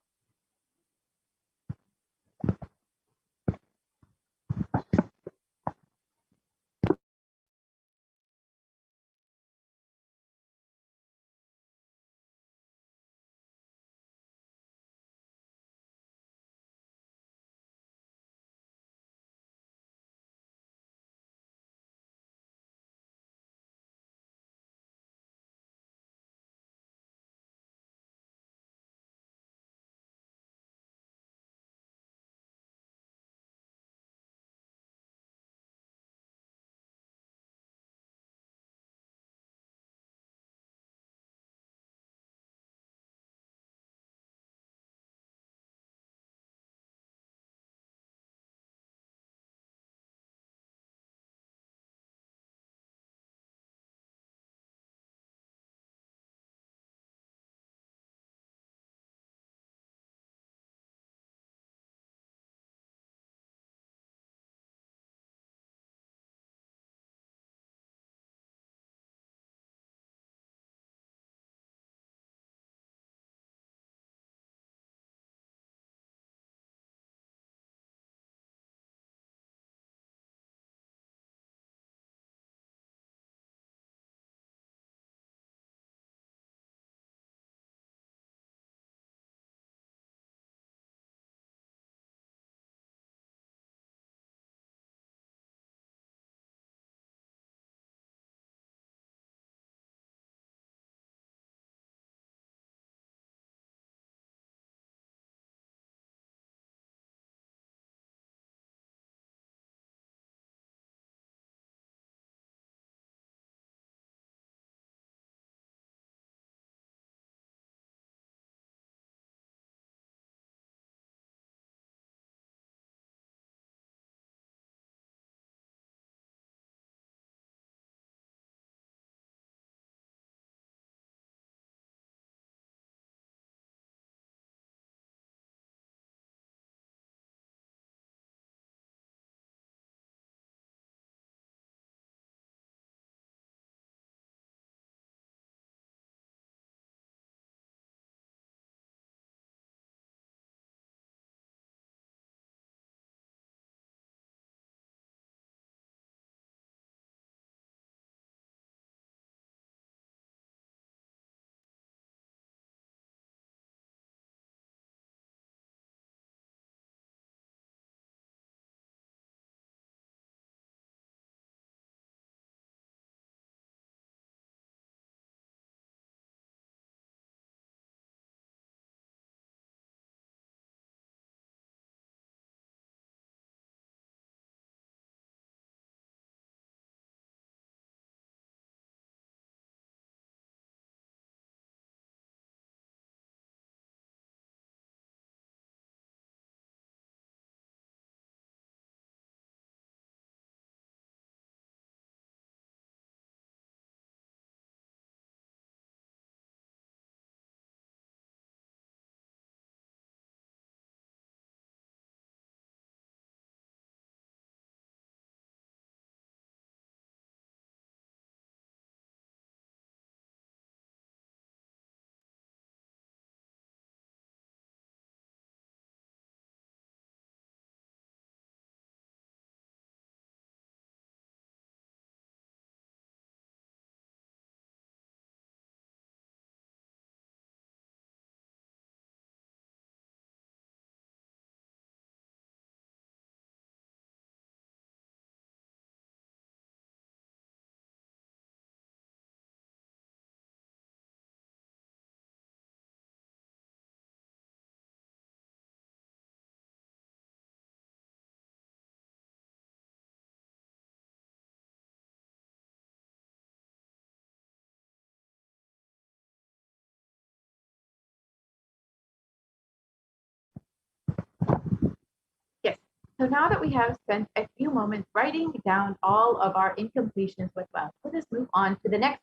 D: So now that we have spent a few moments writing down all of our incompletions with wealth, let us move on to the next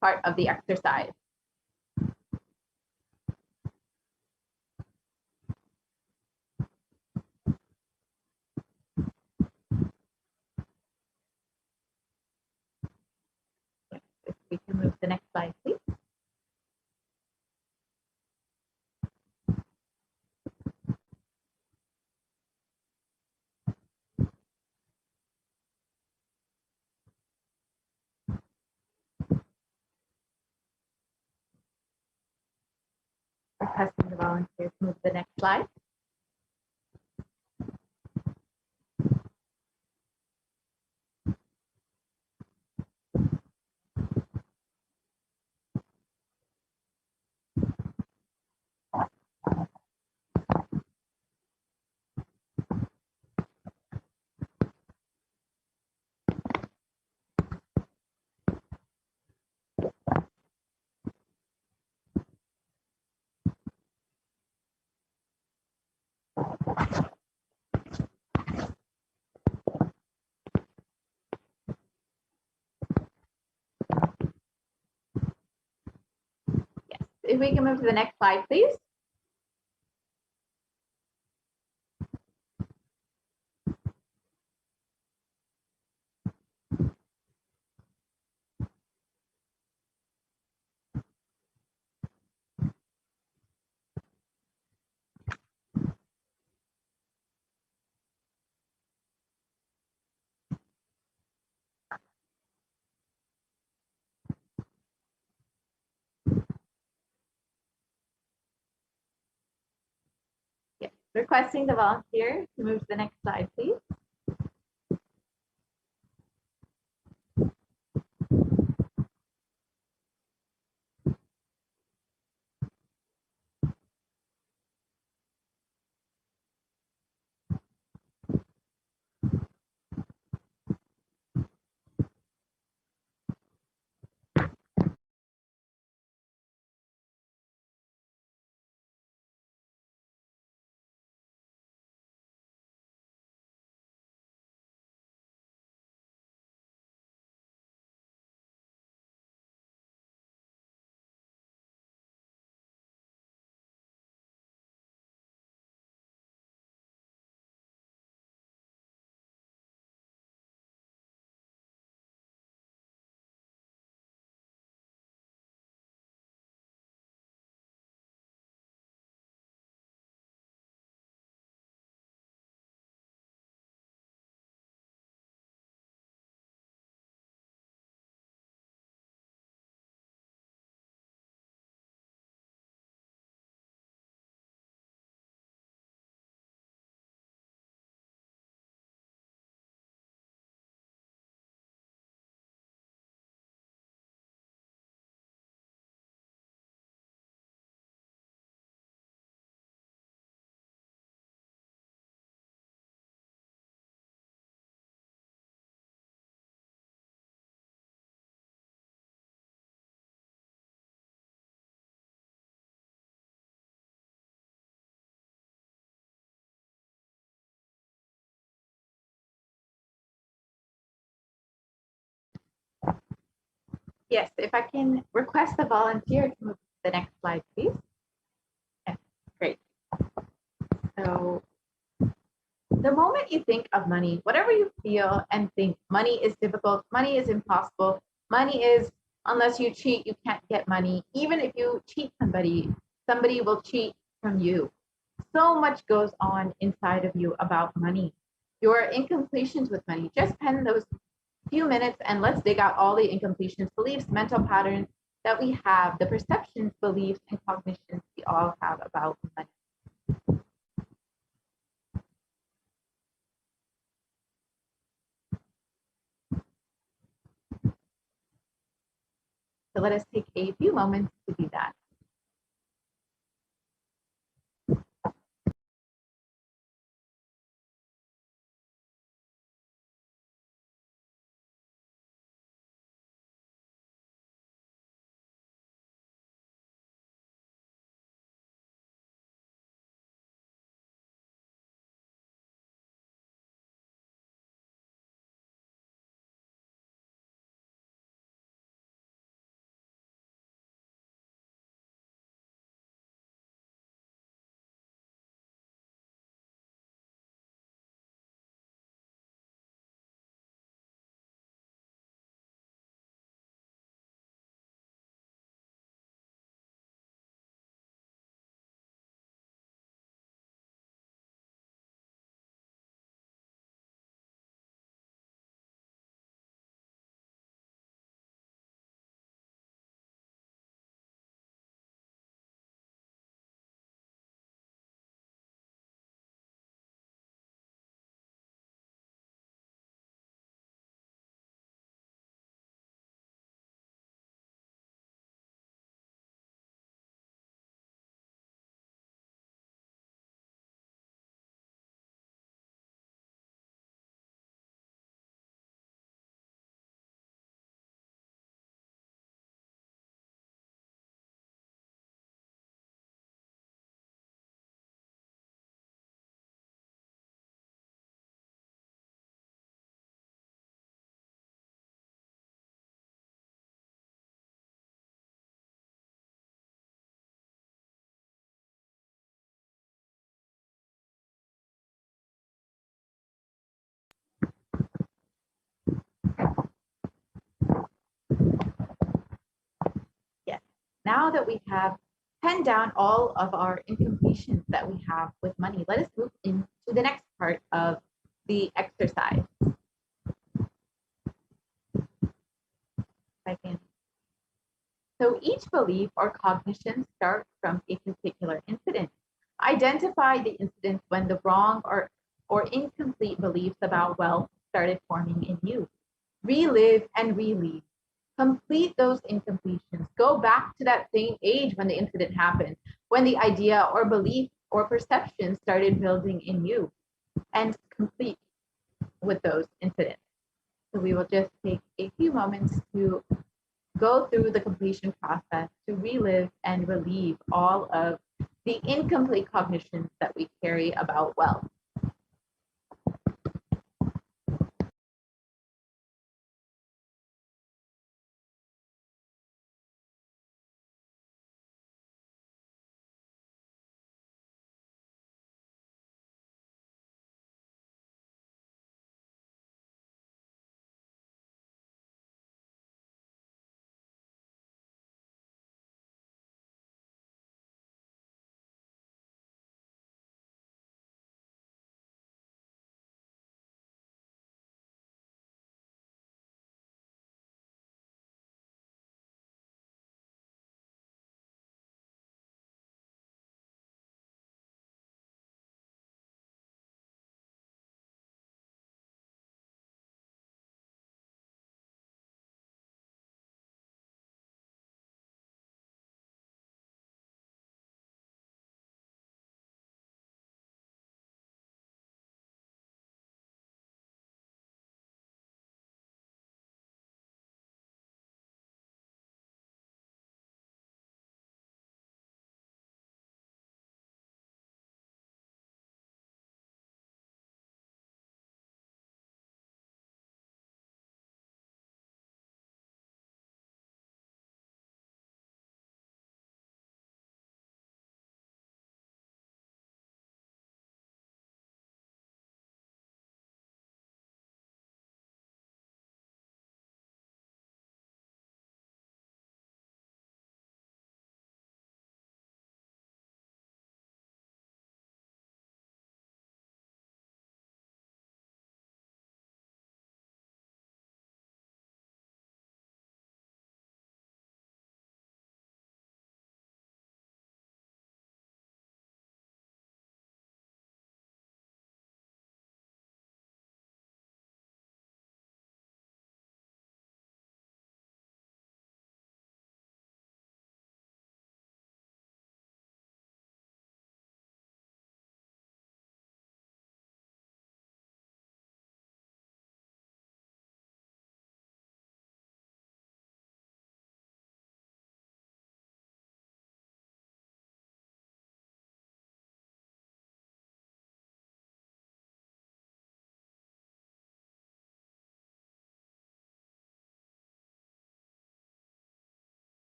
D: part of the exercise. If we can move to the next slide, please. Requesting the volunteers to move to the next slide. Yes, if we can move to the next slide, please. Yes, requesting the volunteer to move to the next slide, please. Yes, if I can request the volunteer to move to the next slide, please. Yes, great. So the moment you think of money, whatever you feel and think, money is difficult, money is impossible, money is, unless you cheat, you can't get money. Even if you cheat somebody, somebody will cheat from you. So much goes on inside of you about money. Your incompletions with money. Just pen those few minutes and let's dig out all the incompletions, beliefs, mental patterns that we have, the perceptions, beliefs, and cognitions we all have about money. So let us take a few moments to do that. Now that we have penned down all of our incompletions that we have with money, let us move into the next part of the exercise. Second. So each belief or cognition starts from a particular incident. Identify the incidents when the wrong or incomplete beliefs about wealth started forming in you. Relive and relive. Complete those incompletions. Go back to that same age when the incident happened, when the idea or belief or perception started building in you, and complete with those incidents. So we will just take a few moments to go through the completion process to relive and relieve all of the incomplete cognitions that we carry about wealth.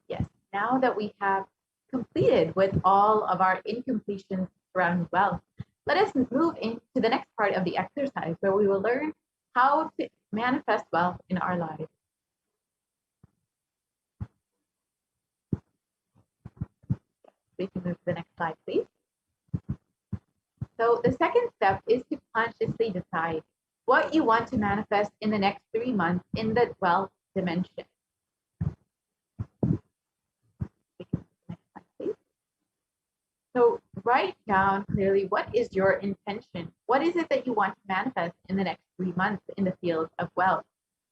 D: Yes, now that we have completed with all of our incompletions surrounding wealth, let us move into the next part of the exercise where we will learn how to manifest wealth in our lives. We can move to the next slide, please. So the second step is to consciously decide what you want to manifest in the next 3 months in the wealth dimension. We can move to the next slide, please. So write down clearly, what is your intention? What is it that you want to manifest in the next 3 months in the field of wealth?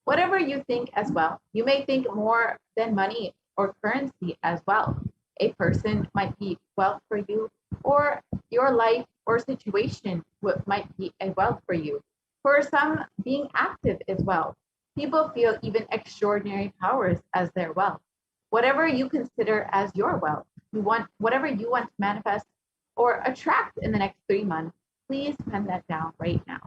D: Whatever you think as well. You may think more than money or currency as well. A person might be wealth for you, or your life or situation might be a wealth for you. For some, being active as well. People feel even extraordinary powers as their wealth. Whatever you consider as your wealth, whatever you want to manifest or attract in the next 3 months, please pen that down right now.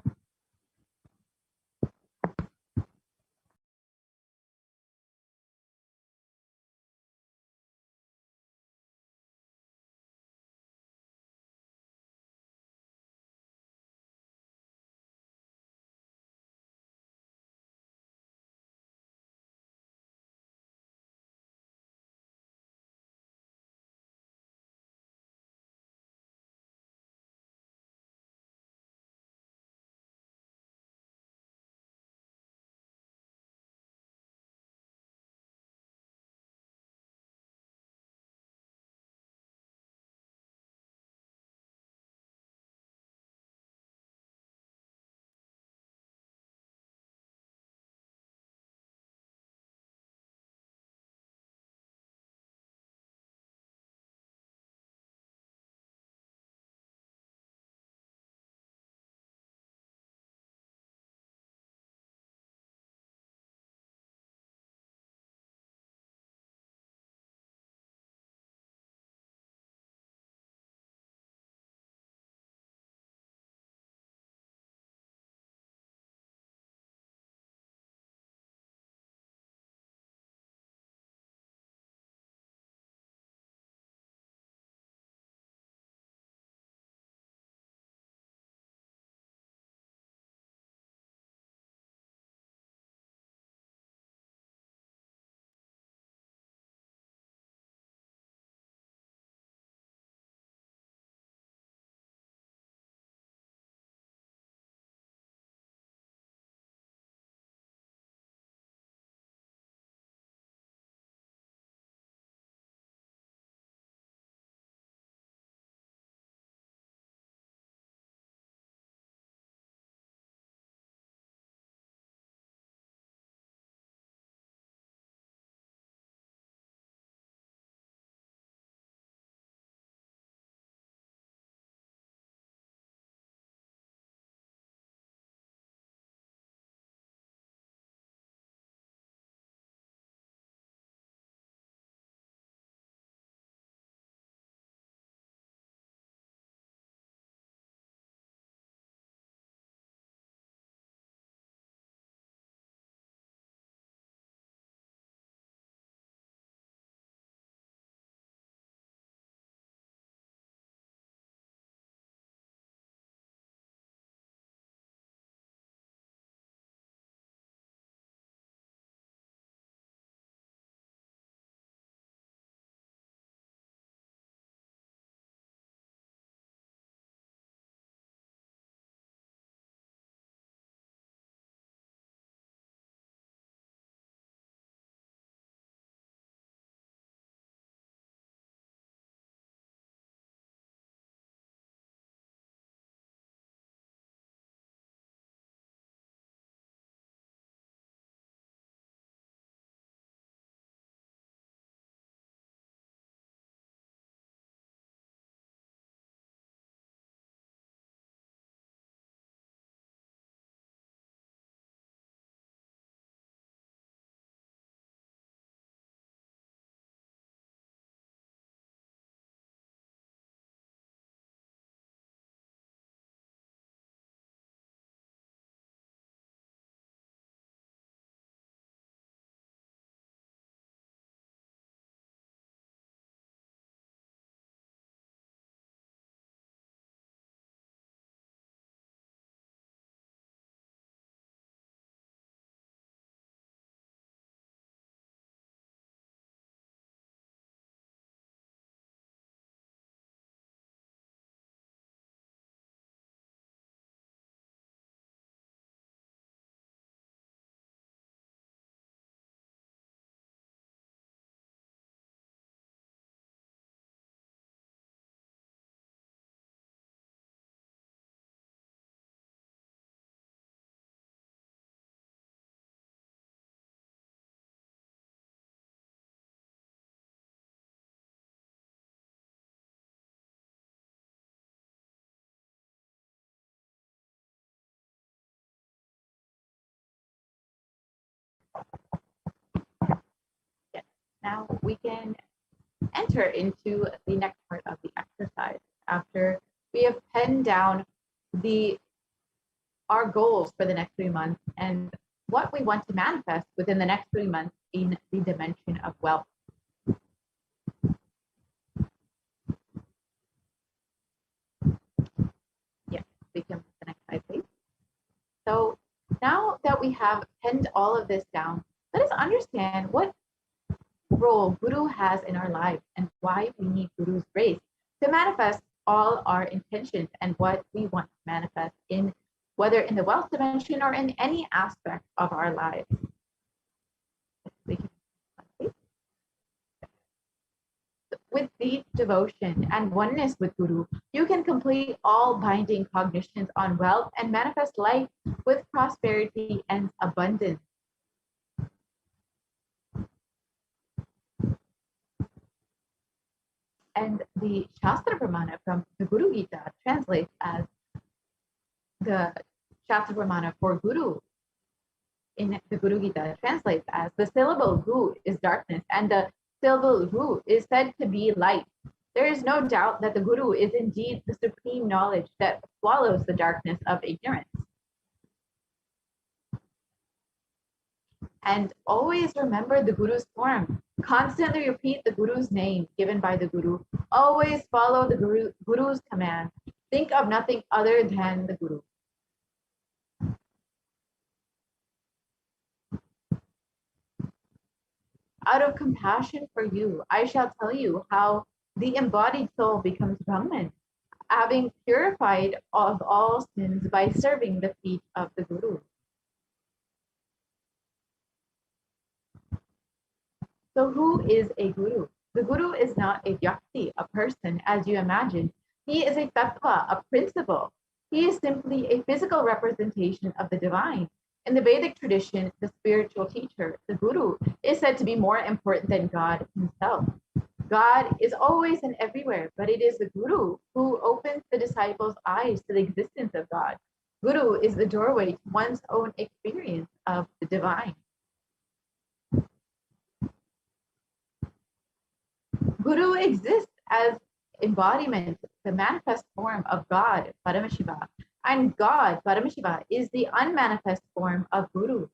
D: now we can enter into the next part of the exercise. After we have penned down our goals for the next 3 months and what we want to manifest within the next 3 months in the dimension of wealth. Yes, we can move the next slide, please. So now that we have penned all of this down, let us understand what role Guru has in our lives and why we need Guru's grace to manifest all our intentions and what we want to manifest in, whether in the wealth dimension or in any aspect of our lives. With deep devotion and oneness with Guru, you can complete all binding cognitions on wealth and manifest life with prosperity and abundance. And the Shastra Pramana from the Guru Gita translates as the Shastra Pramana for Guru in the Guru Gita translates as the syllable Gu is darkness and the syllable Ru is said to be light. There is no doubt that the Guru is indeed the supreme knowledge that swallows the darkness of ignorance. And always remember the Guru's form. Constantly repeat the Guru's name given by the Guru. Always follow the Guru's command. Think of nothing other than the Guru. Out of compassion for you, I shall tell you how the embodied soul becomes Brahman, having purified of all sins by serving the feet of the Guru. So who is a Guru? The Guru is not a vyakti, a person, as you imagine. He is a tattva, a principle. He is simply a physical representation of the divine. In the Vedic tradition, the spiritual teacher, the Guru, is said to be more important than God himself. God is always and everywhere, but it is the Guru who opens the disciples' eyes to the existence of God. Guru is the doorway to one's own experience of the divine. Guru exists as embodiment, the manifest form of God, Paramashiva. And God, Paramashiva, is the unmanifest form of Guru.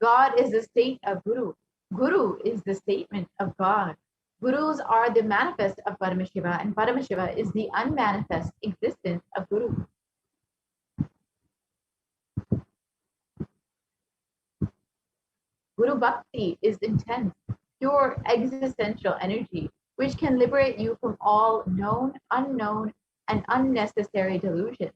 D: God is the state of Guru. Guru is the statement of God. Gurus are the manifest of Paramashiva, and Paramashiva is the unmanifest existence of Guru. Guru Bhakti is intense, pure existential energy, which can liberate you from all known, unknown, and unnecessary delusions.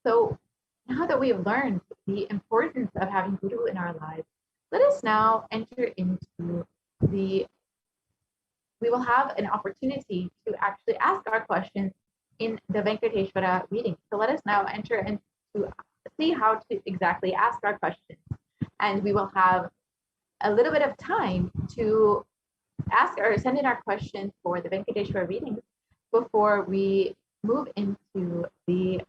D: So now that we have learned the importance of having Guru in our lives, let us now enter into we will have an opportunity to actually ask our questions in the Venkateshwara reading. So let us now enter into see how to exactly ask our questions. And we will have a little bit of time to ask or send in our questions for the Venkateshwara readings before we move into the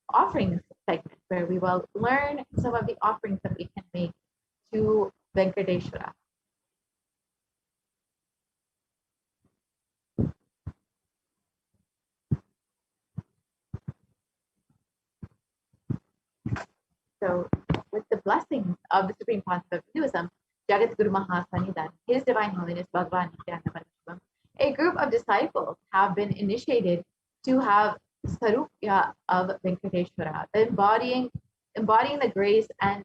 D: offerings segment, where we will learn some of the offerings that we can make to Venkateshwara. So, with the blessings of the Supreme Pontiff of Hinduism, Jagat Guru Mahasanidan, His Divine Holiness Bhagavan Nithyananda Paramashivam, a group of disciples have been initiated to have Sarupya of Venkateshwara, embodying the grace and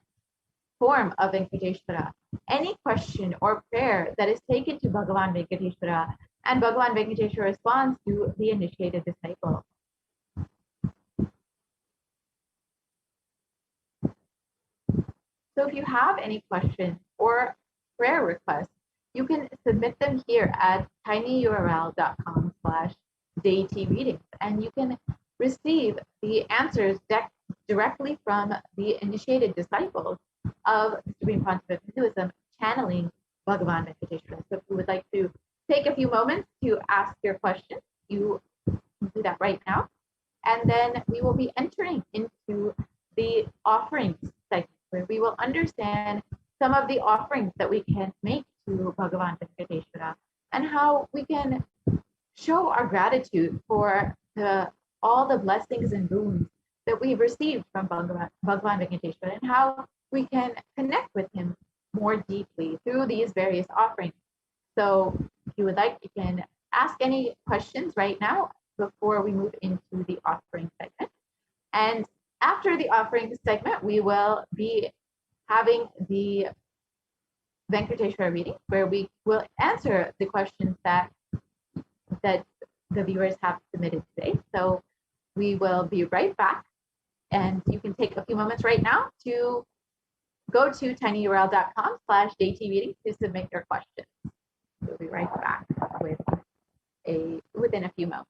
D: form of Venkateshwara. Any question or prayer that is taken to Bhagavan Venkateshwara, and Bhagavan Venkateshwara responds to the initiated disciple. So if you have any questions or prayer requests, you can submit them here at tinyurl.com/daytreadings, and you can receive the answers directly from the initiated disciples of the Supreme Pontiff of Hinduism, channeling Bhagavan Venkateshwara. So if you would like to take a few moments to ask your questions, you can do that right now. And then we will be entering into the offerings segment. where we will understand some of the offerings that we can make to Bhagavan Venkateshwara and how we can show our gratitude for all the blessings and boons that we've received from Bhagavan Venkateshwara and how we can connect with him more deeply through these various offerings. So if you would like, you can ask any questions right now before we move into the offering segment. And after the offering segment, we will be having the Venkateshwara reading, where we will answer the questions that the viewers have submitted today. So we will be right back. And you can take a few moments right now to go to tinyurl.com/daytreading to submit your questions. We'll be right back within a few moments.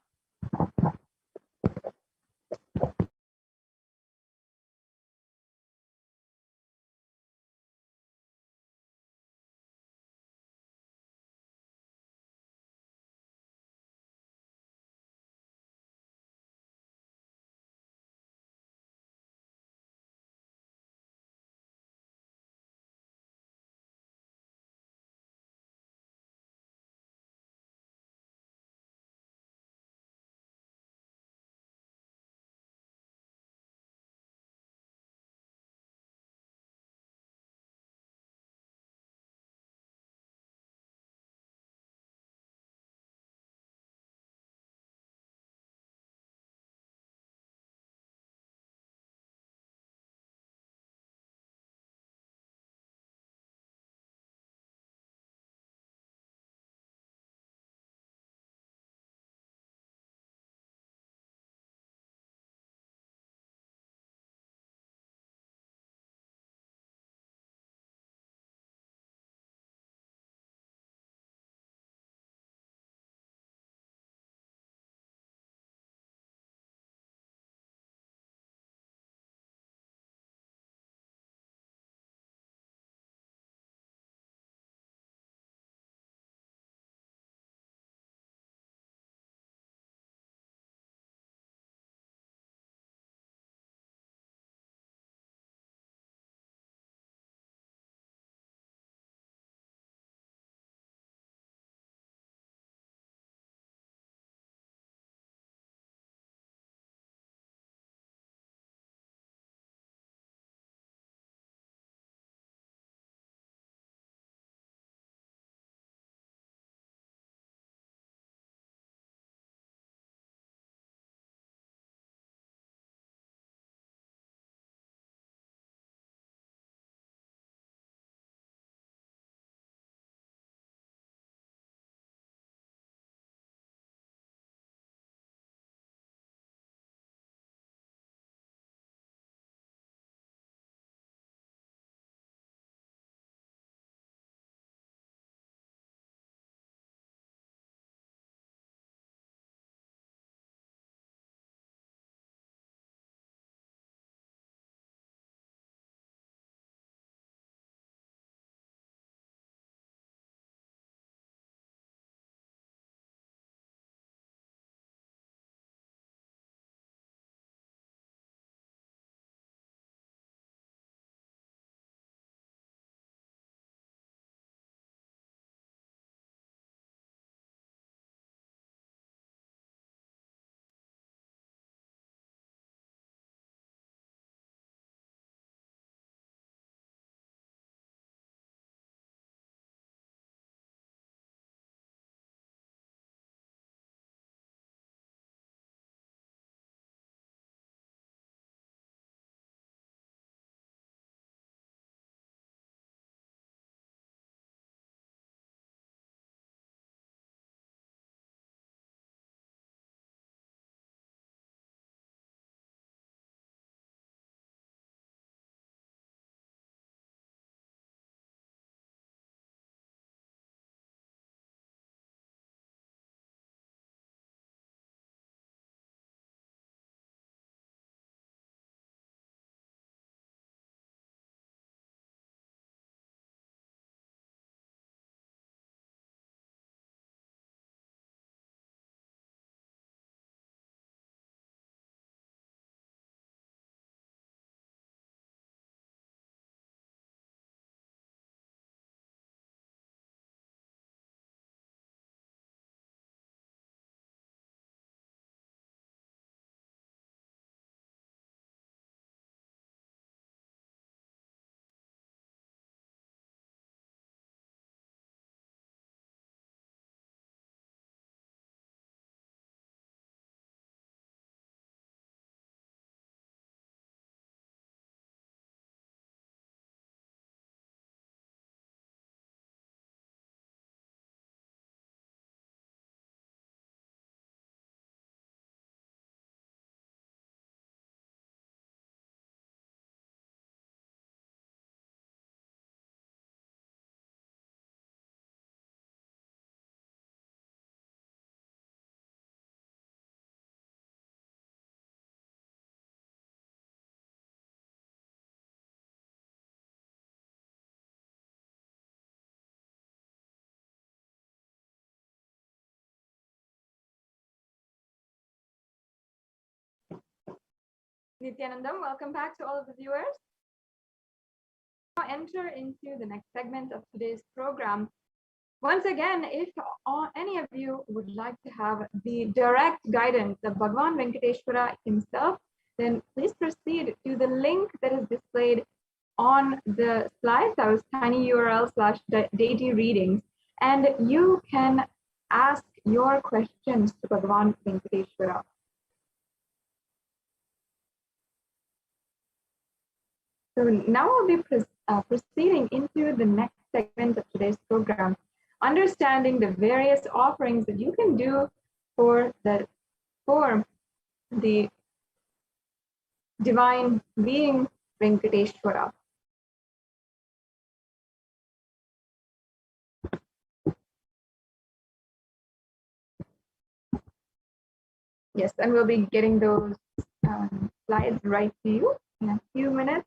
D: Nithyanandam, welcome back to all of the viewers. Now enter into the next segment of today's program. Once again, if any of you would like to have the direct guidance of Bhagavan Venkateshwara himself, then please proceed to the link that is displayed on the slides, that was tinyurl/deity readings, and you can ask your questions to Bhagavan Venkateshwara. So now we'll be proceeding into the next segment of today's program, understanding the various offerings that you can do for the divine being Venkateshwara. Yes, and we'll be getting those slides right to you in a few minutes.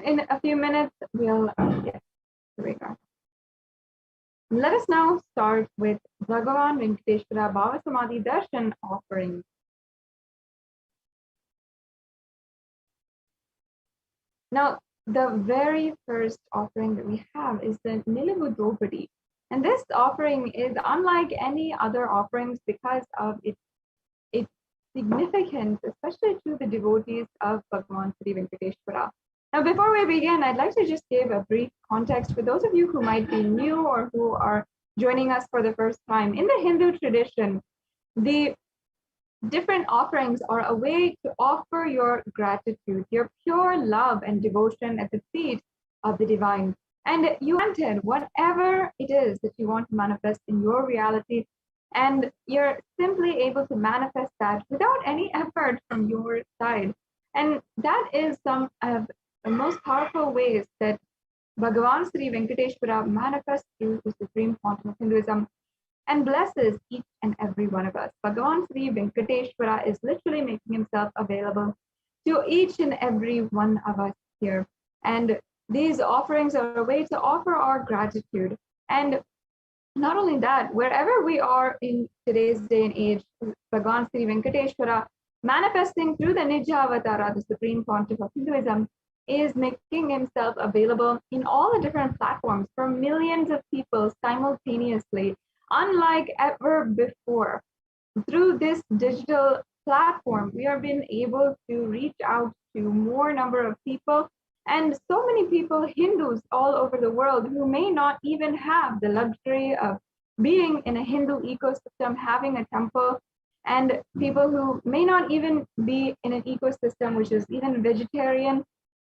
D: In a few minutes, we'll, yes, here we go. Let us now start with Bhagavan Venkateshwara Bhava Samadhi Darshan offering. Now, the very first offering that we have is the Nilabudopadi. And this offering is unlike any other offerings because of its significance, especially to the devotees of Bhagavan Sri Venkateshwara. Now, before we begin, I'd like to just give a brief context for those of you who might be new or who are joining us for the first time. In the Hindu tradition, the different offerings are a way to offer your gratitude, your pure love and devotion at the feet of the divine. And you wanted whatever it is that you want to manifest in your reality, and you're simply able to manifest that without any effort from your side. And that is some of the most powerful ways that Bhagavan Sri Venkateshwara manifests through the Supreme Quantum of Hinduism and blesses each and every one of us. Bhagavan Sri Venkateshwara is literally making himself available to each and every one of us here. And these offerings are a way to offer our gratitude. And not only that, wherever we are in today's day and age, Bhagavan Sri Venkateshwara manifesting through the Nija Avatara, the Supreme Pontiff of Hinduism, is making himself available in all the different platforms for millions of people simultaneously, unlike ever before. Through this digital platform, we are being able to reach out to more number of people, and so many people, Hindus all over the world, who may not even have the luxury of being in a Hindu ecosystem, having a temple, and people who may not even be in an ecosystem which is even vegetarian.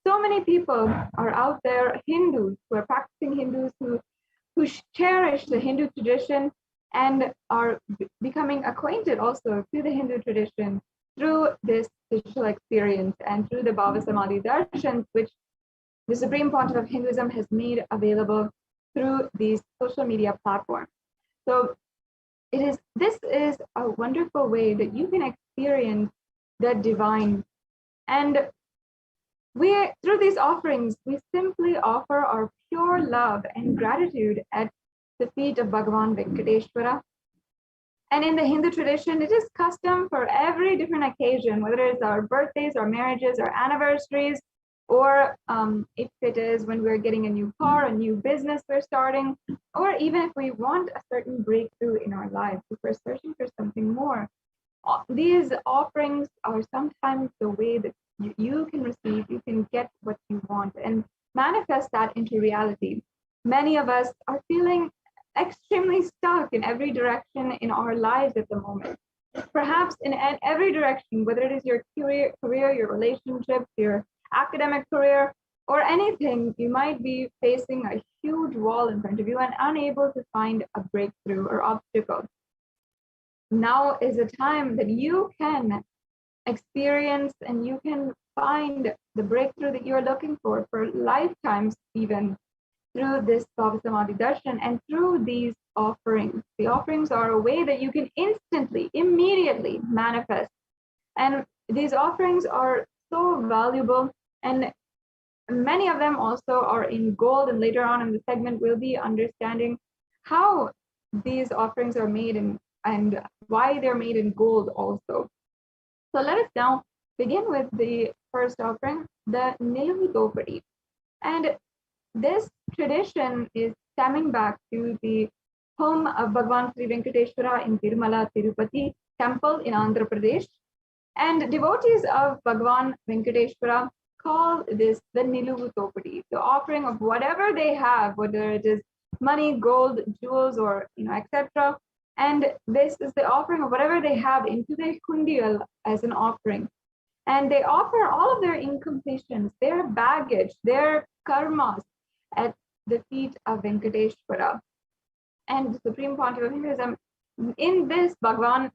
D: So many people are out there, Hindus, who are practicing Hindus, who cherish the Hindu tradition and are becoming acquainted also to the Hindu tradition through this digital experience and through the Bhava Samadhi Darshan, which the Supreme Pontiff of Hinduism has made available through these social media platforms. So this is a wonderful way that you can experience the divine. And through these offerings, we simply offer our pure love and gratitude at the feet of Bhagavan Venkateshwara. And in the Hindu tradition, it is custom for every different occasion, whether it's our birthdays, our marriages, our anniversaries, or if it is when we're getting a new car, a new business we're starting, or even if we want a certain breakthrough in our lives, if we're searching for something more. These offerings are sometimes the way that you can receive, you can get what you want and manifest that into reality. Many of us are feeling extremely stuck in every direction in our lives at the moment. Perhaps in every direction, whether it is your career, your relationships, your academic career, or anything, you might be facing a huge wall in front of you and unable to find a breakthrough or obstacle. Now is a time that you can experience and you can find the breakthrough that you're looking for lifetimes, even through this Bhava Samadhi Darshan and through these offerings. The offerings are a way that you can instantly, immediately manifest. And these offerings are so valuable, and many of them also are in gold. And later on in the segment, we'll be understanding how these offerings are made and why they're made in gold also. So let us now begin with the first offering, the Niluvu Dopadi. And this tradition is stemming back to the home of Bhagavan Sri Venkateshwara in Tirumala Tirupati temple in Andhra Pradesh. And devotees of Bhagavan Venkateshwara call this the Niluvu Dopadi, the offering of whatever they have, whether it is money, gold, jewels, or etc. And this is the offering of whatever they have into their kundial as an offering. And they offer all of their incompletions, their baggage, their karmas at the feet of Venkateshwara. And the Supreme Pontiff of Hinduism, in this Bhagavan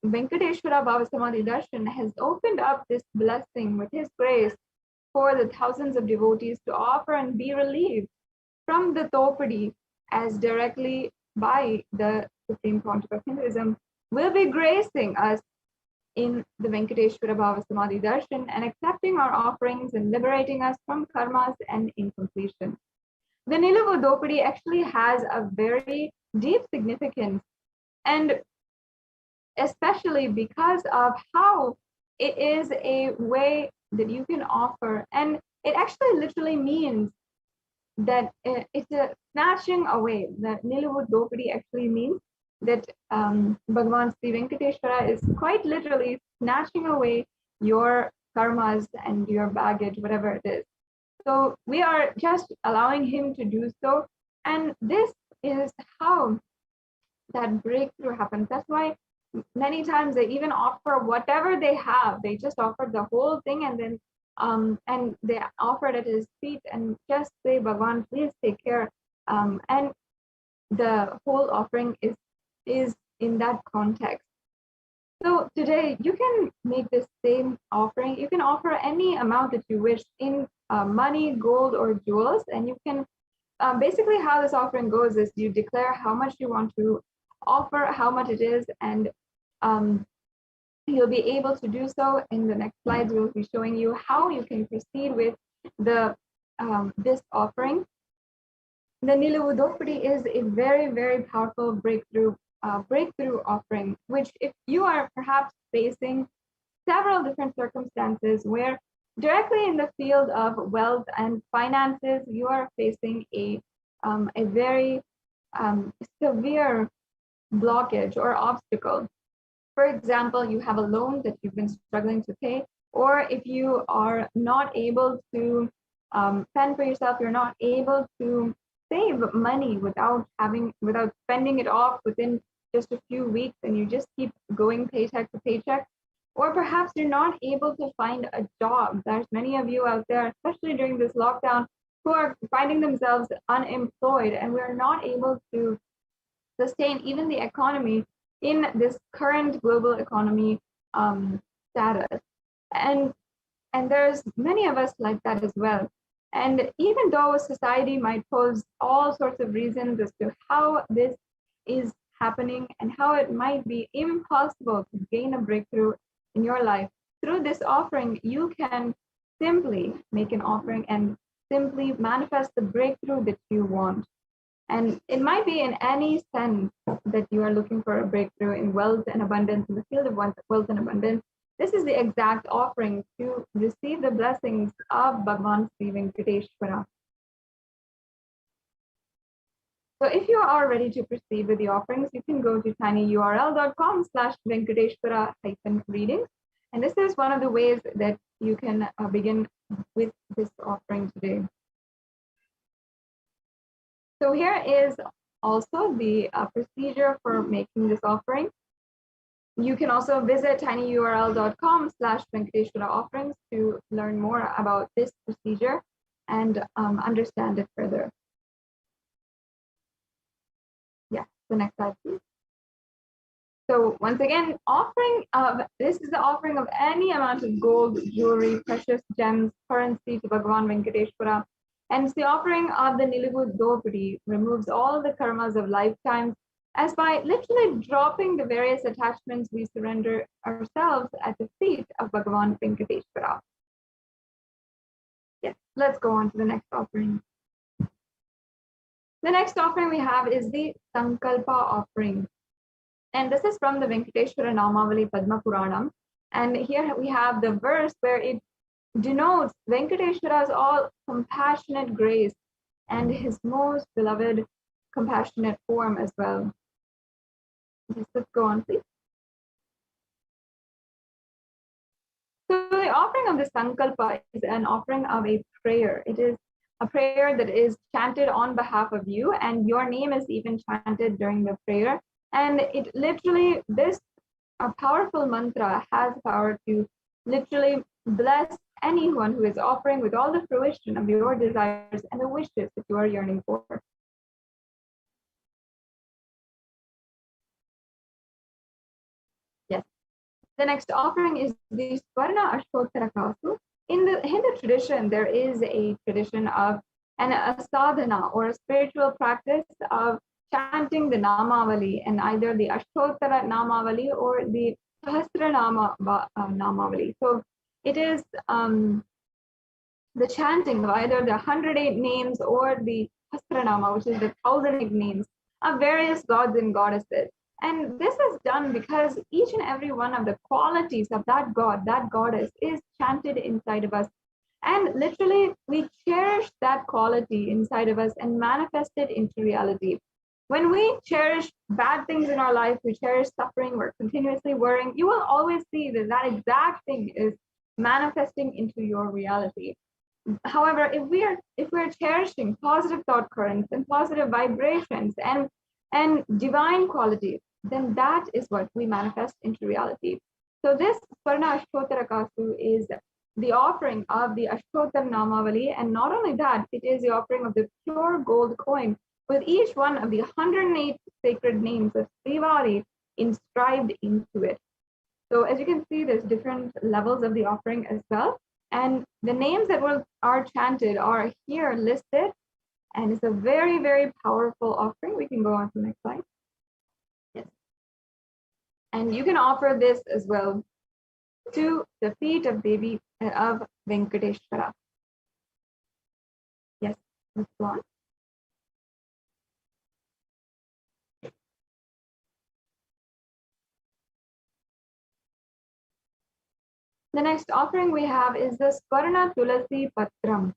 D: Venkateshwara Bhava Samadhi Darshan has opened up this blessing with his grace for the thousands of devotees to offer and be relieved from the Topadi, as directly by the Supreme Pontiff of Hinduism will be gracing us in the Venkateshwara Bhava Samadhi Darshan and accepting our offerings and liberating us from karmas and incompletion. The Niluvu Dopadi actually has a very deep significance, and especially because of how it is a way that you can offer, and it actually literally means that it's a snatching away. The Niluvu Dopadi actually means that Bhagavan Sri Venkateshwara is quite literally snatching away your karmas and your baggage, whatever it is. So we are just allowing him to do so. And this is how that breakthrough happens. That's why many times they even offer whatever they have. They just offer the whole thing and then and they offer it at his feet and just say, Bhagavan, please take care. And the whole offering is in that context. So today you can make this same offering. You can offer any amount that you wish in money, gold, or jewels. And you can basically how this offering goes is you declare how much you want to offer, how much it is, and you'll be able to do so. In the next slides, we'll be showing you how you can proceed with the this offering. The Niluvu Dopadi is a very, very powerful breakthrough offering, which if you are perhaps facing several different circumstances where directly in the field of wealth and finances, you are facing a very severe blockage or obstacle. For example, you have a loan that you've been struggling to pay, or if you are not able to fend for yourself, you're not able to save money without spending it off within just a few weeks, and you just keep going paycheck to paycheck. Or perhaps you're not able to find a job. There's many of you out there, especially during this lockdown, who are finding themselves unemployed, and we're not able to sustain even the economy in this current global economy status. And there's many of us like that as well. And even though society might pose all sorts of reasons as to how this is happening and how it might be impossible to gain a breakthrough in your life, through this offering, you can simply make an offering and simply manifest the breakthrough that you want. And it might be in any sense that you are looking for a breakthrough in wealth and abundance, in the field of wealth and abundance. This is the exact offering to receive the blessings of Bhagavan Sri Venkateshwara. So if you are ready to proceed with the offerings, you can go to tinyurl.com/Venkateshwara-readings. And this is one of the ways that you can begin with this offering today. So here is also the procedure for making this offering. You can also visit tinyurl.com/Venkateshwara offerings to learn more about this procedure and understand it further. Yeah, the next slide, please. So once again, this is the offering of any amount of gold, jewelry, precious gems, currency to Bhagavan Venkateshwara. And the offering of the Niluvu Dopadi removes all the karmas of lifetimes, as by literally dropping the various attachments, we surrender ourselves at the feet of Bhagavan Venkateshwara. Yes, let's go on to the next offering. The next offering we have is the Sankalpa offering. And this is from the Venkateshwara Namavali Padma Puranam. And here we have the verse where it denotes Venkateshwara's all compassionate grace and his most beloved compassionate form as well. Yes, let's go on, please. So the offering of the Sankalpa is an offering of a prayer. It is a prayer that is chanted on behalf of you, and your name is even chanted during the prayer. And it literally, this a powerful mantra has power to literally bless anyone who is offering with all the fruition of your desires and the wishes that you are yearning for. Yes. The next offering is the Swarna Ashtottara Kasu. In the Hindu tradition, there is a tradition of a sadhana or a spiritual practice of chanting the Namavali, and either the Ashtottara Namavali or the Sahasra Namavali. So it is the chanting of either the 108 names or the Sahasranama, which is the 1,008 names of various gods and goddesses. And this is done because each and every one of the qualities of that god, that goddess, is chanted inside of us. And literally, we cherish that quality inside of us and manifest it into reality. When we cherish bad things in our life, we cherish suffering, we're continuously worrying, you will always see that that exact thing is manifesting into your reality. However, if we're cherishing positive thought currents and positive vibrations and divine qualities, then that is what we manifest into reality. So this Swarna Ashtottara Kasu is the offering of the Ashtottara Namavali, and not only that, it is the offering of the pure gold coin with each one of the 108 sacred names of Srivari inscribed into it. So as you can see, there's different levels of the offering as well. And the names that are chanted are here listed. And it's a very, very powerful offering. We can go on to the next slide. Yes. And you can offer this as well to the feet of Devi of Venkateshwara. Yes, let's go on. The next offering we have is the Swarna Tulasi Patram.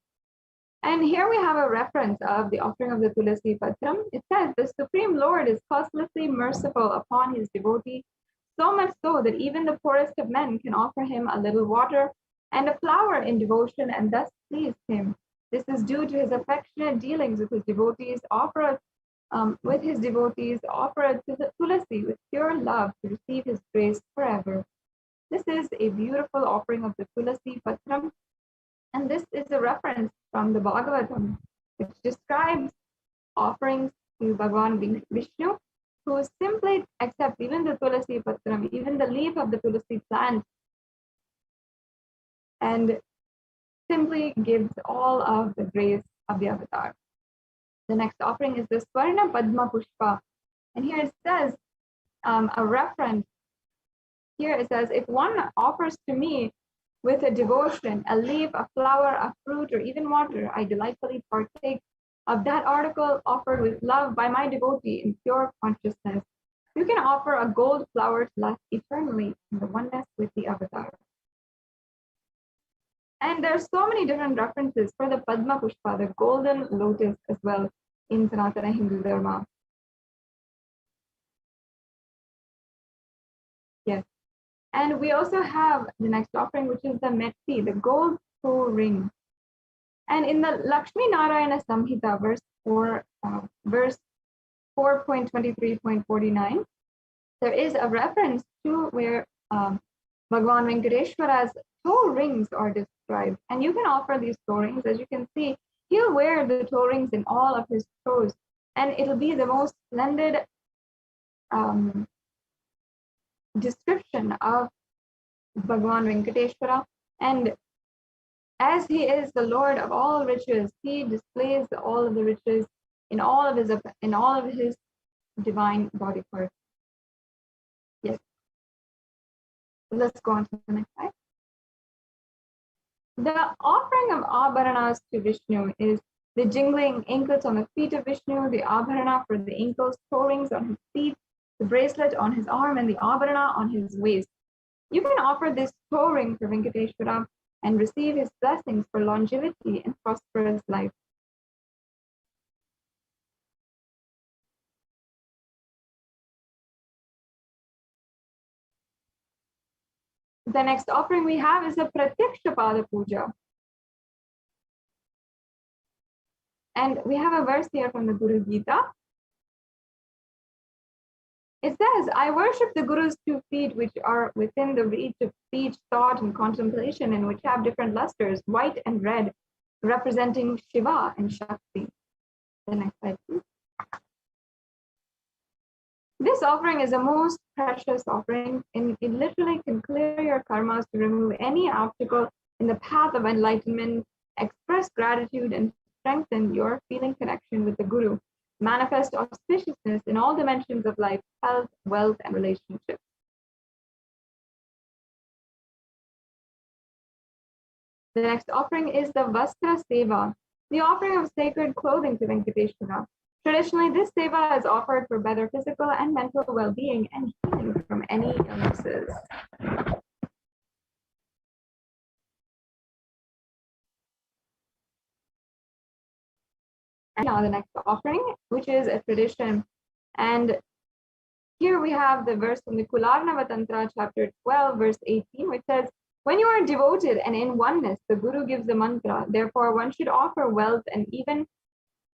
D: And here we have a reference of the offering of the Tulasi Patram. It says, the Supreme Lord is causelessly merciful upon his devotee, so much so that even the poorest of men can offer him a little water and a flower in devotion and thus please him. This is due to his affectionate dealings with his devotees, offer a Tulasi with pure love to receive his grace forever. This is a beautiful offering of the Tulasi Patram, and this is a reference from the Bhagavatam, which describes offerings to Bhagavan Vishnu, who simply accepts even the Tulasi Patram, even the leaf of the Tulasi plant, and simply gives all of the grace of the avatar. The next offering is the Swarna Padma Pushpa, and here it says a reference. Here it says, if one offers to me with a devotion, a leaf, a flower, a fruit, or even water, I delightfully partake of that article offered with love by my devotee in pure consciousness. You can offer a gold flower to last eternally in the oneness with the avatar. And there are so many different references for the Padma Pushpa, the golden lotus, as well in Sanatana Hindu Dharma. Yes. And we also have the next offering, which is the Metti, the gold toe ring. And in the Lakshmi Narayana Samhita, verse 4.23.49, there is a reference to where Bhagavan Venkateshwara's toe rings are described. And you can offer these toe rings. As you can see, he'll wear the toe rings in all of his toes. And it'll be the most splendid description of Bhagavan Venkateshwara. And as he is the Lord of all riches, he displays all of the riches in all of his divine body parts. Yes. Let's go on to the next slide. The offering of Abharanas to Vishnu is
F: the jingling anklets on the feet of Vishnu, the abharana for the ankles, toe rings on his feet, the bracelet on his arm, and the abharana on his waist. You can offer this toe ring for Venkateshwara and receive his blessings for longevity and prosperous life. The next offering we have is a Pratyaksha Pada Puja. And we have a verse here from the Guru Gita. It says, I worship the Guru's 2 feet, which are within the reach of speech, thought, and contemplation, and which have different lusters, white and red, representing Shiva and Shakti. The next slide, please. This offering is a most precious offering, and it literally can clear your karmas to remove any obstacle in the path of enlightenment, express gratitude, and strengthen your feeling connection with the Guru. Manifest auspiciousness in all dimensions of life, health, wealth, and relationships. The next offering is the Vastra Seva, the offering of sacred clothing to Venkateshwara. Traditionally, this seva is offered for better physical and mental well-being and healing from any illnesses. And now the next offering, which is a tradition. And here we have the verse from the Kularnava Tantra, chapter 12, verse 18, which says, when you are devoted and in oneness, the Guru gives the mantra. Therefore, one should offer wealth and even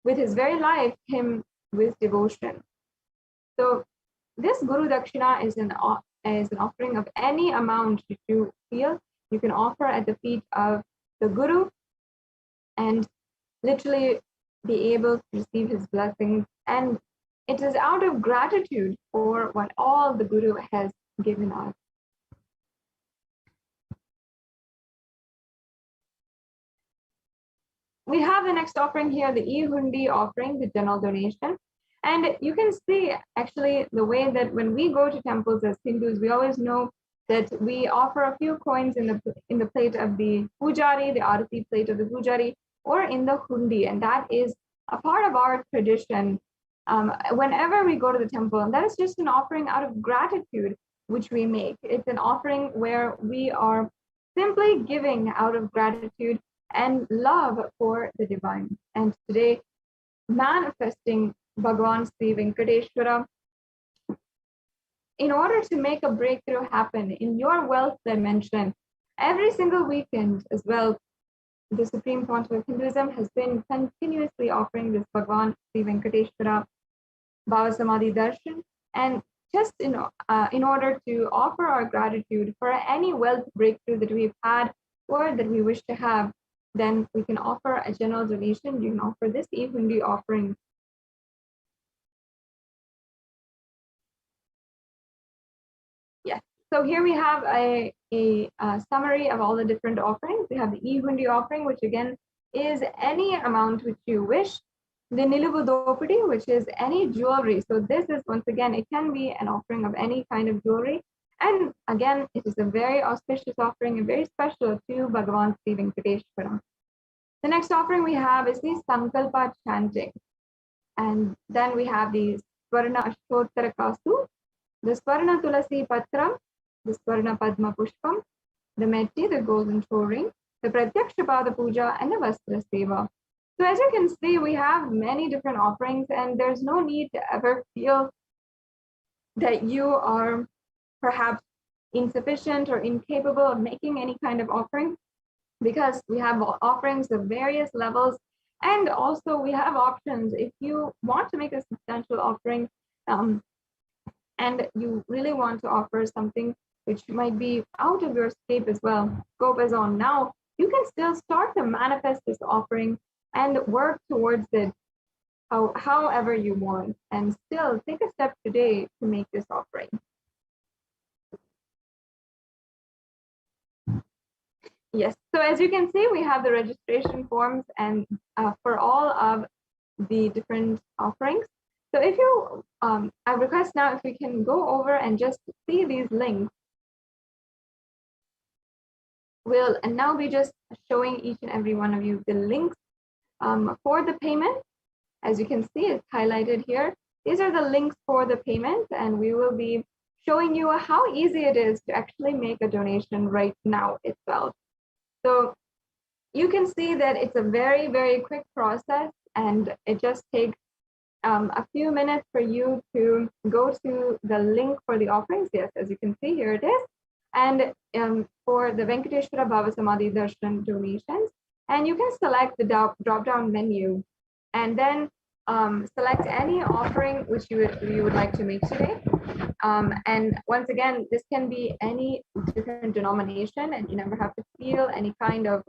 F: with his very life, him with devotion. So this Guru Dakshina is an offering of any amount that you feel you can offer at the feet of the Guru and literally be able to receive his blessings. And it is out of gratitude for what all the Guru has given us. We have the next offering here, the e-hundi offering, the general donation. And you can see actually the way that when we go to temples as Hindus, we always know that we offer a few coins in the plate of the pujari, the arati plate of the pujari, or in the hundi. And that is a part of our tradition whenever we go to the temple. And that is just an offering out of gratitude, which we make. It's an offering where we are simply giving out of gratitude and love for the divine. And today, manifesting Bhagavan Sri Venkateshwara, in order to make a breakthrough happen in your wealth dimension, every single weekend as well, the Supreme Pontiff of Hinduism has been continuously offering this Bhagavan Sri Venkateshwara Bhava Samadhi Darshan. And just in order to offer our gratitude for any wealth breakthrough that we've had or that we wish to have, then we can offer a general donation. You can offer this e-hundi offering. Yes, so here we have a summary of all the different offerings. We have the e-hundi offering, which again is any amount which you wish. The Niluvu Dopadi, which is any jewelry. So this is, once again, it can be an offering of any kind of jewelry. And again, it is a very auspicious offering and very special to Bhagavan Sri Venkateshwara. The next offering we have is the Sankalpa chanting. And then we have the Swarna Ashtottara Kastu, the Swarna Tulasi Patram, the Swarna Padma Pushpam, the Metti, the golden toe ring, the Pratyaksha Pada Puja, and the Vastra Seva. So as you can see, we have many different offerings, and there's no need to ever feel that you are perhaps insufficient or incapable of making any kind of offering, because we have offerings of various levels. And also we have options if you want to make a substantial offering and you really want to offer something which might be out of your scope as on now, you can still start to manifest this offering and work towards it however you want, and still take a step today to make this offering. Yes, so as you can see, we have the registration forms and for all of the different offerings. So if you, I request now if we can go over and just see these links. We'll and now be just showing each and every one of you the links for the payment. As you can see, it's highlighted here. These are the links for the payment, and we will be showing you how easy it is to actually make a donation right now itself. So you can see that it's a very, very quick process, and it just takes a few minutes for you to go to the link for the offerings. Yes, as you can see, here it is. And for the Venkateshwara Bhava Samadhi Darshan donations, and you can select the drop-down menu, and then select any offering which you would like to make today. And once again, this can be any different denomination, and you never have to feel any kind of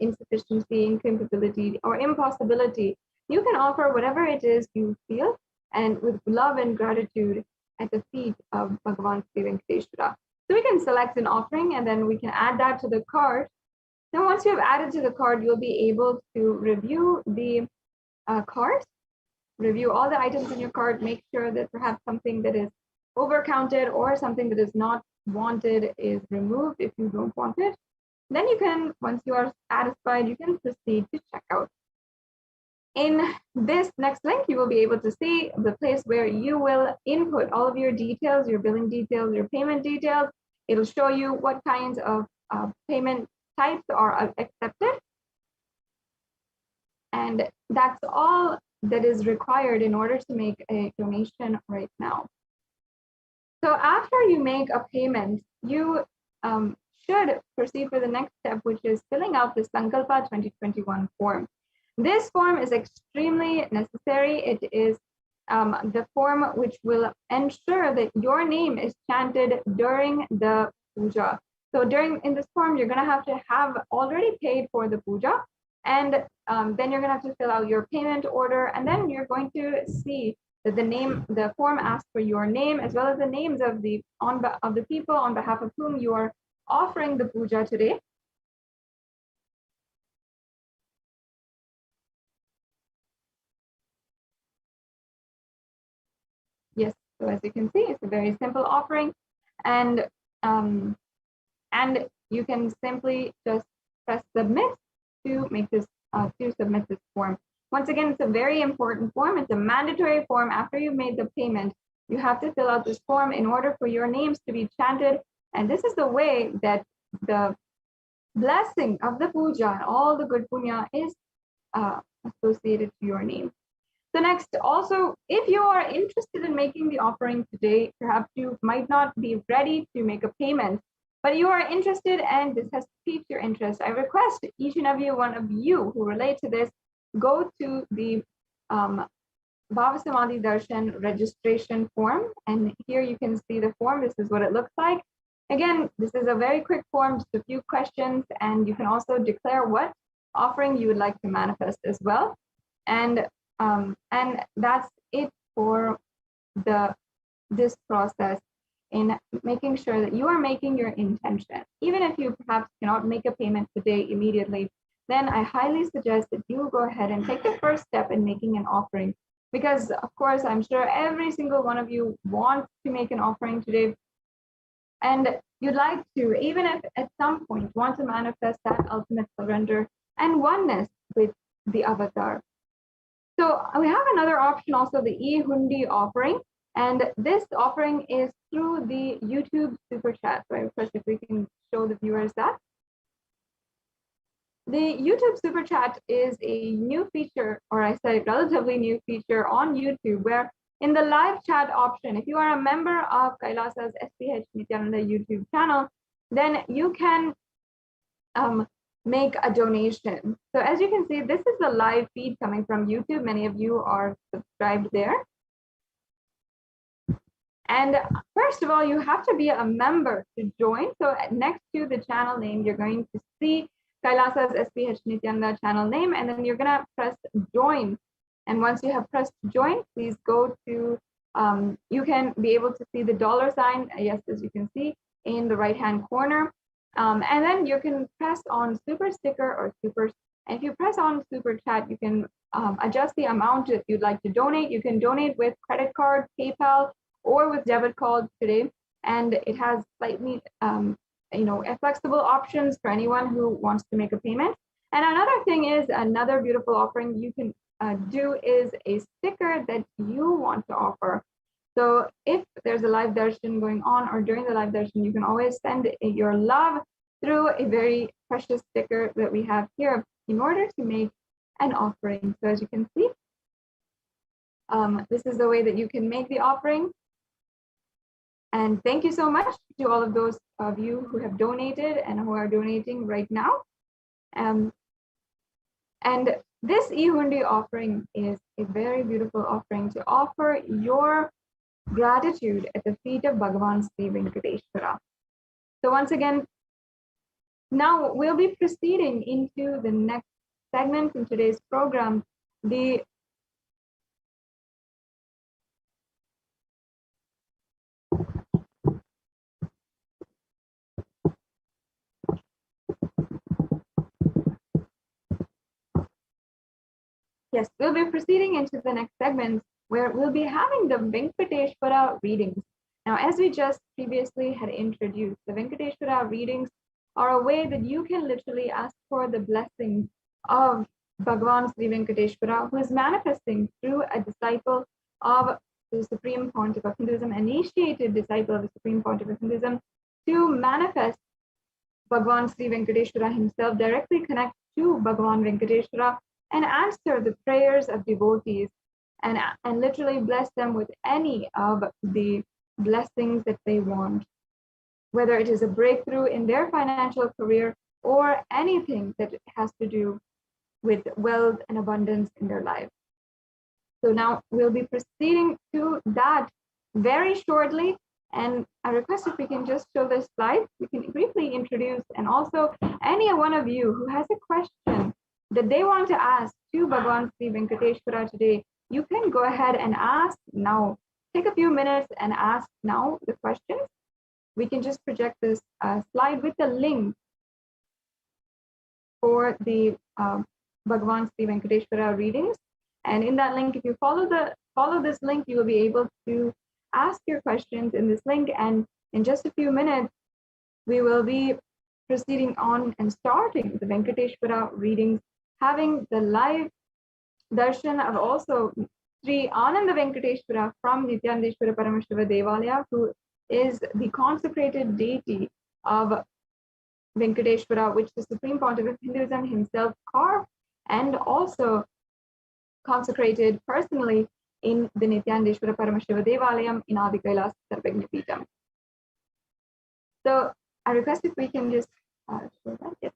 F: insufficiency, incapability, or impossibility. You can offer whatever it is you feel, and with love and gratitude at the feet of Bhagavan Venkateshwara. So we can select an offering, and then we can add that to the cart. Then once you have added to the cart, you'll be able to review the cart, review all the items in your cart, make sure that perhaps something that is overcounted or something that is not wanted is removed if you don't want it. Then you can, once you are satisfied, you can proceed to checkout. In this next link, you will be able to see the place where you will input all of your details, your billing details, your payment details. It'll show you what kinds of payment types are accepted. And that's all that is required in order to make a donation right now. So after you make a payment, you should proceed for the next step, which is filling out the Sankalpa 2021 form. This form is extremely necessary. It is the form which will ensure that your name is chanted during the puja. So in this form, you're going to have already paid for the puja, and then you're going to have to fill out your payment order, and then you're going to see that the form asks for your name as well as the names of the people on behalf of whom you are offering the puja today. Yes, so as you can see, it's a very simple offering, and you can simply just press submit to make this to submit this form. Once again, it's a very important form. It's a mandatory form. After you've made the payment, you have to fill out this form in order for your names to be chanted. And this is the way that the blessing of the puja and all the good punya is associated to your name. So next, also, if you are interested in making the offering today, perhaps you might not be ready to make a payment, but you are interested and this has piqued your interest, I request each and every one of you who relate to this, go to the Bhava Samadhi Darshan registration form. And here you can see the form. This is what it looks like. Again, this is a very quick form, just a few questions, and you can also declare what offering you would like to manifest as well. And that's it for this process in making sure that you are making your intention. Even if you perhaps cannot make a payment today immediately, then I highly suggest that you go ahead and take the first step in making an offering. Because of course, I'm sure every single one of you wants to make an offering today. And you'd like to, even if at some point want to manifest that ultimate surrender and oneness with the avatar. So we have another option also, the e-hundi offering. And this offering is through the YouTube Super Chat. So I request if we can show the viewers that. The YouTube Super Chat is a new feature, or I say relatively new feature on YouTube, where in the live chat option, if you are a member of Kailasa's HDH Nithyananda YouTube channel, then you can make a donation. So as you can see, this is the live feed coming from YouTube. Many of you are subscribed there. And first of all, you have to be a member to join. So next to the channel name, you're going to see Kailasa's SPH Nithyananda channel name, and then you're gonna press join. And once you have pressed join, please go to, you can be able to see the $sign, yes, as you can see in the right-hand corner. And then you can press on super sticker or super, and if you press on super chat, you can adjust the amount that you'd like to donate. You can donate with credit card, PayPal, or with debit card today. And it has slightly, flexible options for anyone who wants to make a payment. And another thing is, another beautiful offering you can do is a sticker that you want to offer. So if there's a live darshan going on, or during the live darshan, you can always send your love through a very precious sticker that we have here in order to make an offering. So as you can see, this is the way that you can make the offering. And thank you so much to all of those of you who have donated and who are donating right now. And this e-hundi offering is a very beautiful offering to offer your gratitude at the feet of Bhagavan Sri Venkateshwara. So once again, now we'll be proceeding into the next segment in today's program. Yes, we'll be proceeding into the next segment where we'll be having the Venkateshwara readings. Now, as we just previously had introduced, the Venkateshwara readings are a way that you can literally ask for the blessings of Bhagavan Sri Venkateshwara, who is manifesting through a disciple of the Supreme Pontiff of Hinduism, initiated disciple of the Supreme Pontiff of Hinduism, to manifest Bhagavan Sri Venkateshwara himself, directly connect to Bhagavan Venkateshwara and answer the prayers of devotees, and literally bless them with any of the blessings that they want, whether it is a breakthrough in their financial career or anything that has to do with wealth and abundance in their life. So now we'll be proceeding to that very shortly. And I request if we can just show this slide, we can briefly introduce, and also any one of you who has a question that they want to ask to Bhagavan Sri Venkateshwara today, you can go ahead and ask now. Take a few minutes and ask now the questions. We can just project this slide with the link for the Bhagavan Sri Venkateshwara readings. And in that link, if you follow this link, you will be able to ask your questions in this link. And in just a few minutes, we will be proceeding on and starting the Venkateshwara readings, having the live darshan of also Sri Ananda Venkateshwara from Nithyananda Paramashivam Devalaya, who is the consecrated deity of Venkateshwara, which the Supreme Pontiff of Hinduism himself carved and also consecrated personally in the Nithyananda Paramashivam Devalayam in Adi Kailas Sarvagnapitam. So I request if we can just show that. Yes.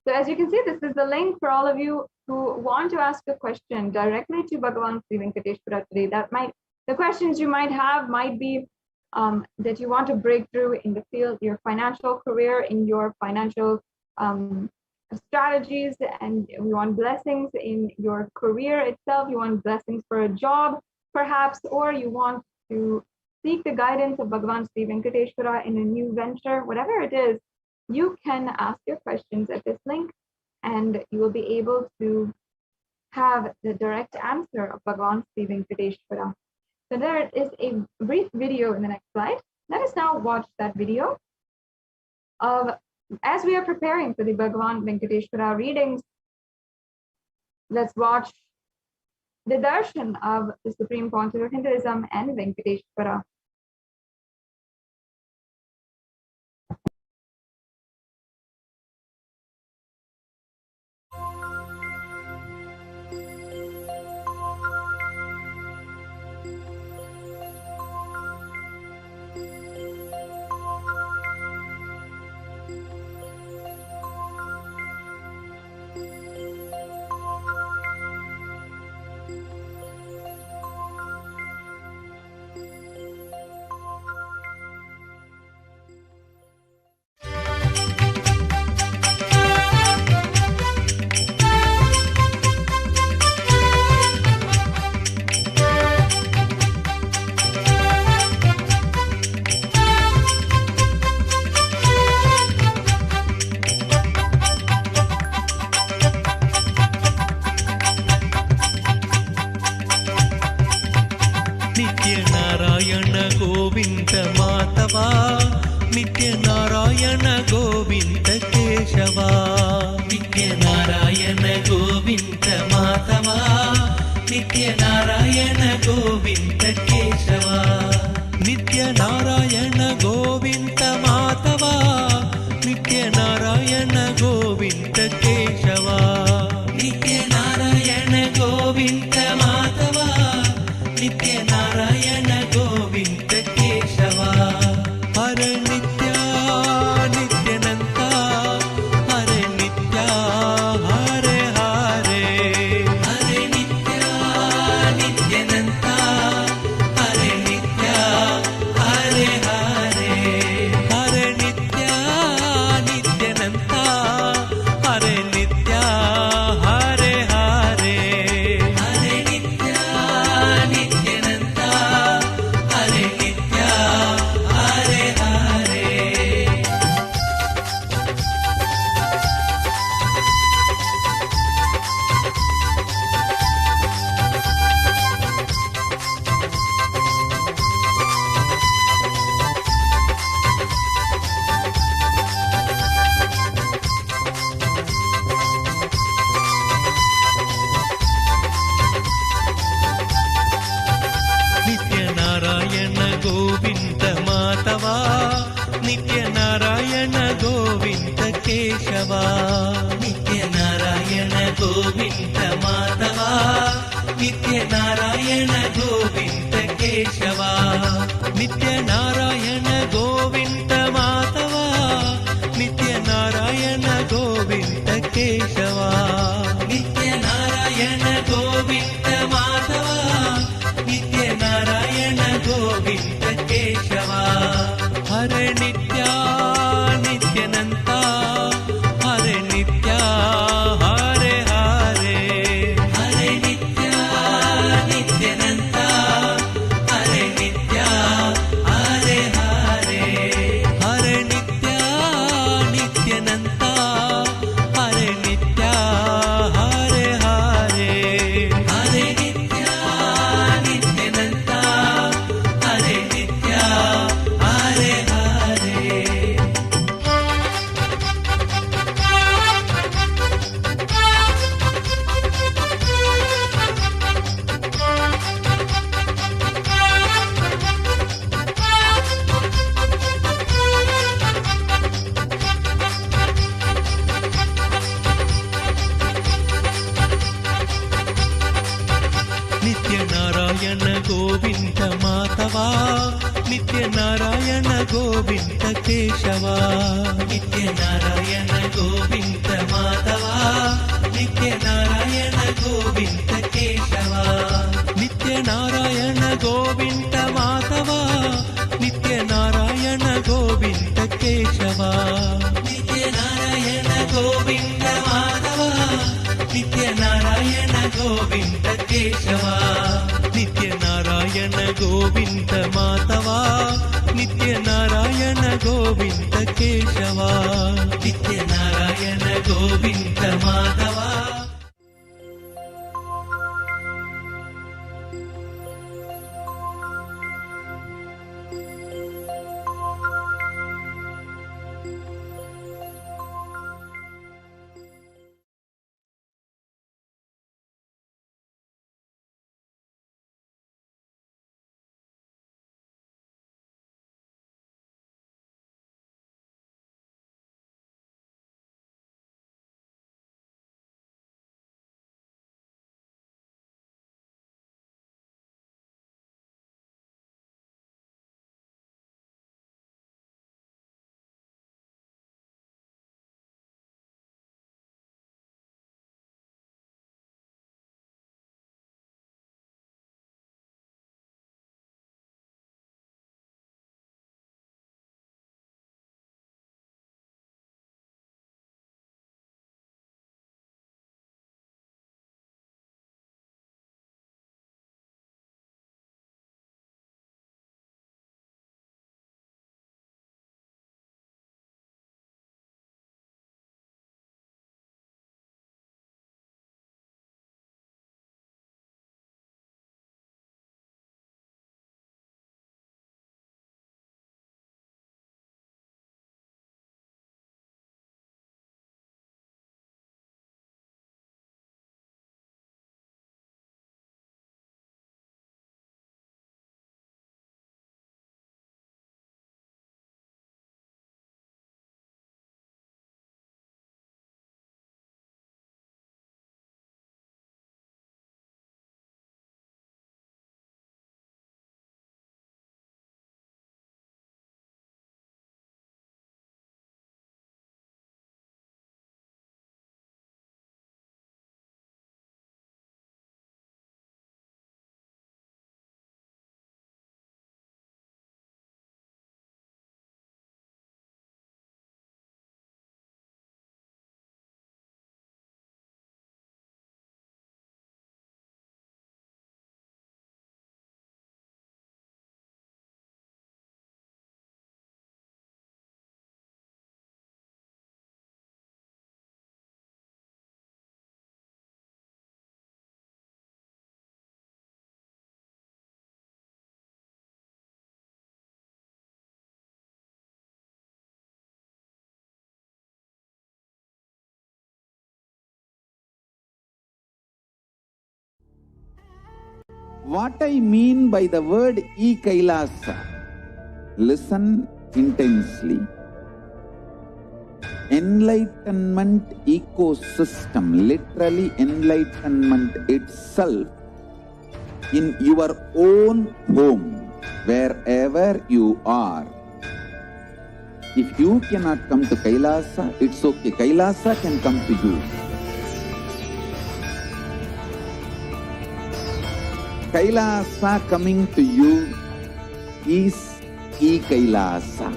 F: So as you can see, this is the link for all of you who want to ask a question directly to Bhagavan Sri Venkateshwara today. The questions you might have might be that you want to break through in the field, your financial career, in your financial strategies, and you want blessings in your career itself, you want blessings for a job, perhaps, or you want to seek the guidance of Bhagavan Sri Venkateshwara in a new venture, whatever it is, you can ask your questions at this link, and you will be able to have the direct answer of Bhagavan Sri Venkateshwara. So there is a brief video in the next slide. Let us now watch that video of, as we are preparing for the Bhagavan Venkateshwara readings, let's watch the darshan of the Supreme Pontiff of Hinduism and Venkateshwara.
G: Madhava ನಿತ್ಯ ನಾರಾಯಣ ಗೋವಿಂದ ಕೇಶವ ನಿತ್ಯ ನಾರಾಯಣ ಗೋವಿಂದ ಮಾಧವ ನಿತ್ಯ ನಾರಾಯಣ ಗೋವಿಂದ ಕೇಶವ ನಿತ್ಯ ನಾರಾಯಣ ಗೋವಿಂದ ಮಾಧವ ನಿತ್ಯ ನಾರಾಯಣ ಗೋವಿಂದ ಕೇಶವ ನಿತ್ಯ ನಾರಾಯಣ ಗೋವಿಂದ ಮಾಧವ ನಿತ್ಯ ನಾರಾಯಣ ಗೋವಿಂದ ಕೇಶವ ಹರ ನಿತ್ಯ ನಿತ್ಯನಂತ ಹರ ನಿತ್ಯ ಹರೆ ಹರೆ ಹರೆ ನಿತ್ಯ ನಿತ್ಯನಂತ ಹರೆ ನಿತ್ಯ ಹರೆ ಹರೆ ಹರೆ ನಿತ್ಯ ನಿತ್ಯನಂತ ಹರೆ ನಿತ್ಯ ಹರೆ ಹರೆ ಹರೆ ನಿತ್ಯ ನಿತ್ಯನಂತ ಹರೆ ನಿತ್ಯ ಹರೆ ಹರೆ ನಿತ್ಯ ನಾರಾಯಣ ಗೋವಿಂದ ಮಾಧವ ನಿತ್ಯ ನಾರಾಯಣ ಗೋವಿಂದ ಕೇಶವ ನಿತ್ಯ ನಾರಾಯಣ ಗೋವಿಂದ ಮಾಧವ ನಿತ್ಯ ನಾರಾಯಣ ಗೋವಿಂದ ಕೇಶವ ನಿತ್ಯ ನಾರಾಯಣ ಗೋವಿಂದ ಮಾಧವ ನಿತ್ಯ ನಾರಾಯಣ ಗೋವಿಂದ ಕೇಶವ ನಿತ್ಯ ನಾರಾಯಣ ಗೋವಿಂದ ಮಾಧವ ನಿತ್ಯ ನಾರಾಯಣ ಗೋವಿಂದ ಕೇಶವ ಹರೆ ನಿತ್ಯ ನಿತ್ಯನಂತ ಹರೆ ನಿತ್ಯ ಹರೆ ಹರೆ ಹರೆ ನಿತ್ಯ ನಿತ್ಯನಂತ ಹರೆ ನಿತ್ಯ ಹರೆ ಹರೆ ಹರೆ ನಿತ್ಯ ನಿತ್ಯನಂತ ಹರೆ ನಿತ್ಯ ಹರೆ ಹರೆ ಹರೆ ನಿತ್ಯ ನಿತ್ಯನಂತ ಹರೆ ನಿತ್ಯ ಹರೆ ಹರೆ ನಿತ್ಯ ನಾರಾಯಣ ಗೋವಿಂದ ಮಾಧವ ನಿತ್ಯ ನಾರಾಯಣ ಗೋವಿಂದ ಕೇಶವ ನಿತ್ಯ ನಾರಾಯಣ ಗೋವಿಂದ ಮಾಧವ ನಿತ್ಯ ನಾರಾಯಣ ಗೋವಿಂದ ಕೇಶವ ನಿತ್ಯ ನಾರಾಯಣ ಗೋವಿಂದ ಮಾಧವ ನಿತ್ಯ ನಾರಾಯಣ ಗೋವಿಂದ ಕೇಶವ ನಿತ್ಯ ನಾರಾಯಣ ಗೋವಿಂದ ಮಾಧವ ನಿತ್ಯ ನಾರಾಯಣ ಗೋವಿಂದ ಕೇಶವ ನಿತ್ಯ ನಾರಾಯಣ ಗೋವಿಂದ ಮಾಧವ ನಿತ್ಯ ನಾರಾಯಣ ಗೋವಿಂದ ಕೇಶವ ನಿತ್ಯ Narayana Govinda Madhava
E: What I mean by the word e-Kailasa, listen intensely. Enlightenment ecosystem, literally enlightenment itself, in your own home, wherever you are. If you cannot come to Kailasa, it's okay. Kailasa can come to you. Kailasa coming to you is e-Kailasa.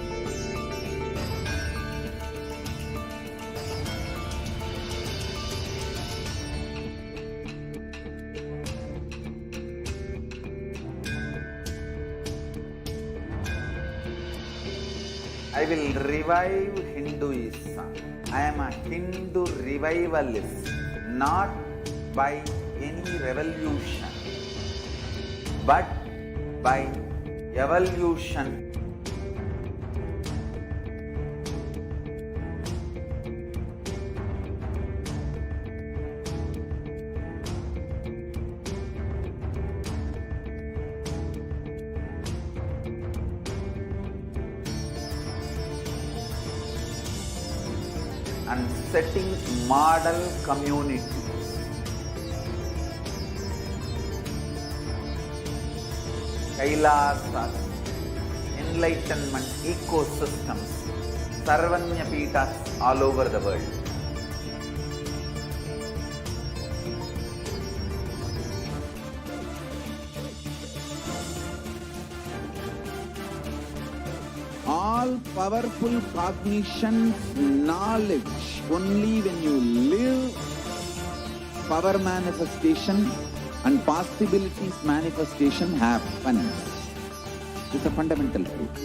E: I will revive Hinduism. I am a Hindu revivalist, not by any revolution, but by evolution. And setting model communities. Kailasas, enlightenment ecosystems, Sarvanya Pitas all over the world. All powerful cognition, knowledge, only when you live, power manifestation and possibilities manifestation happens. It's a fundamental truth.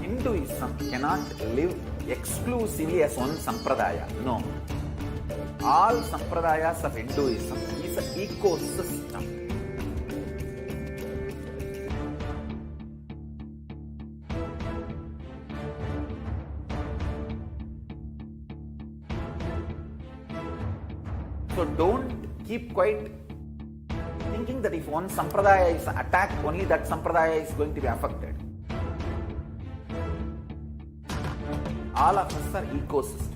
E: Hinduism cannot live exclusively as one sampradaya. No. All sampradayas of Hinduism is an ecosystem. So don't keep quiet thinking that if one sampradaya is attacked, only that sampradaya is going to be affected. All of us are ecosystem.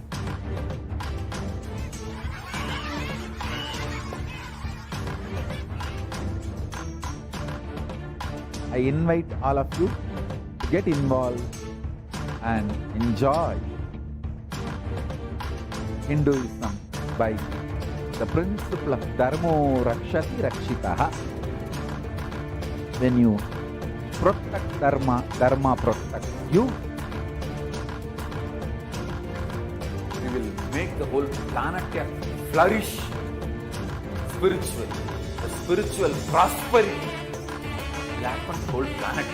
E: I invite all of you to get involved and enjoy Hinduism by the principle of Dharmo Rakshati Rakshitaha. When you protect Dharma, Dharma protects you. We will make the whole planet flourish spiritually. The spiritual prosperity will happen to the whole planet.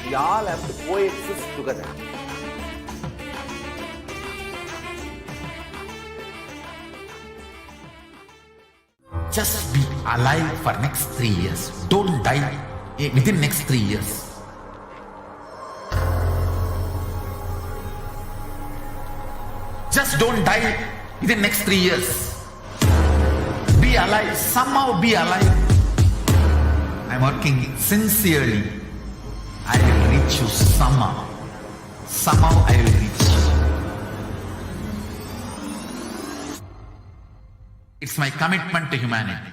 E: We all have to coexist together.
H: Just be alive for next 3 years. Don't die within next 3 years. Just don't die within next 3 years. Be alive. Somehow be alive. I'm working sincerely. I will reach you somehow. Somehow I will reach you. It's my commitment to humanity.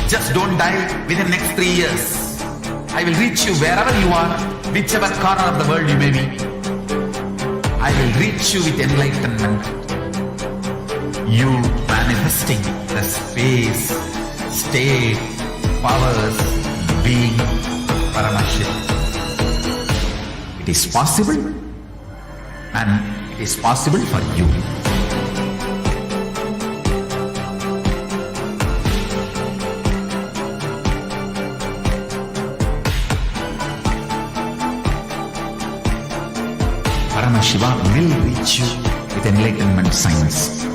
H: Just don't die within the next 3 years. I will reach you wherever you are, whichever corner of the world you may be. I will reach you with enlightenment. You manifesting the space, state, powers, being Paramashivoham. It is possible, and it is possible for you. Paramashivoham will reach you with enlightenment science.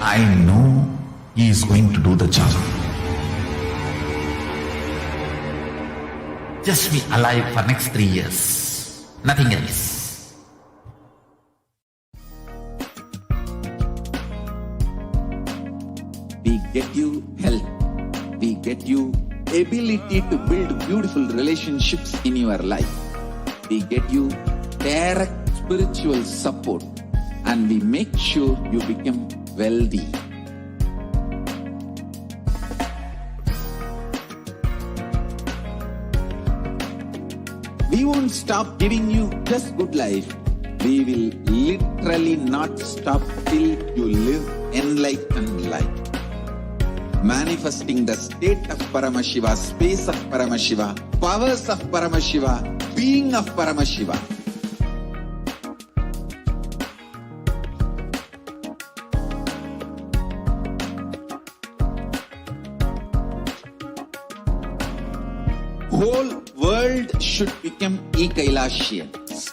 H: I know he is going to do the job. Just be alive for next 3 years. Nothing else.
I: We get you health. We get you ability to build beautiful relationships in your life. We get you direct spiritual support, and we make sure you become wealthy. We won't stop giving you just good life. We will literally not stop till you live enlightened life. Manifesting the state of Paramashiva, space of Paramashiva, powers of Paramashiva, being of Paramashiva. Whole world should become e-Kailashians.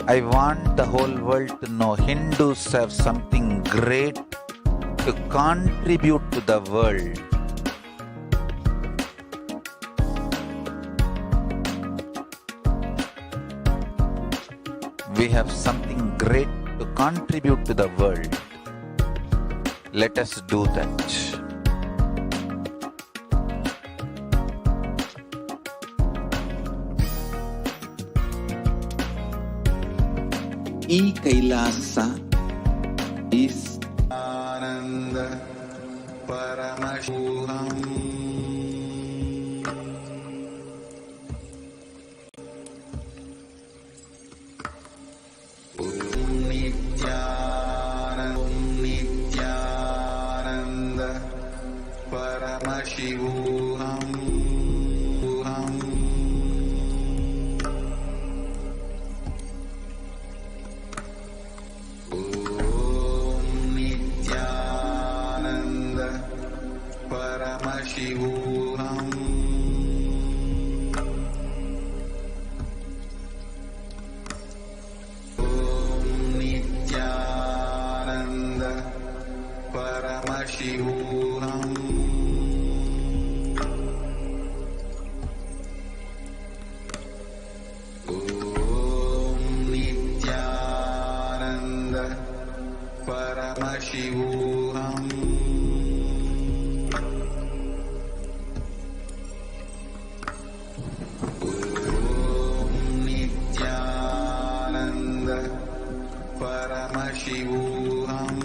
E: I want the whole world to know Hindus have something great to contribute to the world. We have something great to contribute to the world. Let us do that.
I: E-Kailasa is
C: Nithyananda Paramashivoham. Nithyananda Paramashivoham. Nithyananda Paramashivoham. Nithyananda Paramashivoham. Nithyananda Paramashivoham. Nithyananda Paramashivoham.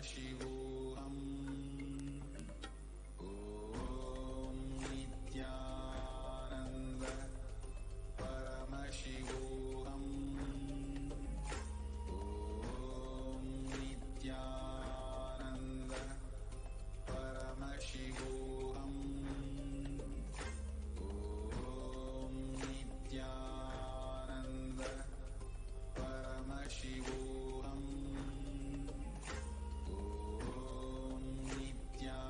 C: Paramashivoham. Om Nithyananda Paramashivoham. Om Nithyananda Paramashivoham. Om Nithyananda Paramashivoham. Om Nithyananda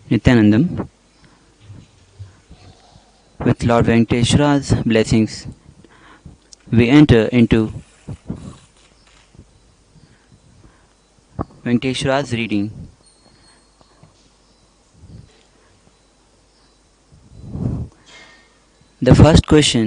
J: Nithyanandam. With Lord Venkateshwara's blessings, we enter into Venkateshwara's reading. The first question